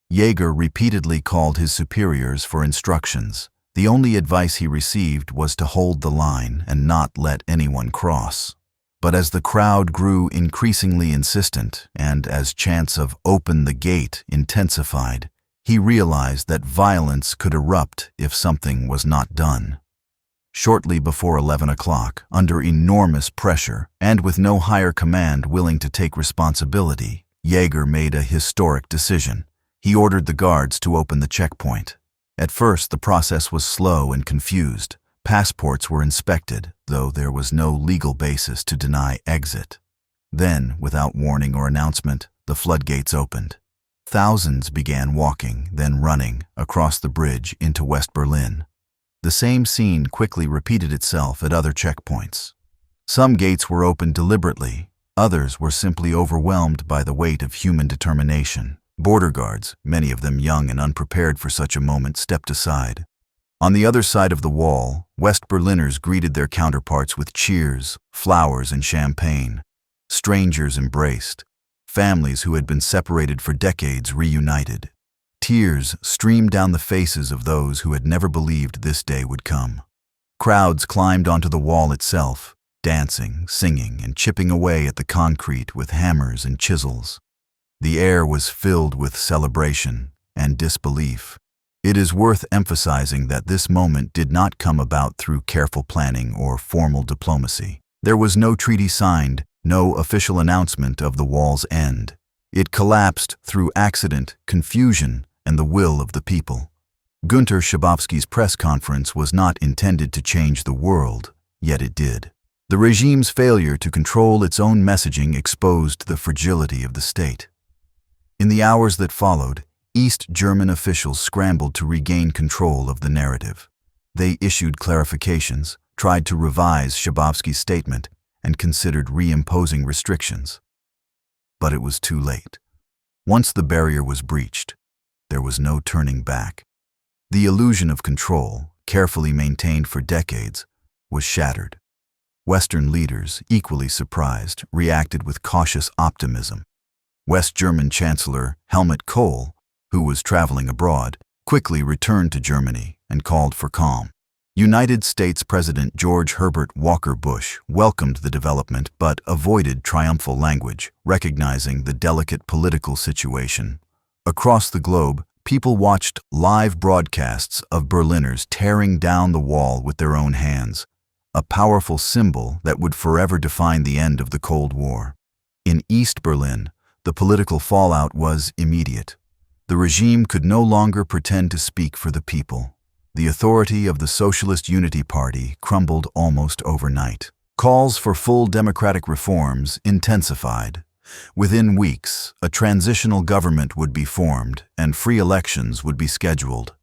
Jaeger repeatedly called his superiors for instructions. The only advice he received was to hold the line and not let anyone cross. But as the crowd grew increasingly insistent, and as chants of "open the gate" intensified, he realized that violence could erupt if something was not done. Shortly before 11 o'clock, under enormous pressure, and with no higher command willing to take responsibility, Jaeger made a historic decision. He ordered the guards to open the checkpoint. At first, the process was slow and confused. Passports were inspected, though there was no legal basis to deny exit. Then, without warning or announcement, the floodgates opened. Thousands began walking, then running, across the bridge into West Berlin. The same scene quickly repeated itself at other checkpoints. Some gates were opened deliberately, others were simply overwhelmed by the weight of human determination. Border guards, many of them young and unprepared for such a moment, stepped aside. On the other side of the wall, West Berliners greeted their counterparts with cheers, flowers, and champagne. Strangers embraced. Families who had been separated for decades reunited. Tears streamed down the faces of those who had never believed this day would come. Crowds climbed onto the wall itself, dancing, singing, and chipping away at the concrete with hammers and chisels. The air was filled with celebration and disbelief. It is worth emphasizing that this moment did not come about through careful planning or formal diplomacy. There was no treaty signed, no official announcement of the wall's end. It collapsed through accident, confusion, and the will of the people. Günter Schabowski's press conference was not intended to change the world, yet it did. The regime's failure to control its own messaging exposed the fragility of the state. In the hours that followed, East German officials scrambled to regain control of the narrative. They issued clarifications, tried to revise Schabowski's statement, and considered reimposing restrictions. But it was too late. Once the barrier was breached, there was no turning back. The illusion of control, carefully maintained for decades, was shattered. Western leaders, equally surprised, reacted with cautious optimism. West German Chancellor Helmut Kohl, who was traveling abroad, quickly returned to Germany and called for calm. United States President George Herbert Walker Bush welcomed the development but avoided triumphal language, recognizing the delicate political situation. Across the globe, people watched live broadcasts of Berliners tearing down the wall with their own hands, a powerful symbol that would forever define the end of the Cold War. In East Berlin, the political fallout was immediate. The regime could no longer pretend to speak for the people. The authority of the Socialist Unity Party crumbled almost overnight. Calls for full democratic reforms intensified. Within weeks, a transitional government would be formed and free elections would be scheduled.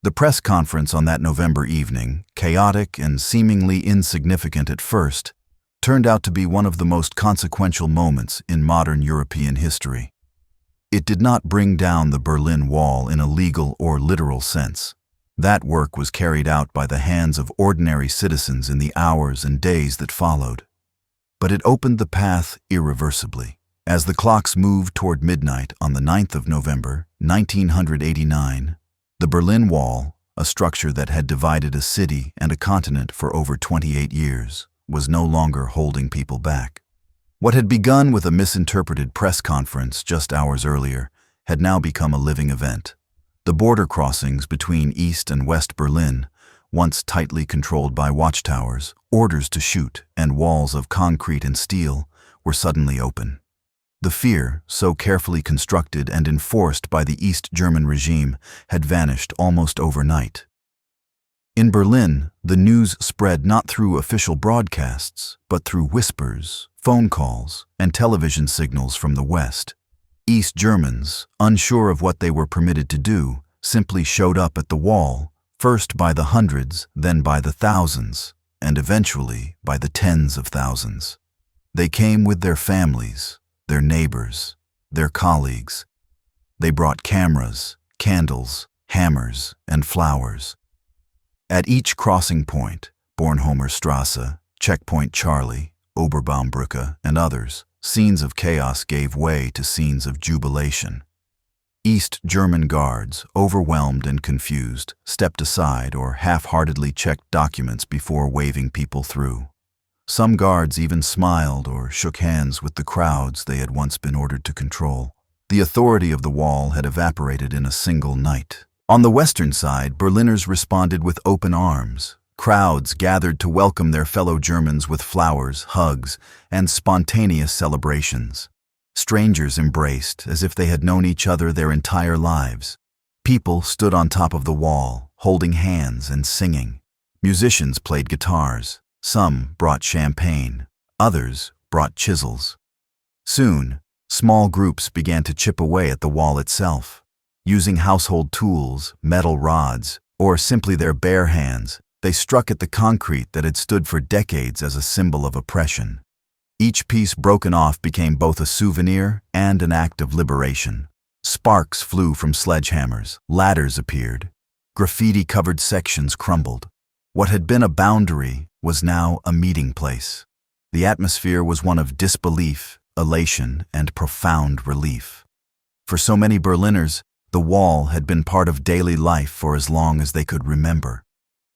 The press conference on that November evening, chaotic and seemingly insignificant at first, turned out to be one of the most consequential moments in modern European history. It did not bring down the Berlin Wall in a legal or literal sense. That work was carried out by the hands of ordinary citizens in the hours and days that followed. But it opened the path irreversibly. As the clocks moved toward midnight on the 9th of November, 1989, the Berlin Wall, a structure that had divided a city and a continent for over 28 years, was no longer holding people back. What had begun with a misinterpreted press conference just hours earlier had now become a living event. The border crossings between East and West Berlin, once tightly controlled by watchtowers, orders to shoot, and walls of concrete and steel, were suddenly open. The fear, so carefully constructed and enforced by the East German regime, had vanished almost overnight. In Berlin, the news spread not through official broadcasts, but through whispers, phone calls, and television signals from the West. East Germans, unsure of what they were permitted to do, simply showed up at the wall, first by the hundreds, then by the thousands, and eventually by the tens of thousands. They came with their families, their neighbors, their colleagues. They brought cameras, candles, hammers, and flowers. At each crossing point, Bornholmer Strasse, Checkpoint Charlie, Oberbaumbrücke, and others, scenes of chaos gave way to scenes of jubilation. East German guards, overwhelmed and confused, stepped aside or half-heartedly checked documents before waving people through. Some guards even smiled or shook hands with the crowds they had once been ordered to control. The authority of the wall had evaporated in a single night. On the western side, Berliners responded with open arms. Crowds gathered to welcome their fellow Germans with flowers, hugs, and spontaneous celebrations. Strangers embraced as if they had known each other their entire lives. People stood on top of the wall, holding hands and singing. Musicians played guitars. Some brought champagne. Others brought chisels. Soon, small groups began to chip away at the wall itself. Using household tools, metal rods, or simply their bare hands, they struck at the concrete that had stood for decades as a symbol of oppression. Each piece broken off became both a souvenir and an act of liberation. Sparks flew from sledgehammers, ladders appeared. Graffiti-covered sections crumbled. What had been a boundary was now a meeting place. The atmosphere was one of disbelief, elation, and profound relief. For so many Berliners, the wall had been part of daily life for as long as they could remember.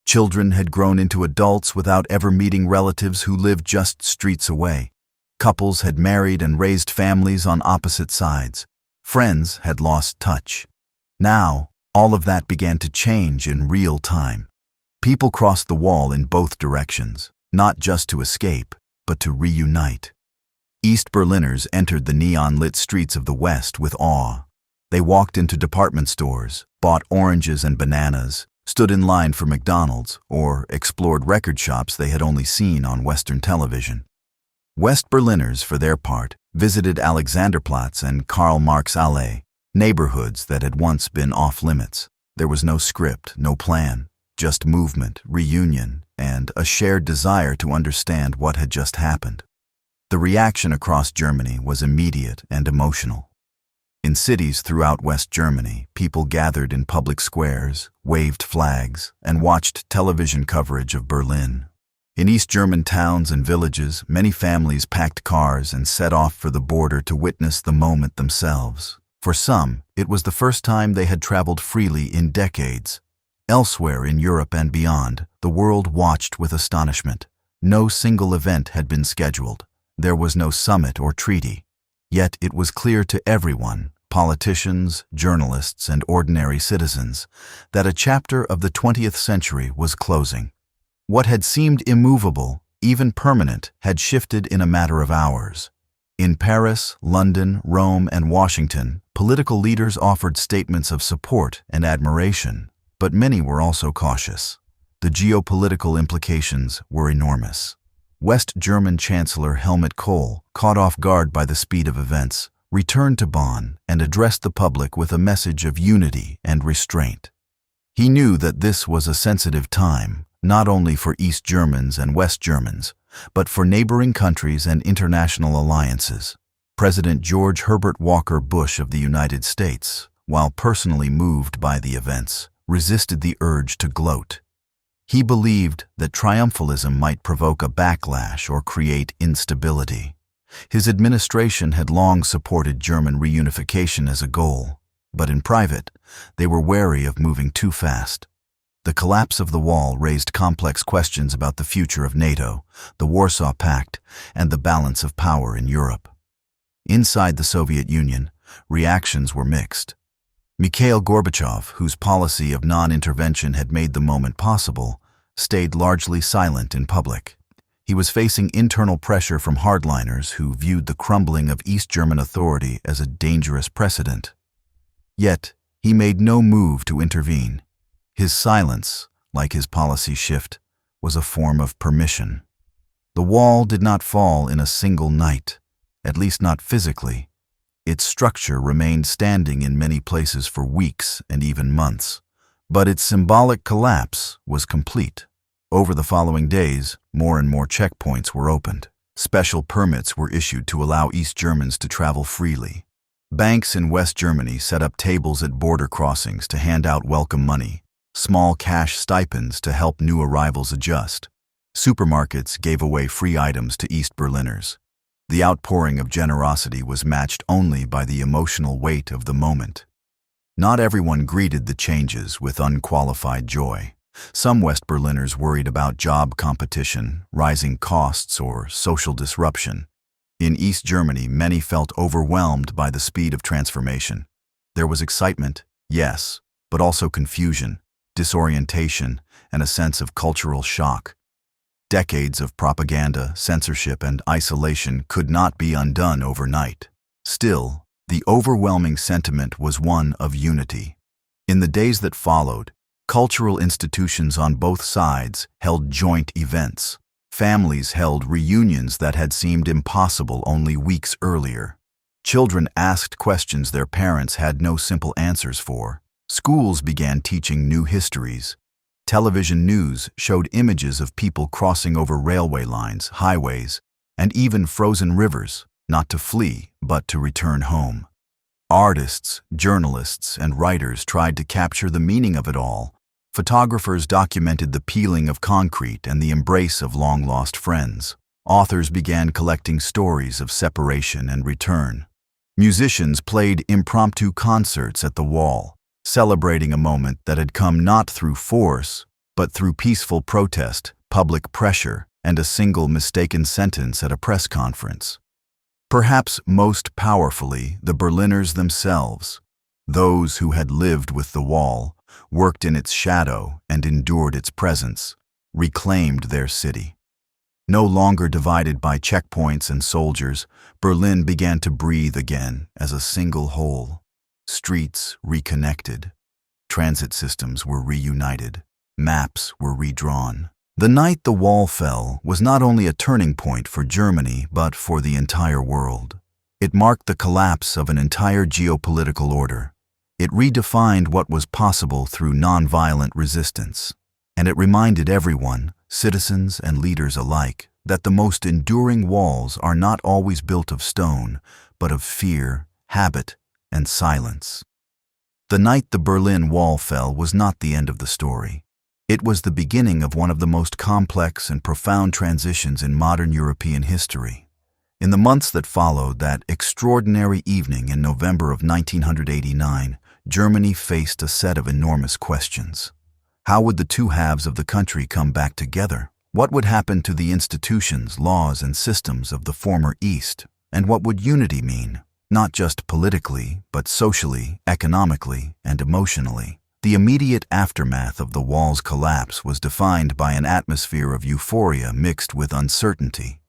Children had grown into adults without ever meeting relatives who lived just streets away. Couples had married and raised families on opposite sides. Friends had lost touch. Now, all of that began to change in real time. People crossed the wall in both directions, not just to escape, but to reunite. East Berliners entered the neon-lit streets of the West with awe. They walked into department stores, bought oranges and bananas, stood in line for McDonald's, or explored record shops they had only seen on Western television. West Berliners, for their part, visited Alexanderplatz and Karl Marx Allee, neighborhoods that had once been off-limits. There was no script, no plan, just movement, reunion, and a shared desire to understand what had just happened. The reaction across Germany was immediate and emotional. In cities throughout West Germany, people gathered in public squares, waved flags, and watched television coverage of Berlin. In East German towns and villages, many families packed cars and set off for the border to witness the moment themselves. For some, it was the first time they had traveled freely in decades. Elsewhere in Europe and beyond, the world watched with astonishment. No single event had been scheduled. There was no summit or treaty. Yet it was clear to everyone, politicians, journalists, and ordinary citizens, that a chapter of the 20th century was closing. What had seemed immovable, even permanent, had shifted in a matter of hours. In Paris, London, Rome, and Washington, political leaders offered statements of support and admiration, but many were also cautious. The geopolitical implications were enormous. West German Chancellor Helmut Kohl, caught off guard by the speed of events, returned to Bonn and addressed the public with a message of unity and restraint. He knew that this was a sensitive time, not only for East Germans and West Germans, but for neighboring countries and international alliances. President George Herbert Walker Bush of the United States, while personally moved by the events, resisted the urge to gloat. He believed that triumphalism might provoke a backlash or create instability. His administration had long supported German reunification as a goal, but in private, they were wary of moving too fast. The collapse of the wall raised complex questions about the future of NATO, the Warsaw Pact, and the balance of power in Europe. Inside the Soviet Union, reactions were mixed. Mikhail Gorbachev, whose policy of non-intervention had made the moment possible, stayed largely silent in public. He was facing internal pressure from hardliners who viewed the crumbling of East German authority as a dangerous precedent. Yet, he made no move to intervene. His silence, like his policy shift, was a form of permission. The wall did not fall in a single night, at least not physically. Its structure remained standing in many places for weeks and even months, but its symbolic collapse was complete. Over the following days, more and more checkpoints were opened. Special permits were issued to allow East Germans to travel freely. Banks in West Germany set up tables at border crossings to hand out welcome money, small cash stipends to help new arrivals adjust. Supermarkets gave away free items to East Berliners. The outpouring of generosity was matched only by the emotional weight of the moment. Not everyone greeted the changes with unqualified joy. Some West Berliners worried about job competition, rising costs, or social disruption. In East Germany, many felt overwhelmed by the speed of transformation. There was excitement, yes, but also confusion, disorientation, and a sense of cultural shock. Decades of propaganda, censorship, and isolation could not be undone overnight. Still, the overwhelming sentiment was one of unity. In the days that followed, cultural institutions on both sides held joint events. Families held reunions that had seemed impossible only weeks earlier. Children asked questions their parents had no simple answers for. Schools began teaching new histories. Television news showed images of people crossing over railway lines, highways, and even frozen rivers, not to flee, but to return home. Artists, journalists, and writers tried to capture the meaning of it all. Photographers documented the peeling of concrete and the embrace of long-lost friends. Authors began collecting stories of separation and return. Musicians played impromptu concerts at the wall, celebrating a moment that had come not through force, but through peaceful protest, public pressure, and a single mistaken sentence at a press conference. Perhaps most powerfully, the Berliners themselves, those who had lived with the wall, worked in its shadow, and endured its presence, reclaimed their city. No longer divided by checkpoints and soldiers, Berlin began to breathe again as a single whole. Streets reconnected. Transit systems were reunited. Maps were redrawn. The night the wall fell was not only a turning point for Germany, but for the entire world. It marked the collapse of an entire geopolitical order. It redefined what was possible through nonviolent resistance. And it reminded everyone, citizens and leaders alike, that the most enduring walls are not always built of stone, but of fear, habit, and silence. The night the Berlin Wall fell was not the end of the story. It was the beginning of one of the most complex and profound transitions in modern European history. In the months that followed that extraordinary evening in November of 1989, Germany faced a set of enormous questions. How would the two halves of the country come back together? What would happen to the institutions, laws, and systems of the former East? And what would unity mean? Not just politically, but socially, economically, and emotionally. The immediate aftermath of the wall's collapse was defined by an atmosphere of euphoria mixed with uncertainty.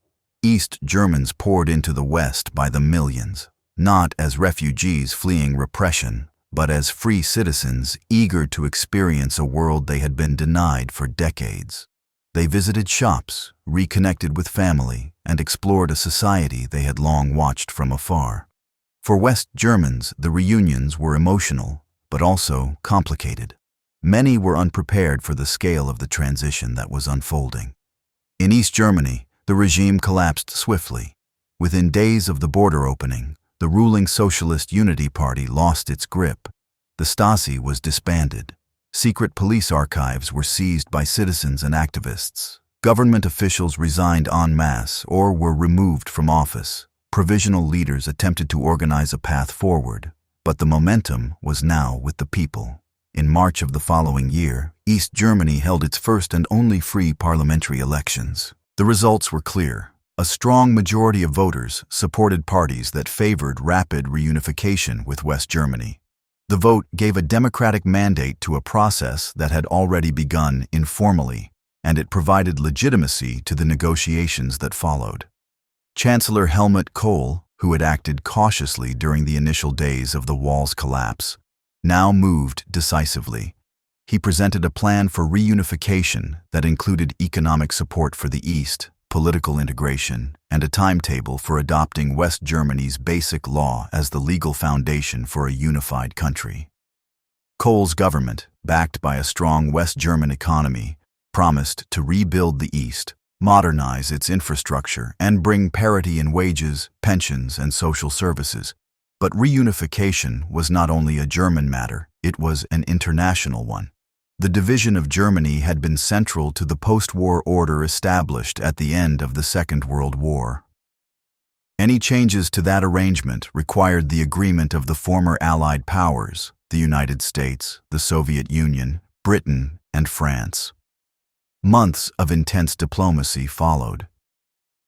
East Germans poured into the West by the millions, not as refugees fleeing repression, but as free citizens eager to experience a world they had been denied for decades. They visited shops, reconnected with family, and explored a society they had long watched from afar. For West Germans, the reunions were emotional, but also complicated. Many were unprepared for the scale of the transition that was unfolding. In East Germany, the regime collapsed swiftly. Within days of the border opening, the ruling Socialist Unity Party lost its grip. The Stasi was disbanded. Secret police archives were seized by citizens and activists. Government officials resigned en masse or were removed from office. Provisional leaders attempted to organize a path forward, but the momentum was now with the people. In March of the following year, East Germany held its first and only free parliamentary elections. The results were clear. A strong majority of voters supported parties that favored rapid reunification with West Germany. The vote gave a democratic mandate to a process that had already begun informally, and it provided legitimacy to the negotiations that followed. Chancellor Helmut Kohl, who had acted cautiously during the initial days of the wall's collapse, now moved decisively. He presented a plan for reunification that included economic support for the East, political integration, and a timetable for adopting West Germany's basic law as the legal foundation for a unified country. Kohl's government, backed by a strong West German economy, promised to rebuild the East, modernize its infrastructure, and bring parity in wages, pensions, and social services. But reunification was not only a German matter, it was an international one. The division of Germany had been central to the post-war order established at the end of the Second World War. Any changes to that arrangement required the agreement of the former Allied powers, the United States, the Soviet Union, Britain, and France. Months of intense diplomacy followed.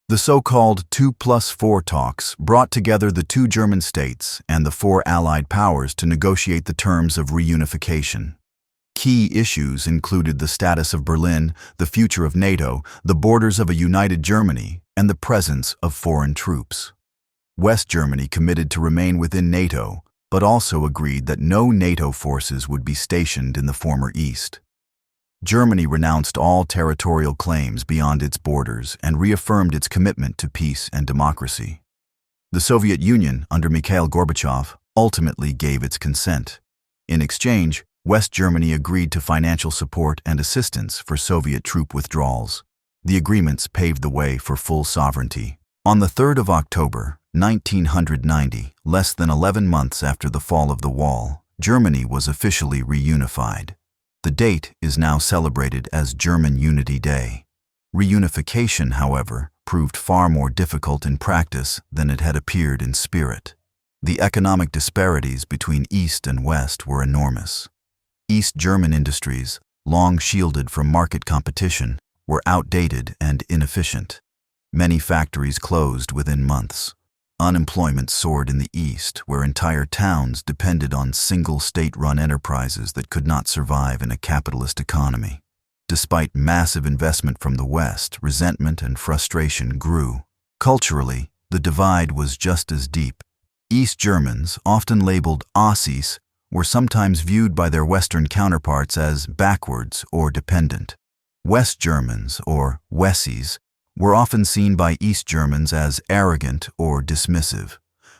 The so-called 2+4 talks brought together the two German states and the four Allied powers to negotiate the terms of reunification. Key issues included the status of Berlin, the future of NATO, the borders of a united Germany, and the presence of foreign troops. West Germany committed to remain within NATO, but also agreed that no NATO forces would be stationed in the former East. Germany renounced all territorial claims beyond its borders and reaffirmed its commitment to peace and democracy. The Soviet Union, under Mikhail Gorbachev, ultimately gave its consent. In exchange, West Germany agreed to financial support and assistance for Soviet troop withdrawals. The agreements paved the way for full sovereignty. On the 3rd of October, 1990, less than 11 months after the fall of the wall, Germany was officially reunified. The date is now celebrated as German Unity Day. Reunification, however, proved far more difficult in practice than it had appeared in spirit. The economic disparities between East and West were enormous. East German industries, long shielded from market competition, were outdated and inefficient. Many factories closed within months. Unemployment soared in the East, where entire towns depended on single state-run enterprises that could not survive in a capitalist economy. Despite massive investment from the West, resentment and frustration grew. Culturally, the divide was just as deep. East Germans, often labeled Ossis, were sometimes viewed by their Western counterparts as backwards or dependent. West Germans, or Wessis, were often seen by East Germans as arrogant or dismissive.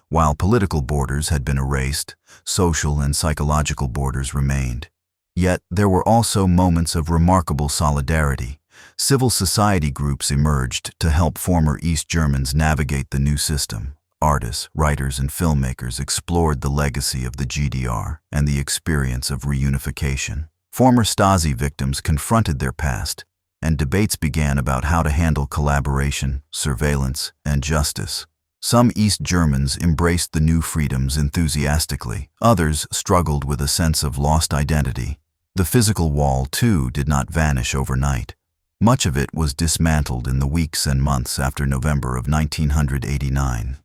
While political borders had been erased, social and psychological borders remained. Yet there were also moments of remarkable solidarity. Civil society groups emerged to help former East Germans navigate the new system. Artists, writers, and filmmakers explored the legacy of the GDR and the experience of reunification. Former Stasi victims confronted their past, and debates began about how to handle collaboration, surveillance, and justice. Some East Germans embraced the new freedoms enthusiastically. Others struggled with a sense of lost identity. The physical wall, too, did not vanish overnight. Much of it was dismantled in the weeks and months after November of 1989.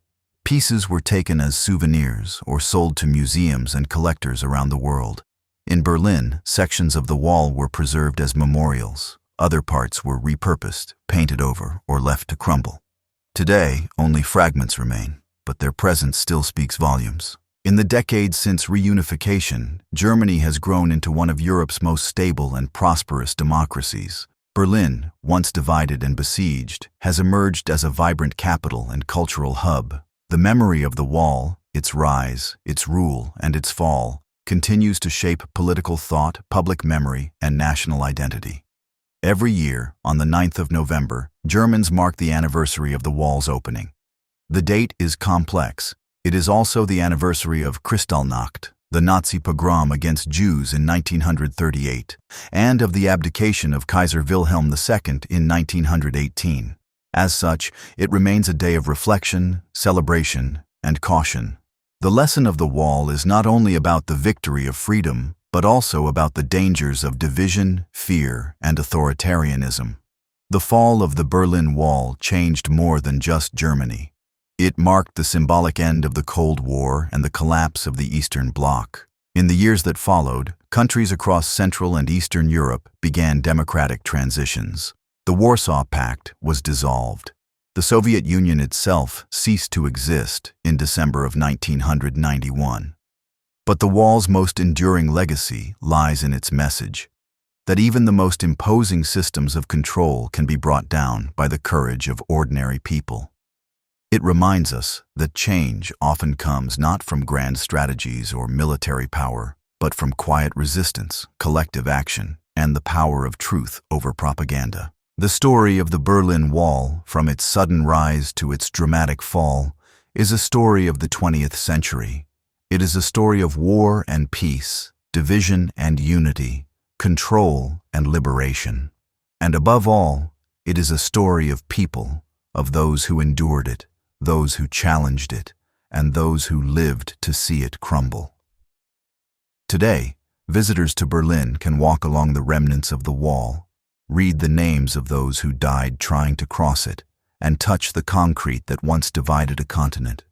Pieces were taken as souvenirs or sold to museums and collectors around the world. In Berlin, sections of the wall were preserved as memorials. Other parts were repurposed, painted over, or left to crumble. Today, only fragments remain, but their presence still speaks volumes. In the decades since reunification, Germany has grown into one of Europe's most stable and prosperous democracies. Berlin, once divided and besieged, has emerged as a vibrant capital and cultural hub. The memory of the Wall, its rise, its rule, and its fall, continues to shape political thought, public memory, and national identity. Every year, on the 9th of November, Germans mark the anniversary of the Wall's opening. The date is complex. It is also the anniversary of Kristallnacht, the Nazi pogrom against Jews in 1938, and of the abdication of Kaiser Wilhelm II in 1918. As such, it remains a day of reflection, celebration, and caution. The lesson of the Wall is not only about the victory of freedom, but also about the dangers of division, fear, and authoritarianism. The fall of the Berlin Wall changed more than just Germany. It marked the symbolic end of the Cold War and the collapse of the Eastern Bloc. In the years that followed, countries across Central and Eastern Europe began democratic transitions. The Warsaw Pact was dissolved. The Soviet Union itself ceased to exist in December of 1991. But the Wall's most enduring legacy lies in its message, that even the most imposing systems of control can be brought down by the courage of ordinary people. It reminds us that change often comes not from grand strategies or military power, but from quiet resistance, collective action, and the power of truth over propaganda. The story of the Berlin Wall, from its sudden rise to its dramatic fall, is a story of the 20th century. It is a story of war and peace, division and unity, control and liberation. And above all, it is a story of people, of those who endured it, those who challenged it, and those who lived to see it crumble. Today, visitors to Berlin can walk along the remnants of the Wall, read the names of those who died trying to cross it, and touch the concrete that once divided a continent.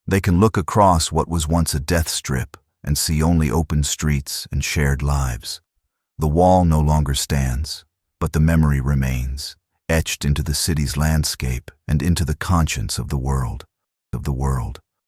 They can look across what was once a death strip and see only open streets and shared lives. The Wall no longer stands, but the memory remains, etched into the city's landscape and into the conscience of the world.